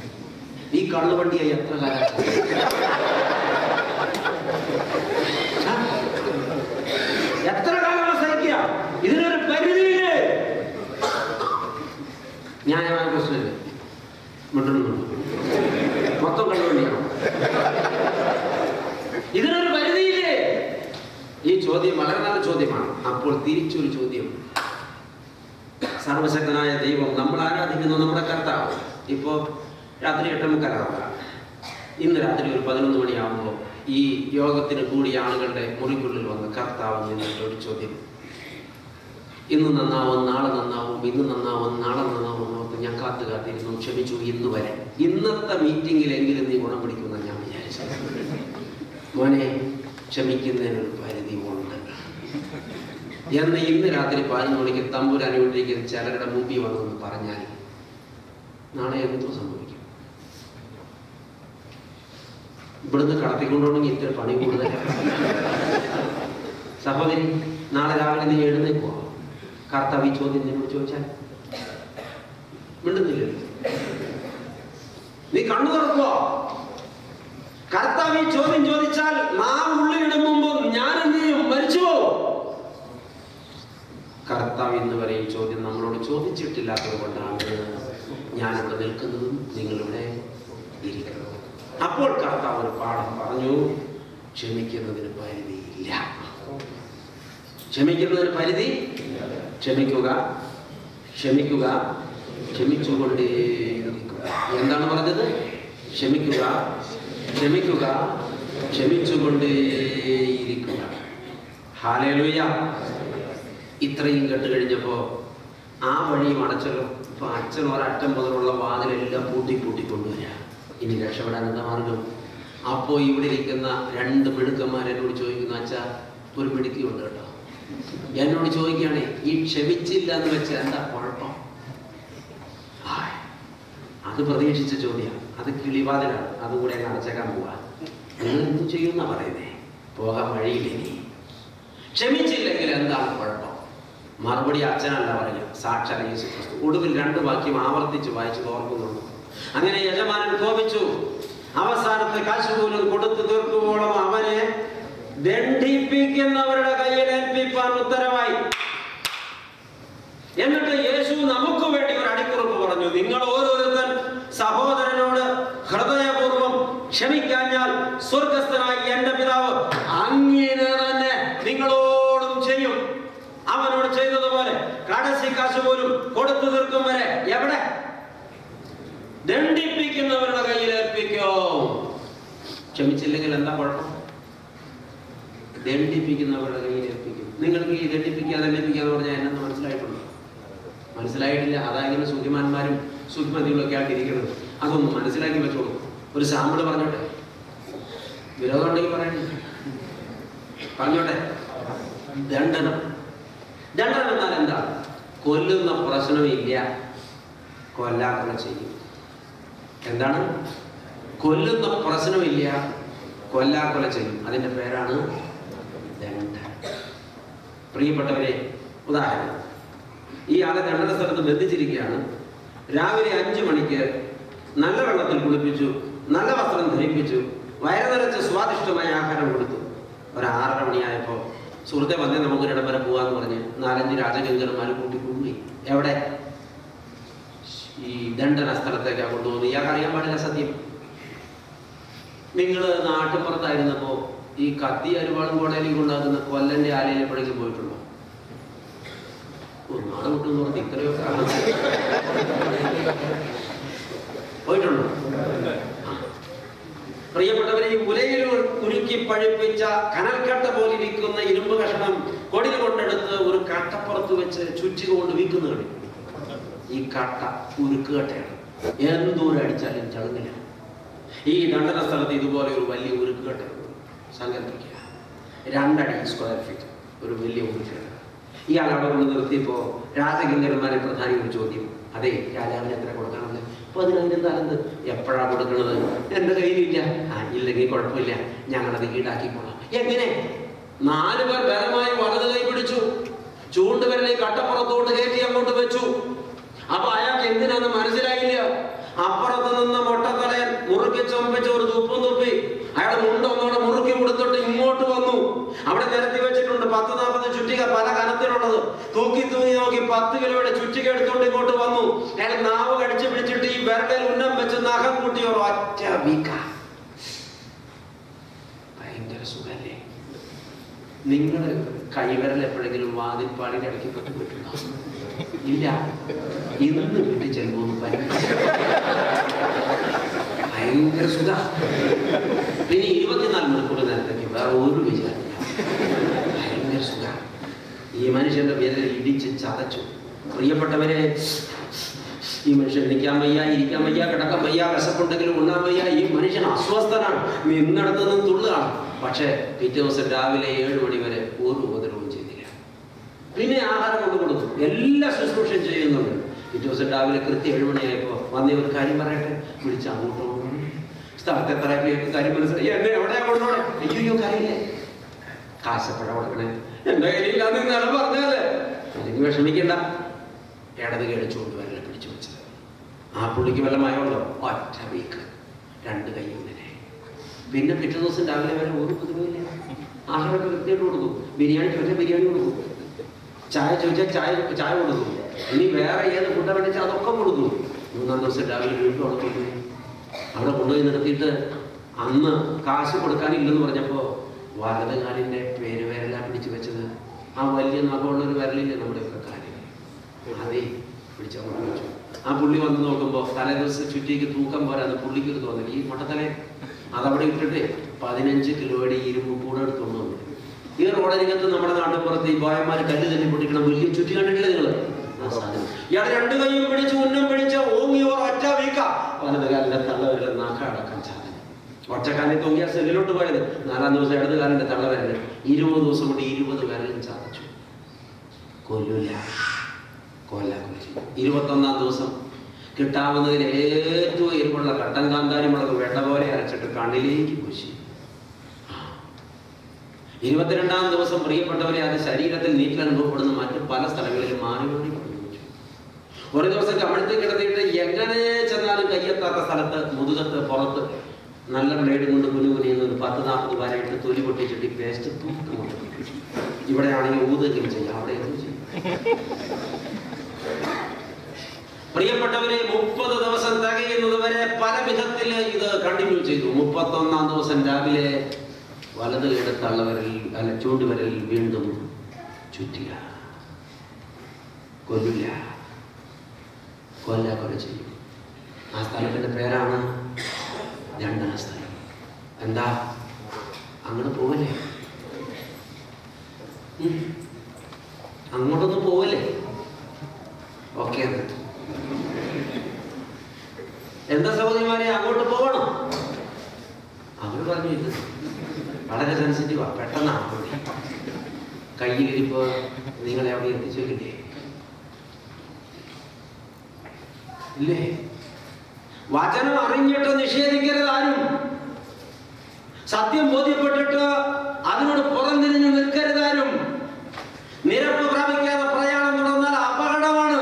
ഈ കള്ളുവണ്ടിയായി എത്ര കാലം? എത്ര കാലമാണ് സഹിക്കുക? ഇതിനൊരു പരിധിയില്ലേ? ന്യായമായ പ്രശ്നമില്ല. മൊത്തം കള്ളുവണ്ടിയാണോ? ഇതിനൊരു പരിധിയില്ലേ? ഈ ചോദ്യം വളരെ നല്ല ചോദ്യമാണ്. അപ്പോൾ തിരിച്ചൊരു ചോദ്യം, സർവശക്തനായ ദൈവം നമ്മൾ ആരാധിക്കുന്നു നമ്മുടെ കർത്താവ്. ഇപ്പോ രാത്രി 8:45. ഇന്ന് രാത്രി ഒരു 11 മണിയാകുമ്പോൾ ഈ യോഗത്തിന് കൂടിയ ആളുകളുടെ മുറിക്കുള്ളിൽ വന്ന് കർത്താവ് നിന്നിട്ടൊരു ചോദ്യം, ഇന്ന് നന്നാവും, നാളെ നന്നാവും, ഇന്ന് നന്നാവും, നാളെ നന്നാവും എന്നോർത്ത് ഞാൻ കാത്തിരുന്നു, ക്ഷമിച്ചു. ഇന്ന് വരെ ഇന്നത്തെ മീറ്റിങ്ങിലെങ്കിലും നീ ഗുണം പിടിക്കുന്ന ഞാൻ വിചാരിച്ചത്. മോനെ, ക്ഷമിക്കുന്നതിനൊരു പരിധി ഉണ്ട് എന്ന് ഇന്ന് രാത്രി 11 മണിക്ക് തമ്പുരാനുവേണ്ടിക്ക് ചിലരുടെ മുമ്പിൽ വന്നെന്ന് പറഞ്ഞാൽ നാളെ എന്തോ സംഭവിക്കും? ഇവിടുന്ന് കടത്തിക്കൊണ്ടുണ്ടെങ്കിൽ ഇത്ര പണി കൂടുതലാണ്. സഹോദരി, നാളെ രാവിലെ നീ എഴുന്നേക്കുവോ? കർത്താവ് ഈ ചോദ്യം നിന്നോട് ചോദിച്ചാൽ മിണ്ടുന്നില്ല. നീ കണ്ണു തുറക്കുവോ? കർത്താവ് ഈ ചോദ്യം ചോദിച്ചാൽ നാം ഉള്ളിലിടും മുമ്പ് ഞാൻ എന്ത് ചെയ്യും? മരിച്ചുവോ? കർത്താവ് ഇന്ന് വരെ ഈ ചോദ്യം നമ്മളോട് ചോദിച്ചിട്ടില്ലാത്തത് കൊണ്ടാണ് ഞാനിവിടെ നിൽക്കുന്നതും നിങ്ങളിവിടെ ഇരിക്കുന്നത്. അപ്പോൾ കർത്താവ് ഒരു പാഠം പറഞ്ഞു, ക്ഷമിക്കുന്നതിന് പരിധിയില്ല. ക്ഷമിക്കുന്നതിന് പരിധി. ക്ഷമിക്കുക, ക്ഷമിക്കുക, ക്ഷമിച്ചുകൊണ്ടേയിരിക്കുക. എന്താണ് പറഞ്ഞത്? ക്ഷമിക്കുക, ക്ഷമിക്കുക, ക്ഷമിച്ചുകൊണ്ടേയിരിക്കുക. ഹല്ലേലൂയ. ഇത്രയും കേട്ട് കഴിഞ്ഞപ്പോ ആ വഴിയും അടച്ചല്ലോ. ഇപ്പൊ അച്ഛൻ ഒരറ്റം മുതലുള്ള വാതിലെല്ലാം പൂട്ടിക്കൊണ്ടുവരിക. ഇനി രക്ഷപ്പെടാൻ എന്താ മാർഗം? അപ്പോ ഇവിടെ ഇരിക്കുന്ന 2 മിടുക്കന്മാർ എന്നോട് ചോദിക്കുന്നു, അച്ഛാ ഒരു മിടുക്കിയുണ്ട് കേട്ടോ. എന്നോട് ചോദിക്കുകയാണെ, ഈ ക്ഷമിച്ചില്ല എന്ന് വെച്ചാൽ എന്താ കുഴപ്പം? അത് പ്രതീക്ഷിച്ച ചോദ്യം. അത് കിളിവാതിലാണ്. അതുകൂടെ അങ്ങ് അടച്ചേക്കാൻ പോവാ. നിങ്ങൾ എന്ത് ചെയ്യുന്ന പറയുന്നേ? പോകാൻ വഴിയില്ലേ? ക്ഷമിച്ചില്ലെങ്കിൽ എന്താണ് കുഴപ്പം? മറുപടി അച്ഛനല്ല പറയുക, സാക്ഷാൽ യേശു ക്രിസ്തു. ഒടുവിൽ 2 വാക്യം ആവർത്തിച്ച് വായിച്ചു ഓർക്കുന്നുണ്ട്. അങ്ങനെ യജമാനൻ കോപിച്ചു, അവസാനത്തെ കാശ് പോലും കൊടുത്തു തീർക്കുമ്പോഴും അവനെ ദണ്ഡിപ്പിക്കുന്നവരുടെ കയ്യിൽ ഏൽപ്പിക്കാൻ ഉത്തരവായി. എന്നിട്ട് യേശു നമുക്ക് വേണ്ടി ഒരു അടിക്കുറിപ്പ് പറഞ്ഞു. പറഞ്ഞു, നിങ്ങൾ ഓരോരുത്തൻ സഹോദരനോട് ഹൃദയപൂർവ്വം ക്ഷമിക്കാഞ്ഞാൽ സ്വർഗസ്ഥനായി എന്റെ പിതാവ് അങ്ങനെ തന്നെ നിങ്ങളോടും ചെയ്യും. അവനോട് ചെയ്തതുപോലെ കടസി കാശ് പോലും കൊടുത്തു തീർക്കും വരെ എവിടെ? ദണ്ഡിപ്പിക്കുന്നവരുടെ കയ്യിൽ ഏൽപ്പിക്കോ. ക്ഷമിച്ചില്ലെങ്കിൽ എന്താ കുഴപ്പം? ദണ്ഡിപ്പിക്കുന്നവരുടെ കയ്യിൽ ഏൽപ്പിക്കും. നിങ്ങൾക്ക് ഈ ദണ്ഡിപ്പിക്കുക ദണ്ഡിപ്പിക്കാന്ന് പറഞ്ഞാൽ എന്നു മനസ്സിലായിട്ടുണ്ടോ? മനസ്സിലായിട്ടില്ല. അതായത് സുഖിമാന്മാരും സുഖമതികളൊക്കെ ആയിട്ടിരിക്കുന്നത്. അതൊന്നും മനസ്സിലാക്കി വെച്ചോളൂ. ഒരു സാമ്പിള് പറഞ്ഞോട്ടെ. വിരോധം ഉണ്ടെങ്കിൽ പറഞ്ഞോട്ടെ. ദണ്ഡനം. ദണ്ഡനം എന്നാൽ എന്താ? കൊല്ലുന്ന പ്രശ്നമില്ല, കൊല്ലാക്കൊല ചെയ്യും. എന്താണ്? കൊല്ലുന്ന പ്രശ്നമില്ല, കൊല്ലാക്കൊല ചെയ്യും. അതിന്റെ പേരാണ് ദണ്ഡനം. പ്രിയപ്പെട്ടവരെ, ഉദാഹരണം, ഈ ആളെ ദണ്ഡന സ്ഥലത്ത് ബന്ധിച്ചിരിക്കുകയാണ്. രാവിലെ 5 മണിക്ക് നല്ല വെള്ളത്തിൽ കുളിപ്പിച്ചു, നല്ല വസ്ത്രം ധരിപ്പിച്ചു, വയറ് നിറച്ച് സ്വാദിഷ്ടമായ ആഹാരം കൊടുത്തു. ഒരു 6:30 മണിയായപ്പോൾ സുഹൃത്തെ വന്നേ നമുക്കൊരിടം വരെ പോകാന്ന് പറഞ്ഞ് 4-5 രാജകിങ്കരന്മാർ കൂട്ടിക്കൊണ്ടുപോയി. എവിടെ? ഈ ദണ്ഡന സ്ഥലത്തേക്കാണ് കൊണ്ടുപോകുന്നത്. ഇയാൾക്ക് അറിയാൻ പാടില്ല സത്യം. നിങ്ങൾ നാട്ടുപുറത്തായിരുന്നപ്പോ ഈ കത്തി അരുവാളും കോടയിലേക്ക് ഉണ്ടാക്കുന്ന കൊല്ലന്റെ ആലയിൽ എപ്പോഴേക്കും പോയിട്ടുണ്ടോ? നാട് വിട്ടെന്ന് പറഞ്ഞ് ഇത്രയോ പോയിട്ടുണ്ടോ? പ്രിയപ്പെട്ടവരെ, ഈ ഉലയിൽ ഉരുക്കി പഴിപ്പിച്ച കനൽക്കട്ട പോലിരിക്കുന്ന ഇരുമ്പ് കഷണം കൊടിൽ കൊണ്ടെടുത്ത് ഒരു കട്ടപ്പുറത്ത് വെച്ച് ചുറ്റിക കൊണ്ട് വീക്കുന്ന കളി. ഈ കട്ട ഉരുക്കുകട്ടയാണ്. എന്തോരം അടിച്ചാലും ചളുങ്ങില്ല. ഈ ദണ്ഡന സ്ഥലത്ത് ഇതുപോലെ ഒരു വലിയ ഉരുക്കുകട്ട സങ്കല്പിക്കുക. 2 അടി സ്ക്വയർ ഫീറ്റ് ഒരു വലിയ ഉരുക്കുകട്ട. ഇയാൾ അവിടെ കൊണ്ട് നിർത്തിയപ്പോ രാജകിങ്കരന്മാരെ പ്രധാനി ഒരു ചോദ്യം. അതെ, രാജാവിന് എത്ര കൊടുക്കണമെന്ന്? 10,000 താലന്ത്. എപ്പോഴാ കൊടുക്കുന്നത്? എന്റെ കയ്യിലില്ല. ഇല്ലെങ്കിൽ കുഴപ്പമില്ല, ഞങ്ങളത് ഈടാക്കിക്കോളാം. എങ്ങനെ? 4 പേർ ബലമായി വലത് കൈ പിടിച്ചു, ചൂണ്ടുവിരലെ കട്ടപ്പുറത്തോട്ട് കയറ്റി അങ്ങോട്ട് വെച്ചു. അപ്പൊ അയാൾക്ക് എന്തിനാന്ന് മനസ്സിലായില്ല. അപ്പുറത്ത് നിന്ന് മൊട്ടത്തലയൻ മുറുക്കി ചൊമ്പിച്ച് ഒരു തുപ്പും തുപ്പി അയാൾ മുണ്ടൊന്നോടെ മുറുക്കി കൊടുത്തിട്ട് ഇങ്ങോട്ട് വന്നു. അവിടെ നിരത്തി വെച്ചിട്ടുണ്ട് 10-40 ചുറ്റിക, പല കനത്തിലുള്ളത്. തൂക്കി നോക്കി 10 കിലോയുടെ ചുറ്റിക എടുത്തോണ്ട് ഇങ്ങോട്ട് വന്നു. അയാൾ നാവ് കടിച്ചു പിടിച്ചിട്ട് ഈ വിരലിൽ ഉന്നം വെച്ച് നഖം കൂട്ടി ഒറ്റ വീക്ക. ഭയങ്കര സുഖല്ലേ? നിങ്ങൾ കൈവിരൽ എപ്പോഴെങ്കിലും വാതിൽപ്പാടിന്റെ ഇടയ്ക്ക് പെട്ടുപോയിട്ടുണ്ടോ? ഇല്ല. ഇന്ന് വീട്ടിൽ ചെല്ലുമ്പോൾ ഭയങ്കര സുഖ. പിന്നെ 24 മണിക്കൂർ നേരത്തേക്ക് വേറെ ഒരു വിചാരമില്ല. ഭയങ്കര സുഖ. ഈ മനുഷ്യന്റെ വിരൽ ഇടിച്ച് ചതച്ചു. പ്രിയപ്പെട്ടവരെ, ഈ മനുഷ്യൻ നിൽക്കാൻ വയ്യ, ഇരിക്കാൻ വയ്യ, കിടക്കാൻ വയ്യ, വിശപ്പുണ്ടെങ്കിലും ഉണ്ണാൻ വയ്യ. ഈ മനുഷ്യൻ അസ്വസ്ഥനാണ്, നിന്നിടത്ത് നിന്ന് തുള്ളുകയാണ്. പക്ഷെ പിറ്റേ ദിവസം രാവിലെ 7 മണി വരെ ഒരു ഉപദ്രവവും ചെയ്തില്ല. പിന്നെ ആഹാരം കൊണ്ട് കൊടുത്തു, എല്ലാ ശുശ്രൂഷയും ചെയ്യുന്നുണ്ട്. പിറ്റേ ദിവസം രാവിലെ കൃത്യം 7 മണിയായപ്പോ വന്നേ ഒരു കാര്യം പറയട്ടെ, വിളിച്ച് അങ്ങോട്ട് പോകുന്നു. സ്ഥലത്തെ തറയിലേക്ക് കാര്യം മനസ്സിലായി. എന്നെ എവിടെയാ കൊണ്ടോടെ? അയ്യോ കാര്യമില്ലേ, കാശപ്പഴ കൊടുക്കണേ, എന്റെ കയ്യിലില്ലാന്ന് ഇന്നലെ പറഞ്ഞാലേ. അല്ലെങ്കിൽ വിഷമിക്കണ്ട. ഇടത് കേടിച്ചുകൊണ്ട് വരല പിടിച്ചു വെച്ചത്. ആ പുള്ളിക്ക് വല്ല മയമുണ്ടോ? ഒറ്റ വീക്ക്, 2 കൈ ഇങ്ങനെ. പിന്നെ പിറ്റേ ദിവസം രാവിലെ വരെ ഒരു പുതുമില്ല. ആഹാരമൊക്കെ കൃത്യമായിട്ട് കൊടുക്കും. ബിരിയാണി ചോദിച്ചാൽ ബിരിയാണി കൊടുക്കും, ചായ ചോദിച്ചാൽ ചായ കൊടുക്കും. ഇനി വേറെ ഏത് ഫുഡാണ് വേണ്ടിച്ചാൽ അതൊക്കെ കൊടുക്കും. 3-ാം ദിവസം രാവിലെ വീട്ടിൽ കൊണ്ടുപോയി അവിടെ കൊണ്ടുപോയി നിർത്തിയിട്ട് അന്ന് കാശ് കൊടുക്കാനില്ലെന്ന് പറഞ്ഞപ്പോ വലത് കാലിന്റെ പേരുവിരലാ പിടിച്ചു വെച്ചത്. ആ വലിയ നഖമുള്ളൊരു വിരലില്ലേ നമ്മുടെയൊക്കെ കാലിൽ, അതേ പിടിച്ചങ്ങോട്ട് വെച്ചു. ആ പുള്ളി വന്ന് നോക്കുമ്പോ തലേ ദിവസം ചുറ്റിക്ക് തൂക്കം പോരാന്ന് പുള്ളിക്ക് ഒരു തോന്നൽ. ഈ മൊട്ടത്തലേ അതവിടെ ഇട്ടിട്ട് 15 കിലോയുടെ ഇരുമ്പ് കൂടെ എടുത്തുകൊണ്ട് വന്നു. ഈ റോഡരികത്ത് നമ്മുടെ നാട്ടുപുറത്ത് ഈ ബോയന്മാർ കല്ല് തന്നെ പൊട്ടിക്കണം വലിയ ചുറ്റി കണ്ടിട്ടില്ല നിങ്ങള്? ഇയാൾ 2 കൈയും പിടിച്ച് ഉന്നം പിടിച്ച് ഓങ്ങി ഒറ്റ വീക്ക. വലത് കാലിന്റെ തള്ളവരൽ നഖ അടക്കം ചാതൻ. ഒറ്റക്കാലിൽ തൂങ്ങിയ സെല്ലിലോട്ട് പോയത്. 4-ാം ദിവസം ഇടത് കാലിന്റെ തള്ളവരല് 20 ദിവസം കൊണ്ട് 20 വിരലും ചതച്ചു. കൊല്ലൂല, കൊല്ലാക്കൊല ചെയ്യും. 21-ാം ദിവസം കിട്ടാവുന്നതിൽ ഏറ്റവും എരിവുള്ള കട്ടൻ കാന്താരി മുളക് വെണ്ണ പോലെ അരച്ചിട്ട് കണ്ണിലേക്ക് പൂശി. 22-ാം ദിവസം പ്രിയപ്പെട്ടവരെ അത് ശരീരത്തിൽ നീറ്റിൽ അനുഭവപ്പെടുന്ന മറ്റു പല സ്ഥലങ്ങളിലും മാറി മാറി പഠിച്ചു. ഒരു ദിവസം കമിഴ്ത്തി കിടത്തിയിട്ട് എങ്ങനെ ചെന്നാലും കയ്യെത്താത്ത സ്ഥലത്ത് മുതുകത്ത് പുറത്ത് നല്ല ബ്ലേഡ് കൊണ്ട് കുനുകുനിയുന്ന 10-40 വരയിട്ട് തൊലി പൊട്ടിച്ചിട്ട് പേസ്റ്റ് തൂക്കം. ഇവിടെ ആണെങ്കിൽ ഊതുകയും ചെയ്യാം, അവിടെ എന്തും ചെയ്യും. പ്രിയപ്പെട്ടവരെ, 30 ദിവസം തികയുന്നത് വരെ പല വിധത്തിൽ ഇത് കണ്ടിന്യൂ ചെയ്തു. 31-ാം ദിവസം രാവിലെ വലത് ഇടത്തള്ളവരിൽ ചൂണ്ടുവരൽ വീണ്ടും ചുറ്റില്ല, കൊല്ലില്ല, കൊല്ല ചെയ്യും. ആ സ്ഥലത്തിന്റെ പേരാണ് ദണ്ഡന സ്ഥലം. എന്താ, അങ്ങോട്ട് പോവല്ലേ? അങ്ങോട്ടൊന്ന് പോവല്ലേ? ഓക്കെ, എന്താ സഹോദരിമാരെ, അങ്ങോട്ട് പോകണം? അവർ പറഞ്ഞു ഇത് വളരെ സെൻസിറ്റീവാ, പെട്ടെന്നാണ്. കയ്യിലിരിപ്പ് നിങ്ങളെ അവിടെ എത്തിച്ചു വെക്കില്ലേ? ഇല്ലേ? വചനം അറിഞ്ഞിട്ട് നിഷേധിക്കരുത് ആരും. സത്യം ബോധ്യപ്പെട്ടിട്ട് അതിനോട് പുറംതിരിഞ്ഞു നിൽക്കരുതാരും. നിരപ്പ് പ്രാപിക്കാതെ പ്രയാണം തുടർന്നാൽ അപകടമാണ്.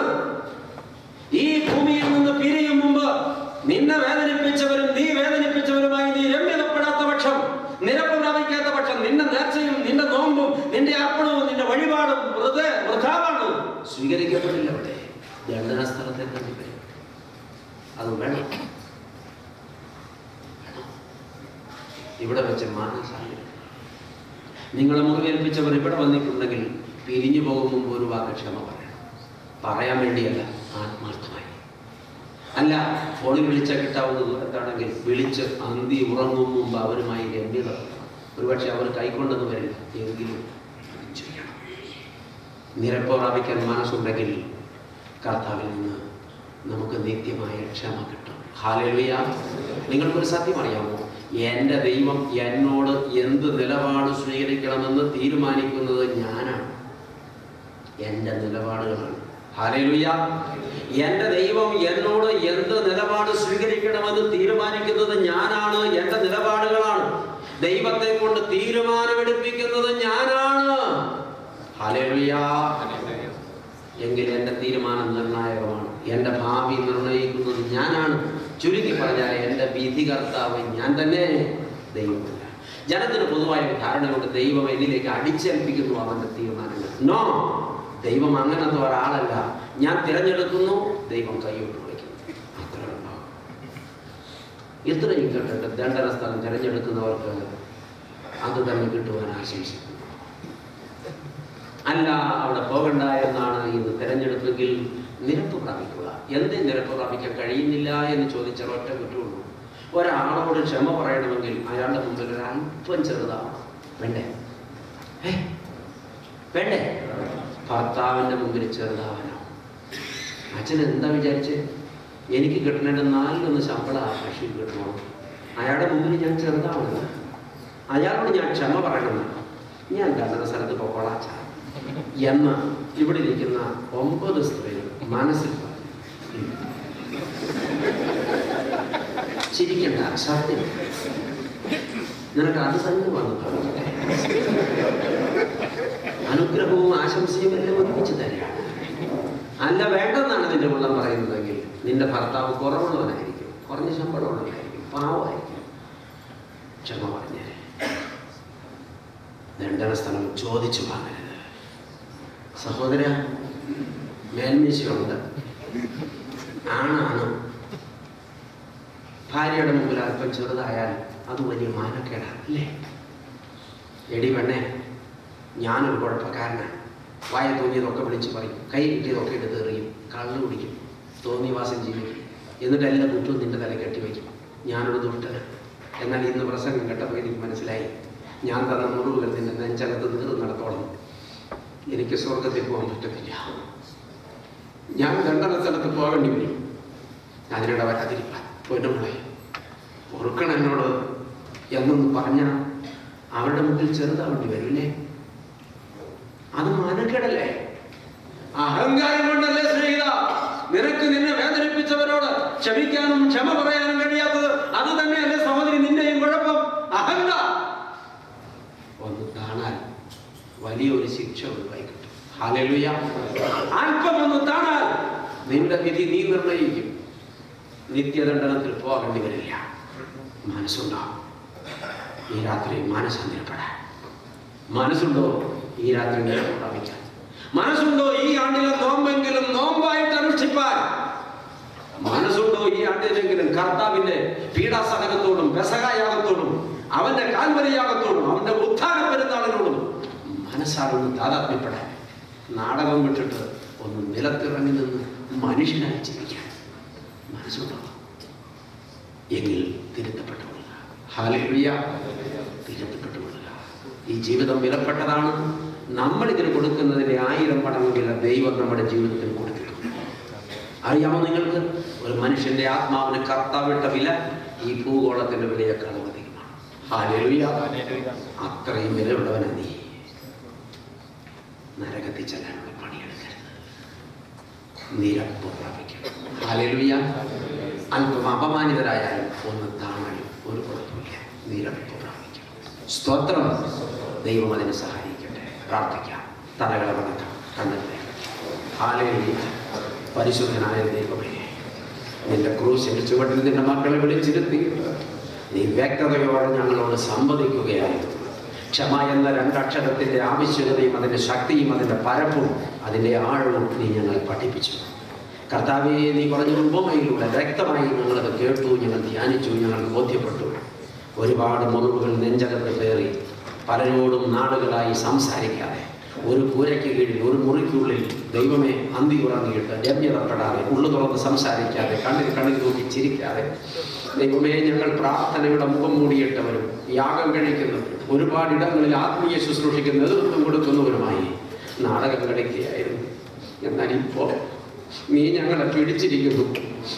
ഈ ഭൂമിയിൽ നിന്ന് പിരിയും മുമ്പ് നിന്നെ വേദനിപ്പിച്ചവരും നീ വേദനിപ്പിച്ചവരുമായി നീ രമ്യതപ്പെടാത്ത പക്ഷം, നിരപ്പ് പ്രാപിക്കാത്ത പക്ഷം, നിന്റെ നേർച്ചയും നിന്റെ നോമ്പും നിന്റെ അർപ്പണവും നിന്റെ വഴിപാടും വൃഥാവാണ്, സ്വീകരിക്കപ്പെടില്ല. അവിടെ ദണ്ഡന സ്ഥലത്തെ തന്നെ വരും. അത് വേണം. ഇവിടെ വെച്ച് മാറാൻ സാധ്യത. നിങ്ങളെ മുറിവേൽപ്പിച്ചവർ ഇവിടെ വന്നിട്ടുണ്ടെങ്കിൽ പിരിഞ്ഞു പോകും മുമ്പ് ഒരു വാക്ക് ക്ഷമ പറയണം. പറയാൻ വേണ്ടിയല്ല, ആത്മാർത്ഥമായി. അല്ല, ഫോണിൽ വിളിച്ചാൽ കിട്ടാവുന്നത് എന്താണെങ്കിൽ വിളിച്ച് അന്തി ഉറങ്ങും മുമ്പ് അവരുമായി രമ്യത. ഒരുപക്ഷെ അവർ കൈക്കൊണ്ടെന്ന് വരില്ല, എങ്കിലും ചെയ്യണം. നിരപ്പ് പ്രാപിക്കാൻ മനസ്സുണ്ടെങ്കിൽ കർത്താവിൽ നിന്ന് നമുക്ക് നിത്യമായ ക്ഷമ കിട്ടും. ഹല്ലേലൂയ. നിങ്ങൾക്കൊരു സത്യം അറിയാമോ? എൻ്റെ ദൈവം എന്നോട് എന്ത് നിലപാട് സ്വീകരിക്കണമെന്ന് തീരുമാനിക്കുന്നത് ഞാനാണ്. എൻ്റെ നിലപാടുകളാണ്. ഹല്ലേലൂയ. എൻ്റെ ദൈവം എന്നോട് എന്ത് നിലപാട് സ്വീകരിക്കണമെന്ന് തീരുമാനിക്കുന്നത് ഞാനാണ്. എൻ്റെ നിലപാടുകളാണ്. ദൈവത്തെ കൊണ്ട് തീരുമാനമെടുപ്പിക്കുന്നത് ഞാനാണ്. ഹല്ലേലൂയ. എങ്കിൽ എൻ്റെ തീരുമാനം നിർണായകമാണ്. എൻ്റെ ഭാവി നിർണയിക്കുന്നത് ഞാനാണ്. ചുരുക്കി പറഞ്ഞാൽ എൻ്റെ വിധികർത്താവ് ഞാൻ തന്നെ, ദൈവമല്ല. ജനത്തിന് പൊതുവായ ധാരണ കൊണ്ട് ദൈവം എന്നിലേക്ക് അടിച്ചേൽപ്പിക്കുന്നു അവൻ്റെ തീരുമാനങ്ങൾ. നോ, ദൈവം അങ്ങനത്തെ ഒരാളല്ല. ഞാൻ തിരഞ്ഞെടുക്കുന്നു, ദൈവം കൈയോട്ട് വയ്ക്കുന്നു. അത്ര ഉണ്ടാവും. ഇത്രയും കേട്ടിട്ട് ദണ്ഡന സ്ഥലം തിരഞ്ഞെടുക്കുന്നവർക്ക് അത് തന്നെ കിട്ടുവാൻ ആശംസിക്കുന്നു. അല്ല, അവിടെ പോകണ്ട എന്നാണ് ഇന്ന് തിരഞ്ഞെടുപ്പെങ്കിൽ നിരപ്പ് പ്രാപിക്കുക. എന്തേ നിരപ്പ് പ്രാപിക്കാൻ കഴിയുന്നില്ല എന്ന് ചോദിച്ചാൽ ഒറ്റ കുറ്റമുള്ളൂ. ഒരാളോട് ക്ഷമ പറയണമെങ്കിൽ അയാളുടെ മുമ്പിൽ ഒരു അല്പം ചെറുതാണ്. വേണ്ടേ? വേണ്ടേ? ഭർത്താവിൻ്റെ മുമ്പിൽ ചെറുതാവനോ? അച്ഛൻ എന്താ വിചാരിച്ച്? എനിക്ക് കിട്ടണേണ്ട 4 ശമ്പളം കൃഷി കിട്ടണോ? അയാളുടെ മുമ്പിൽ ഞാൻ ചെറുതാവുന്നത്. അയാളോട് ഞാൻ ക്ഷമ പറയണമെന്ന്. ഞാൻ കണ്ടന സ്ഥലത്ത് പൊക്കോളാ എന്ന് ഇവിടെ ഇരിക്കുന്ന 9 സ്ത്രീകൾ മനസ്സിൽ പറഞ്ഞു. ചിരിക്കണ്ട, സത്യം. നിനക്ക് അത് തന്നെ വന്നു പറഞ്ഞിട്ടെ. അനുഗ്രഹവും ആശംസയും എല്ലാം ഒരുമിച്ച് തരികയാണ്. അല്ല, വേണ്ടെന്നാണ് നിന്റെ ഉള്ളം പറയുന്നതെങ്കിൽ നിന്റെ ഭർത്താവ് കുറവുള്ളവനായിരിക്കും, കുറഞ്ഞ ശമ്പളമുള്ളവനായിരിക്കും, പാവമായിരിക്കും. ക്ഷമ പറഞ്ഞേരെ. ദണ്ഡന സ്ഥലം ചോദിച്ചു വാങ്ങരുത്. സഹോദര, മേൽമീശയുണ്ട്, ആണാണ്. ഭാര്യയുടെ മുമ്പിൽ അല്പം ചെറുതായാൽ അത് വലിയ മാനക്കേടാണ്, അല്ലേ? എടി പെണ്ണെ, ഞാനൊരു കുഴപ്പക്കാരനാണ്. വായ തോന്നിയതൊക്കെ വിളിച്ച് പറയും, കൈ കിട്ടിയതൊക്കെ എടുത്ത് എറിയും, കള്ളു കുടിക്കും, തോന്നിവാസം ചെയ്യും, എന്നിട്ട് എല്ലാ കുറ്റവും നിന്റെ തല കെട്ടിവെക്കും. ഞാനൊരു ദുഷ്ടന്. എന്നാൽ ഇന്ന് പ്രസംഗം കേട്ടപ്പോൾ എനിക്ക് മനസ്സിലായി, ഞാൻ തന്ന മുറിവുകൾ നിന്റെ നെഞ്ചകത്ത് നീറുന്നിടത്തോളം എനിക്ക് സ്വർഗത്തിൽ പോകാൻ പറ്റത്തില്ല. ഞാൻ ദണ്ഡന സ്ഥലത്ത് പോകേണ്ടി വരും. അതിനിടെ വരാതിരിക്കാൻ പൊന്നുമുളെ പൊറുക്കണം എന്നോട് എന്നൊന്ന് പറഞ്ഞാൽ അവരുടെ മുമ്പിൽ ചെറുതാവേണ്ടി വരില്ലേ? അത് മാനക്കേടല്ലേ? അഹങ്കാരം കൊണ്ടല്ലേ സ്നേഹിത നിനക്ക് നിന്നെ വേദനിപ്പിച്ചവരോട് ക്ഷമിക്കാനും ക്ഷമ പറയാനും കഴിയാത്തത്? അത് തന്നെയല്ലേ സഹോദരി നിന്റെയും കുഴപ്പം? അഹങ്കാരം. ഒന്ന് താണാൽ വലിയൊരു ശിക്ഷ ഒഴിവായി കിട്ടും. ഹല്ലേലൂയ. അല്പം ഒന്ന് താണാൽ നിന്റെ വിധി നീ നിർണയിക്കും. നിത്യദണ്ഡനത്തിൽ പോകേണ്ടി വരില്ല. മനസ്സുണ്ടോ ഈ രാത്രി മാനസാന്തരപ്പെടാൻ? മനസ്സുണ്ടോ ഈ രാത്രി നിരപ്പ് പ്രാപിക്കാൻ? മനസ്സുണ്ടോ ഈ ആണ്ടിലെ നോമ്പെങ്കിലും നോമ്പായിട്ട് അനുഷ്ഠിപ്പാൻ? കാണിച്ചില്ലെങ്കിലും കർത്താവിന്റെ പീഡാസഹനത്തോടും പെസഹായാഗത്തോടും അവന്റെ കാൽവരിയാഗത്തോടും അവന്റെ ഉത്ഥാന പെരുന്നാളിനോടും മനസ്സാലൊന്ന് താതാത്മ്യപ്പെടാൻ, നാടകം വിട്ടിട്ട് ഒന്ന് നിലത്തിറങ്ങി നിന്ന് മനുഷ്യനായി ജീവിക്കാൻ മനസ്സുണ്ടാവും എങ്കിൽ തിരുത്തപ്പെട്ടുകൊള്ളുക. ഹല്ലേലൂയ, തിരുത്തപ്പെട്ടുകൊള്ളുക. ഈ ജീവിതം വിലപ്പെട്ടതാണ്. നമ്മൾ ഇതിന് കൊടുക്കുന്നതിന്റെ 1000 മടങ്ങ് വില ദൈവം നമ്മുടെ ജീവിതത്തിൽ കൊടുത്തിട്ടുണ്ട്. അറിയാമോ നിങ്ങൾക്ക്? ഒരു മനുഷ്യന്റെ ആത്മാവിന് കർത്താവിട്ട വില ഈ ഭൂഗോളത്തിന്റെ വിലയേക്കാൾ അധികമാണ്. ഹല്ലേലൂയ, അത്രയും വിലയുള്ളവനാ നീ. നരകത്തിൽ ചെല്ലാനുള്ള പണിയെടുക്കരുത്, നിരപ്പ് പ്രാപിക്കണം. ഹല്ലേലൂയ. അല്പം അപമാനിതരായാലും ഒന്ന് താങ്ങാനും ഒരു കുഴപ്പമില്ല, നിരപ്പ് പ്രാപിക്കണം. സ്തോത്രം. ദൈവം അതിനെ സഹായിക്കട്ടെ. പ്രാർത്ഥിക്കാം. തലകളെ വണക്കാം, കണ്ണെടുക്കാം. ഹല്ലേലൂയ. പരിശുദ്ധനായ ദൈവമേ, നിന്റെ ക്രൂശിന്റെ ചുവട്ടിൽ നിന്റെ മക്കളെ വിളിച്ചിരുത്തി നീ വ്യക്തതയോടെ ഞങ്ങളോട് സംവദിക്കുകയായിരുന്നു. ക്ഷമ എന്ന 2 അക്ഷരത്തിന്റെ ആവശ്യകതയും അതിന്റെ ശക്തിയും അതിന്റെ പരപ്പും അതിന്റെ ആഴവും നീ ഞങ്ങളെ പഠിപ്പിച്ചു. കർത്താവേ, നീ പറഞ്ഞ ഉപമയിലൂടെ വ്യക്തമായി ഞങ്ങളത് കേട്ടു, ഞങ്ങൾ ധ്യാനിച്ചു, ഞങ്ങൾക്ക് ബോധ്യപ്പെട്ടു. ഒരുപാട് മുറിവുകൾ നെഞ്ചകത്ത് കയറി പലരോടും നാടുകളായി സംസാരിക്കാതെ, ഒരു കൂരയ്ക്ക് കീഴിൽ ഒരു മുറിക്കുള്ളിൽ ദൈവമേ അന്തി ഉറങ്ങിയിട്ട് രമ്യതപ്പെടാതെ, ഉള്ളു തുറന്ന് സംസാരിക്കാതെ, കണ്ണിൽ നോക്കി ചിരിക്കാതെ, ദൈവമേ ഞങ്ങൾ പ്രാർത്ഥനയുടെ മുഖം മൂടിയിട്ടവരും യാഗം കഴിക്കുന്നവരും ഒരുപാടിടങ്ങളിൽ ആത്മീയ ശുശ്രൂഷയ്ക്ക് നേതൃത്വം കൊടുക്കുന്നവരുമായി നാടകം കളിക്കുകയായിരുന്നു. എന്നാൽ ഇപ്പോൾ നീ ഞങ്ങളെ പിടിച്ചിരിക്കുന്നു,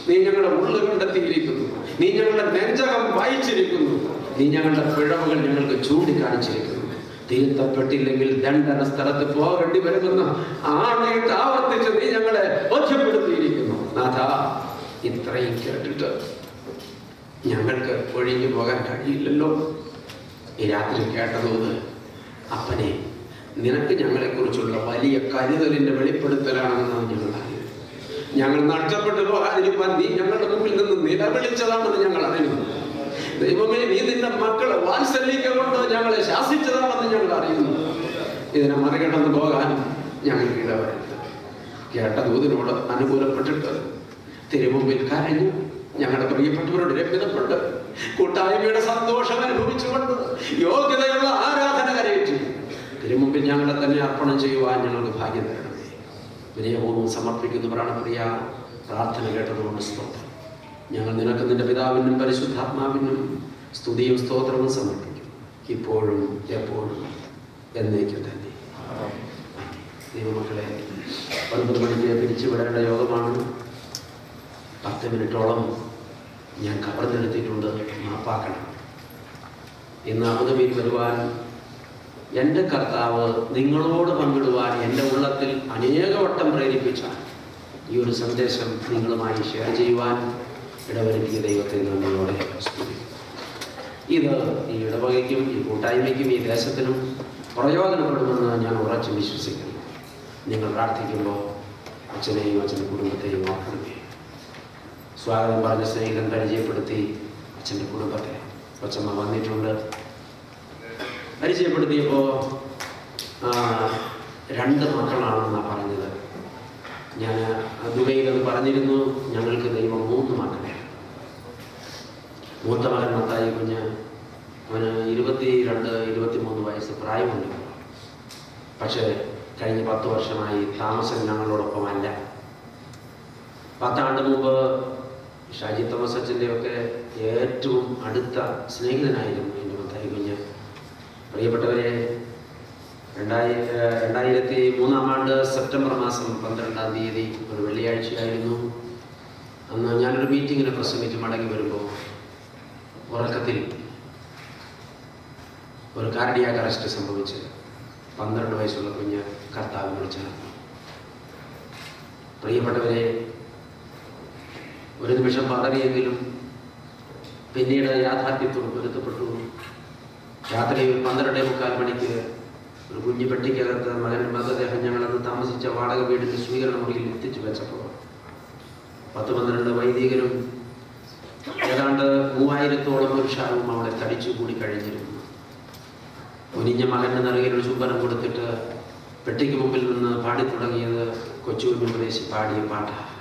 നീ ഞങ്ങളുടെ ഉള്ളു കണ്ടെത്തിയിരിക്കുന്നു, നീ ഞങ്ങളുടെ നെഞ്ചകം വായിച്ചിരിക്കുന്നു, നീ ഞങ്ങളുടെ പിഴവുകൾ ഞങ്ങൾക്ക് ചൂണ്ടിക്കാണിച്ചിരിക്കുന്നു. തിരുത്തപ്പെട്ടില്ലെങ്കിൽ ദണ്ഡന സ്ഥലത്ത് പോകേണ്ടി വരുമെന്ന് ആണയിട്ട് ആവർത്തിച്ച് നീ ഞങ്ങളെ ബോധ്യപ്പെടുത്തിയിരിക്കുന്നു. നാഥ, ഇത്രയും കേട്ടിട്ട് ഞങ്ങൾക്ക് ഒഴിഞ്ഞു പോകാൻ കഴിയില്ലല്ലോ. ഈ രാത്രി കേട്ടതോത് അപ്പനെ, നിനക്ക് ഞങ്ങളെക്കുറിച്ചുള്ള വലിയ കരുതലിന്റെ വെളിപ്പെടുത്തലാണെന്നാണ് ഞങ്ങൾ അറിയുന്നത്. ഞങ്ങൾ നഷ്ടപ്പെട്ടു പോകാതിരിക്കാൻ നീ ഞങ്ങളുടെ മുമ്പിൽ നിന്ന് നിലവിളിച്ചതാണെന്ന് ഞങ്ങൾ അറിയുന്നു. ദൈവമേ, നീ നിന്റെ മക്കളെ വാത്സല്യക്കൊണ്ട് ഞങ്ങളെ ശാസിച്ചതാണെന്ന് ഞങ്ങൾ അറിയുന്നു. ഇതിനെ മറികടന്ന് പോകാൻ ഞങ്ങൾക്ക് ഇടവരരുത്. കേട്ട ദൂതിനോട് അനുകൂലപ്പെട്ടിട്ട് തിരുമുമ്പിൽ കരഞ്ഞു ഞങ്ങളുടെ പ്രിയപ്പെട്ടവരോട് രമ്യതപ്പെട്ട് കൂട്ടായ്മയുടെ സന്തോഷം അനുഭവിച്ചുകൊണ്ട് യോഗ്യതയുള്ള ആരാധന കരയേറ്റി തിരുമുമ്പിൽ ഞങ്ങളെ തന്നെ അർപ്പണം ചെയ്യുവാൻ ഞങ്ങൾക്ക് ഭാഗ്യം തരണമേ. വിനയപൂർവ്വം സമർപ്പിക്കുന്നവരാണ് പ്രിയ. പ്രാർത്ഥന കേട്ടതുകൊണ്ട് സ്തോത്രം. ഞങ്ങൾ നിനക്ക് നിന്റെ പിതാവിനും പരിശുദ്ധാത്മാവിനും സ്തുതിയും സ്തോത്രവും സമർപ്പിക്കും, ഇപ്പോഴും എപ്പോഴും എന്നേക്കും തന്നെ. ദൈവമക്കളെ, 9 മണിക്ക് പിരിച്ചുവിടേണ്ട യോഗമാണ്. 10 മിനിറ്റോളം ഞാൻ കവർന്നെടുത്തിട്ടുണ്ട്. മാപ്പാക്കണം. ഇന്ന് അബുദാബിയിൽ വരുവാൻ എൻ്റെ കർത്താവ് നിങ്ങളോട് പങ്കിടുവാൻ എൻ്റെ ഉള്ളത്തിൽ അനേകവട്ടം പ്രേരിപ്പിച്ച ഈ ഒരു സന്ദേശം നിങ്ങളുമായി ഷെയർ ചെയ്യുവാൻ ഇടവരുത്തിയ ദൈവത്തെ നന്ദിയോടെ സ്തുതിക്കുന്നു. ഇത് ഈ ഇടവകയ്ക്കും ഈ കൂട്ടായ്മയ്ക്കും ഈ ദേശത്തിനും പ്രയോജനപ്പെടുമെന്ന് ഞാൻ ഉറച്ചു വിശ്വസിക്കുന്നു. നിങ്ങൾ പ്രാർത്ഥിക്കുമ്പോൾ അച്ഛനെയും അച്ഛൻ്റെ കുടുംബത്തെയും ഓർക്കണമേ. സ്വാഗതം പറഞ്ഞ സ്നേഹിതൻ പരിചയപ്പെടുത്തി അച്ഛൻ്റെ കുടുംബത്തെ. കൊച്ചമ്മ വന്നിട്ടുണ്ട്. പരിചയപ്പെടുത്തിയപ്പോൾ 2 മക്കളാണെന്നാണ് പറഞ്ഞത്. ഞാൻ ദുബൈയിലത് പറഞ്ഞിരുന്നു. ഞങ്ങൾക്ക് ദൈവം 3 മക്കളെ. മൂത്ത മകൻ മത്തായി കുഞ്ഞ്, അവന് 22-23 വയസ്സ് പ്രായമുണ്ട്. പക്ഷേ കഴിഞ്ഞ 10 വർഷമായി താമസം ഞങ്ങളോടൊപ്പമല്ല. 10 ആണ്ട് മുമ്പ് ഷാജി തോമസ് അച്ഛൻ്റെയൊക്കെ ഏറ്റവും അടുത്ത സ്നേഹിതനായിരുന്നു എൻ്റെ മത്തായി കുഞ്ഞ്. പ്രിയപ്പെട്ടവരെ, 2003 ആണ്ട് സെപ്റ്റംബർ മാസം 12-ാം തീയതി ഒരു വെള്ളിയാഴ്ചയായിരുന്നു. അന്ന് ഞാനൊരു മീറ്റിങ്ങിന് പ്രസംഗിച്ച് മടങ്ങി വരുമ്പോൾ ഉറക്കത്തിൽ ഒരു കാർഡിയാക് അറസ്റ്റ് സംഭവിച്ച് 12 വയസ്സുള്ള കുഞ്ഞ് കർത്താവിനോട് ചേർന്നു. പ്രിയപ്പെട്ടവരെ, ഒരു നിമിഷം പതറിയെങ്കിലും പിന്നീട് യാഥാർത്ഥ്യത്തോട് പൊരുത്തപ്പെട്ടു. രാത്രി 12:45 മണിക്ക് ഒരു കുഞ്ഞു പെട്ടിക്കകത്ത് മകൻ്റെ മൃതദേഹം ഞങ്ങളന്ന് താമസിച്ച വാടക വീടിൻ്റെ സ്വീകരണ മുറിയിൽ എത്തിച്ചു വെച്ചപ്പോൾ 10-12 വൈദികരും ഏതാണ്ട് 3000-ഓളം പുരുഷാരും അവിടെ തടിച്ചു കൂടി കഴിഞ്ഞിരുന്നു. കുനിഞ്ഞ മകൻ്റെ നിറകിലൊരു ചുംബനം കൊടുത്തിട്ട് പെട്ടിക്ക് മുമ്പിൽ നിന്ന് പാടിത്തുടങ്ങിയത് കൊച്ചുകുഞ്ഞു പ്രദേശി പാടിയ പാട്ടാണ്.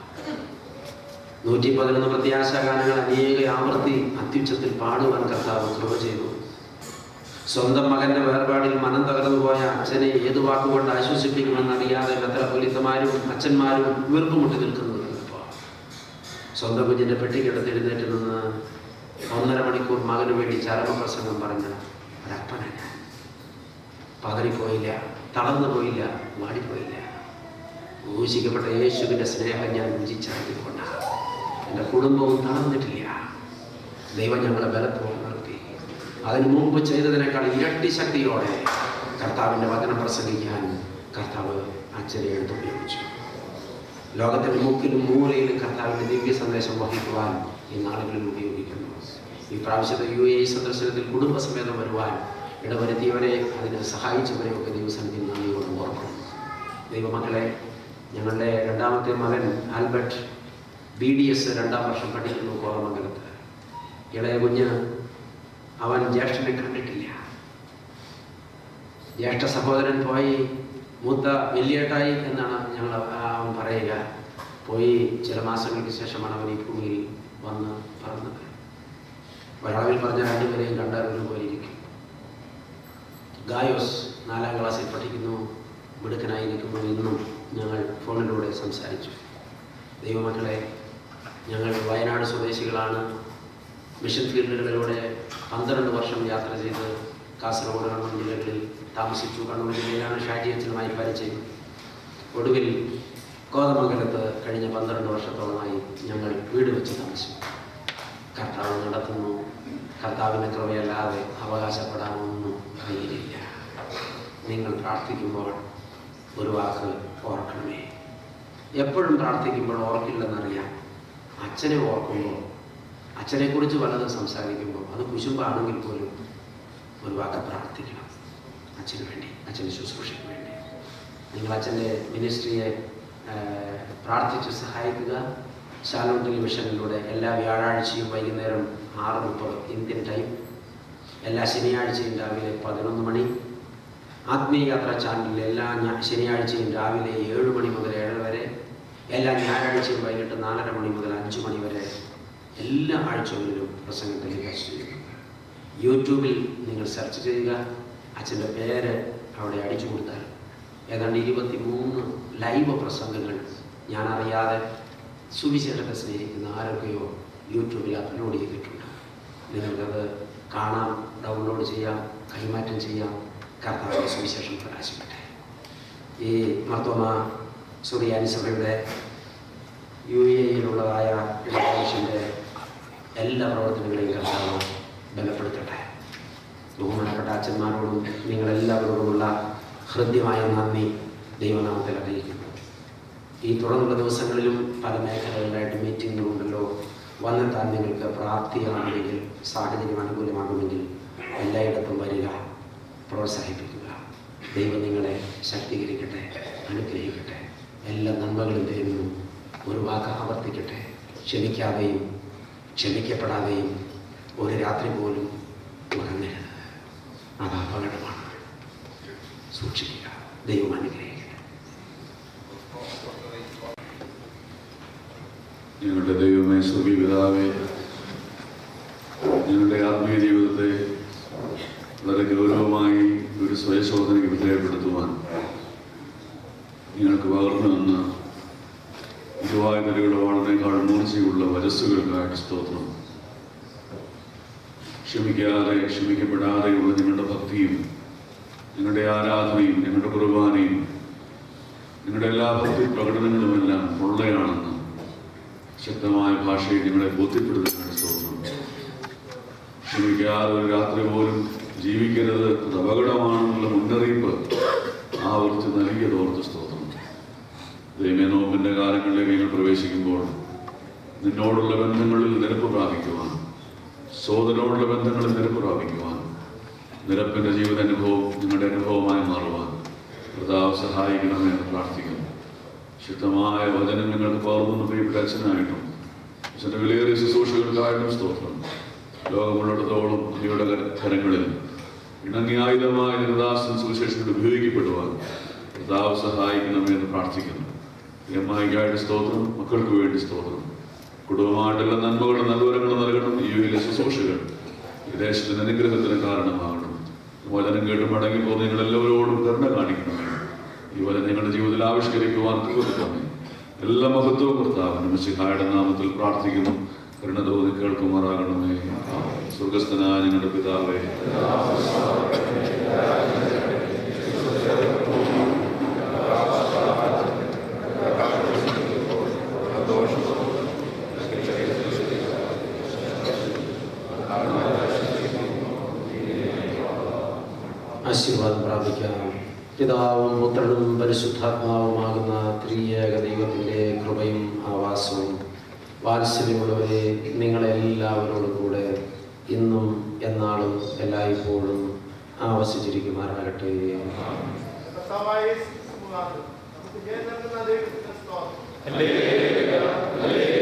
111 പ്രത്യാശാഗാനങ്ങൾ അനേക ആവർത്തി അത്യുച്ചത്തിൽ പാടുവാൻ കർത്താവ് കൃപ ചെയ്തു. സ്വന്തം മകന്റെ വേർപാടിൽ മനം തകർന്നു പോയ അച്ഛനെ ഏതു വാക്കുകൊണ്ട് ആശ്വസിപ്പിക്കുമെന്നറിയാതെ മെത്രാപ്പൊലീത്തമാരും അച്ഛന്മാരും വീർപ്പുമുട്ടി നിൽക്കുന്നത് കണ്ടപ്പോൾ സ്വന്തം കുഞ്ഞിന്റെ പെട്ടിക്കെടുത്ത് എഴുന്നേറ്റ് നിന്ന് 1.5 മണിക്കൂർ മകന് വേണ്ടി ചരമപ്രസംഗം പറഞ്ഞ ഒരപ്പനാണ് ഞാൻ. പതറിപ്പോയില്ല, തളർന്നു പോയില്ല, വാടിപ്പോയില്ല. ഘോഷിക്കപ്പെട്ട യേശുവിൻ്റെ സ്നേഹം ഞാൻ രുചിച്ചറിഞ്ഞുകൊണ്ടാണ്. എൻ്റെ കുടുംബവും തളർന്നിട്ടില്ല. ദൈവം ഞങ്ങളെ ബലത്തോടെ നിർത്തി. അതിനു മുമ്പ് ചെയ്തതിനേക്കാൾ ഇരട്ടി ശക്തിയോടെ കർത്താവിൻ്റെ വചനം പ്രസംഗിക്കാൻ കർത്താവ് അച്ഛനെ എടുത്തുപയോഗിച്ചു. ലോകത്തിൻ്റെ മുക്കിലും മൂലയിലും കർത്താവിൻ്റെ ദിവ്യ സന്ദേശം വഹിക്കുവാൻ ഈ നാളുകളിൽ ഉപയോഗിക്കുന്നു. ഈ പ്രാവശ്യത്തെ UAE സന്ദർശനത്തിൽ കുടുംബസമേതം വരുവാൻ ഇടവരുത്തിയവരെ, അതിനെ സഹായിച്ചവരെയൊക്കെ ദൈവസന്നിധി നന്ദിയോട് ഓർക്കും. ദൈവമക്കളെ, ഞങ്ങളുടെ രണ്ടാമത്തെ മകൻ ആൽബർട്ട് BDS 2ാം വർഷം പഠിക്കുന്നു കോതമംഗലത്ത്. ഇളയ കുഞ്ഞ് അവൻ ജ്യേഷ്ഠനെ കണ്ടിട്ടില്ല. ജ്യേഷ്ഠ സഹോദരൻ പോയി മൂത്ത വലിയേട്ടായി എന്നാണ് ഞങ്ങൾ അവൻ പറയുക. പോയി ചില മാസങ്ങൾക്ക് ശേഷമാണ് അവൻ ഈ ഭൂമിയിൽ വന്ന് പറഞ്ഞത്. ഒരളവിൽ പറഞ്ഞ രണ്ടുപേരെയും കണ്ടാൽ ഒരുപോലെ ഇരിക്കും. ഗായോസ് 4ാം ക്ലാസ്സിൽ പഠിക്കുന്നു, മിടുക്കനായിരിക്കുന്നു. ഇന്നും ഞങ്ങൾ ഫോണിലൂടെ സംസാരിച്ചു. ദൈവമക്കളെ, ഞങ്ങൾ വയനാട് സ്വദേശികളാണ്. മിഷൻ ഫീൽഡുകളിലൂടെ 12 വർഷം യാത്ര ചെയ്ത് കാസർഗോഡ്, കണ്ണൂർ ജില്ലകളിൽ താമസിച്ചു. കണ്ണൂർ ജില്ലയിലാണ് ഷാജി അച്ഛനുമായി പരിചയം. ഒടുവിൽ കോതമംഗലത്ത് കഴിഞ്ഞ 12 വർഷത്തോളമായി ഞങ്ങൾ വീട് വെച്ച് താമസിച്ചു. കർത്താവ് നടത്തുന്നു. കർത്താവിൻ്റെ കൃപയല്ലാതെ അവകാശപ്പെടാനൊന്നും കയ്യിലില്ല. നിങ്ങൾ പ്രാർത്ഥിക്കുമ്പോൾ ഒരു വാക്ക് ഓർക്കണമേ. എപ്പോഴും പ്രാർത്ഥിക്കുമ്പോൾ ഓർക്കില്ലെന്നറിയാം. അച്ഛനെ ഓർക്കുമ്പോൾ, അച്ഛനെക്കുറിച്ച് വല്ലതും സംസാരിക്കുമ്പോൾ, അത് കുശുമ്പാണെങ്കിൽ പോലും ഒരു വാക്ക് പ്രാർത്ഥിക്കണം. അച്ഛന് വേണ്ടി, അച്ഛൻ്റെ ശുശ്രൂഷയ്ക്ക് വേണ്ടി. നിങ്ങൾ അച്ഛൻ്റെ മിനിസ്ട്രിയെ പ്രാർത്ഥിച്ച് സഹായിക്കുക. ശാലോം ടെലിവിഷനിലൂടെ എല്ലാ വ്യാഴാഴ്ചയും വൈകുന്നേരം 6:30 ഇന്ത്യൻ ടൈം, എല്ലാ ശനിയാഴ്ചയും രാവിലെ 11 മണി, ആത്മീയ യാത്ര ചാനലിൽ എല്ലാ ശനിയാഴ്ചയും രാവിലെ 7 മണി മുതൽ 7 വരെ, എല്ലാ ഞായറാഴ്ചയും വൈകിട്ട് 4:30 മണി മുതൽ 5 മണി വരെ എല്ലാ ആഴ്ചകളിലും പ്രസംഗം ടെലികാസ്റ്റ് ചെയ്യുന്നു. യൂട്യൂബിൽ നിങ്ങൾ സെർച്ച് ചെയ്യുക. അച്ഛൻ്റെ പേര് അവിടെ അടിച്ചു കൊടുത്താൽ ഏതാണ്ട് 23 ലൈവ് പ്രസംഗങ്ങൾ ഞാനറിയാതെ സുവിശേഷത്തെ സ്നേഹിക്കുന്ന ആരൊക്കെയോ യൂട്യൂബിൽ അപ്ലോഡ് ചെയ്തിട്ടുണ്ട്. നിങ്ങൾക്കത് കാണാം, ഡൗൺലോഡ് ചെയ്യാം, കൈമാറ്റം ചെയ്യാം. കർത്താവിൻ്റെ സുവിശേഷം പ്രകാശിക്കട്ടെ. ഈ മർത്തോമ സുറിയാനി സഭയുടെ UAEയിലുള്ളതായ ഇടപാടിൻ്റെ എല്ലാ പ്രവർത്തനങ്ങളെയും കർത്താവ് ബലപ്പെടുത്തട്ടെ. ബഹുമാനപ്പെട്ട അച്ഛന്മാരോടും നിങ്ങളെല്ലാവരോടുമുള്ള ഹൃദ്യമായ നന്ദി ദൈവനാമത്തിൽ അറിയിക്കുന്നു. ഈ തുടർന്നുള്ള ദിവസങ്ങളിലും പല മേഖലകളിലായിട്ട് മീറ്റിങ്ങുകളുണ്ടല്ലോ. വന്നെത്താൻ നിങ്ങൾക്ക് പ്രാപ്തിയാകുമെങ്കിൽ, സാഹചര്യം അനുകൂലമാകുമെങ്കിൽ എല്ലായിടത്തും വരിക, പ്രോത്സാഹിപ്പിക്കുക. ദൈവം നിങ്ങളെ ശക്തീകരിക്കട്ടെ, അനുഗ്രഹിക്കട്ടെ. എല്ലാ നന്മകളും തരുന്നു. ഒരു വാക്ക് ആവർത്തിക്കട്ടെ: ക്ഷമിക്കാതെയും ക്ഷമിക്കപ്പെടാതെയും ഒരു രാത്രി പോലും ഉറങ്ങരുത്. അത് അപകടമാണ്. സൂക്ഷിക്കുക. ദൈവം അനുഗ്രഹിക്കട്ടെ. ഞങ്ങളുടെ ദൈവമേ, സ്വർഗീയ പിതാവേ, ഞങ്ങളുടെ ആത്മീയ ജീവിതത്തെ വളരെ ഗൗരവമായി ഒരു സ്വയശോധനയ്ക്ക് വിധേയപ്പെടുത്തുവാൻ നിങ്ങൾക്ക് പകർന്നു വന്ന ഇതുവായ നിലയുടെ വാളിനേക്കാൾ മൂർച്ചയുള്ള വരസ്സുകൾക്കായിട്ട് സ്തോത്രം. ക്ഷമിക്കാതെ ക്ഷമിക്കപ്പെടാതെയുള്ള നിങ്ങളുടെ ഭക്തിയും നിങ്ങളുടെ ആരാധനയും ഞങ്ങളുടെ കുർബാനയും നിങ്ങളുടെ എല്ലാ ഭക്തി പ്രകടനങ്ങളുമെല്ലാം പൊള്ളയാണെന്ന് ശക്തമായ ഭാഷയിൽ നിങ്ങളെ ബോധ്യപ്പെടുത്തുന്നതിന് സ്തോത്രം. ക്ഷമിക്കാതെ ഒരു രാത്രി പോലും ജീവിക്കരുത്, അത് അപകടമാണെന്നുള്ള മുന്നറിയിപ്പ് ആവർത്തി നൽകിയതോർത്ത് സ്തോത്രം. ദൈവമേ, നോമ്പിൻ്റെ കാലങ്ങളിലേക്ക് നിങ്ങൾ പ്രവേശിക്കുമ്പോൾ നിന്നോടുള്ള ബന്ധങ്ങളിൽ നിരപ്പ് പ്രാപിക്കുവാൻ, സോദരനോടുള്ള ബന്ധങ്ങളിൽ നിരപ്പ് പ്രാപിക്കുവാൻ, നിരപ്പിൻ്റെ ജീവിതാനുഭവം നിങ്ങളുടെ അനുഭവമായി മാറുവാൻ കർത്താവ് സഹായിക്കണമെന്ന് പ്രാർത്ഥിക്കുന്നു. ശുദ്ധമായ വചനം നിങ്ങൾക്ക് പകർന്നു പ്രിയപ്പെട്ട അച്ഛനായിട്ടും അച്ഛൻ്റെ വിലയേറിയ ശുശ്രൂഷകൾക്കായിട്ടും സ്തോത്രം. ലോകമുള്ളിടത്തോളം അങ്ങയുടെ കരങ്ങളിൽ ഇണങ്ങിയായുധമായ നിരദാസൻ സുവിശേഷത്തിൽ ഉപയോഗിക്കപ്പെടുവാൻ കർത്താവ് സഹായിക്കണമെന്ന് പ്രാർത്ഥിക്കുന്നു. അമ്മയ്ക്കായിട്ട് സ്തോത്രം, മക്കൾക്ക് വേണ്ടി സ്തോത്രം. കുടുംബമായിട്ടുള്ള നന്മകളും നല്ലവരങ്ങളും നൽകണം. ഈ വലിയ ശുശ്രൂഷകൾ ഈ ദേശത്തിന് അനുഗ്രഹത്തിന് കാരണമാകണം. വചനം കേട്ട് മടങ്ങി പോകുന്ന നിങ്ങളെല്ലാവരോടും കരുണ കാണിക്കണമേ. ഈ വചനം നിങ്ങളുടെ ജീവിതത്തിൽ ആവിഷ്കരിക്കുവാൻ തീർക്കണമേ. എല്ലാ മഹത്വവും കർത്താവിനും മിശിഹായുടെ നാമത്തിൽ പ്രാർത്ഥിക്കുന്നു. കരുണ തോന്നി കേൾക്കുമാറാകണമേ. സ്വർഗസ്ഥനായ ഞങ്ങളുടെ പിതാവേ, ആശീർവാദം പ്രാപിക്കാം. പിതാവും പുത്രനും പരിശുദ്ധാത്മാവുമാകുന്ന ത്രിയേക ദൈവത്തിൻ്റെ കൃപയും ആവാസവും വാത്സല്യമുള്ളവരെ നിങ്ങളെല്ലാവരോടും കൂടെ ഇന്നും എന്നാളും എല്ലായ്പ്പോഴും ആവസിച്ചിരിക്കുമാറാകട്ടെ. Hallelujah.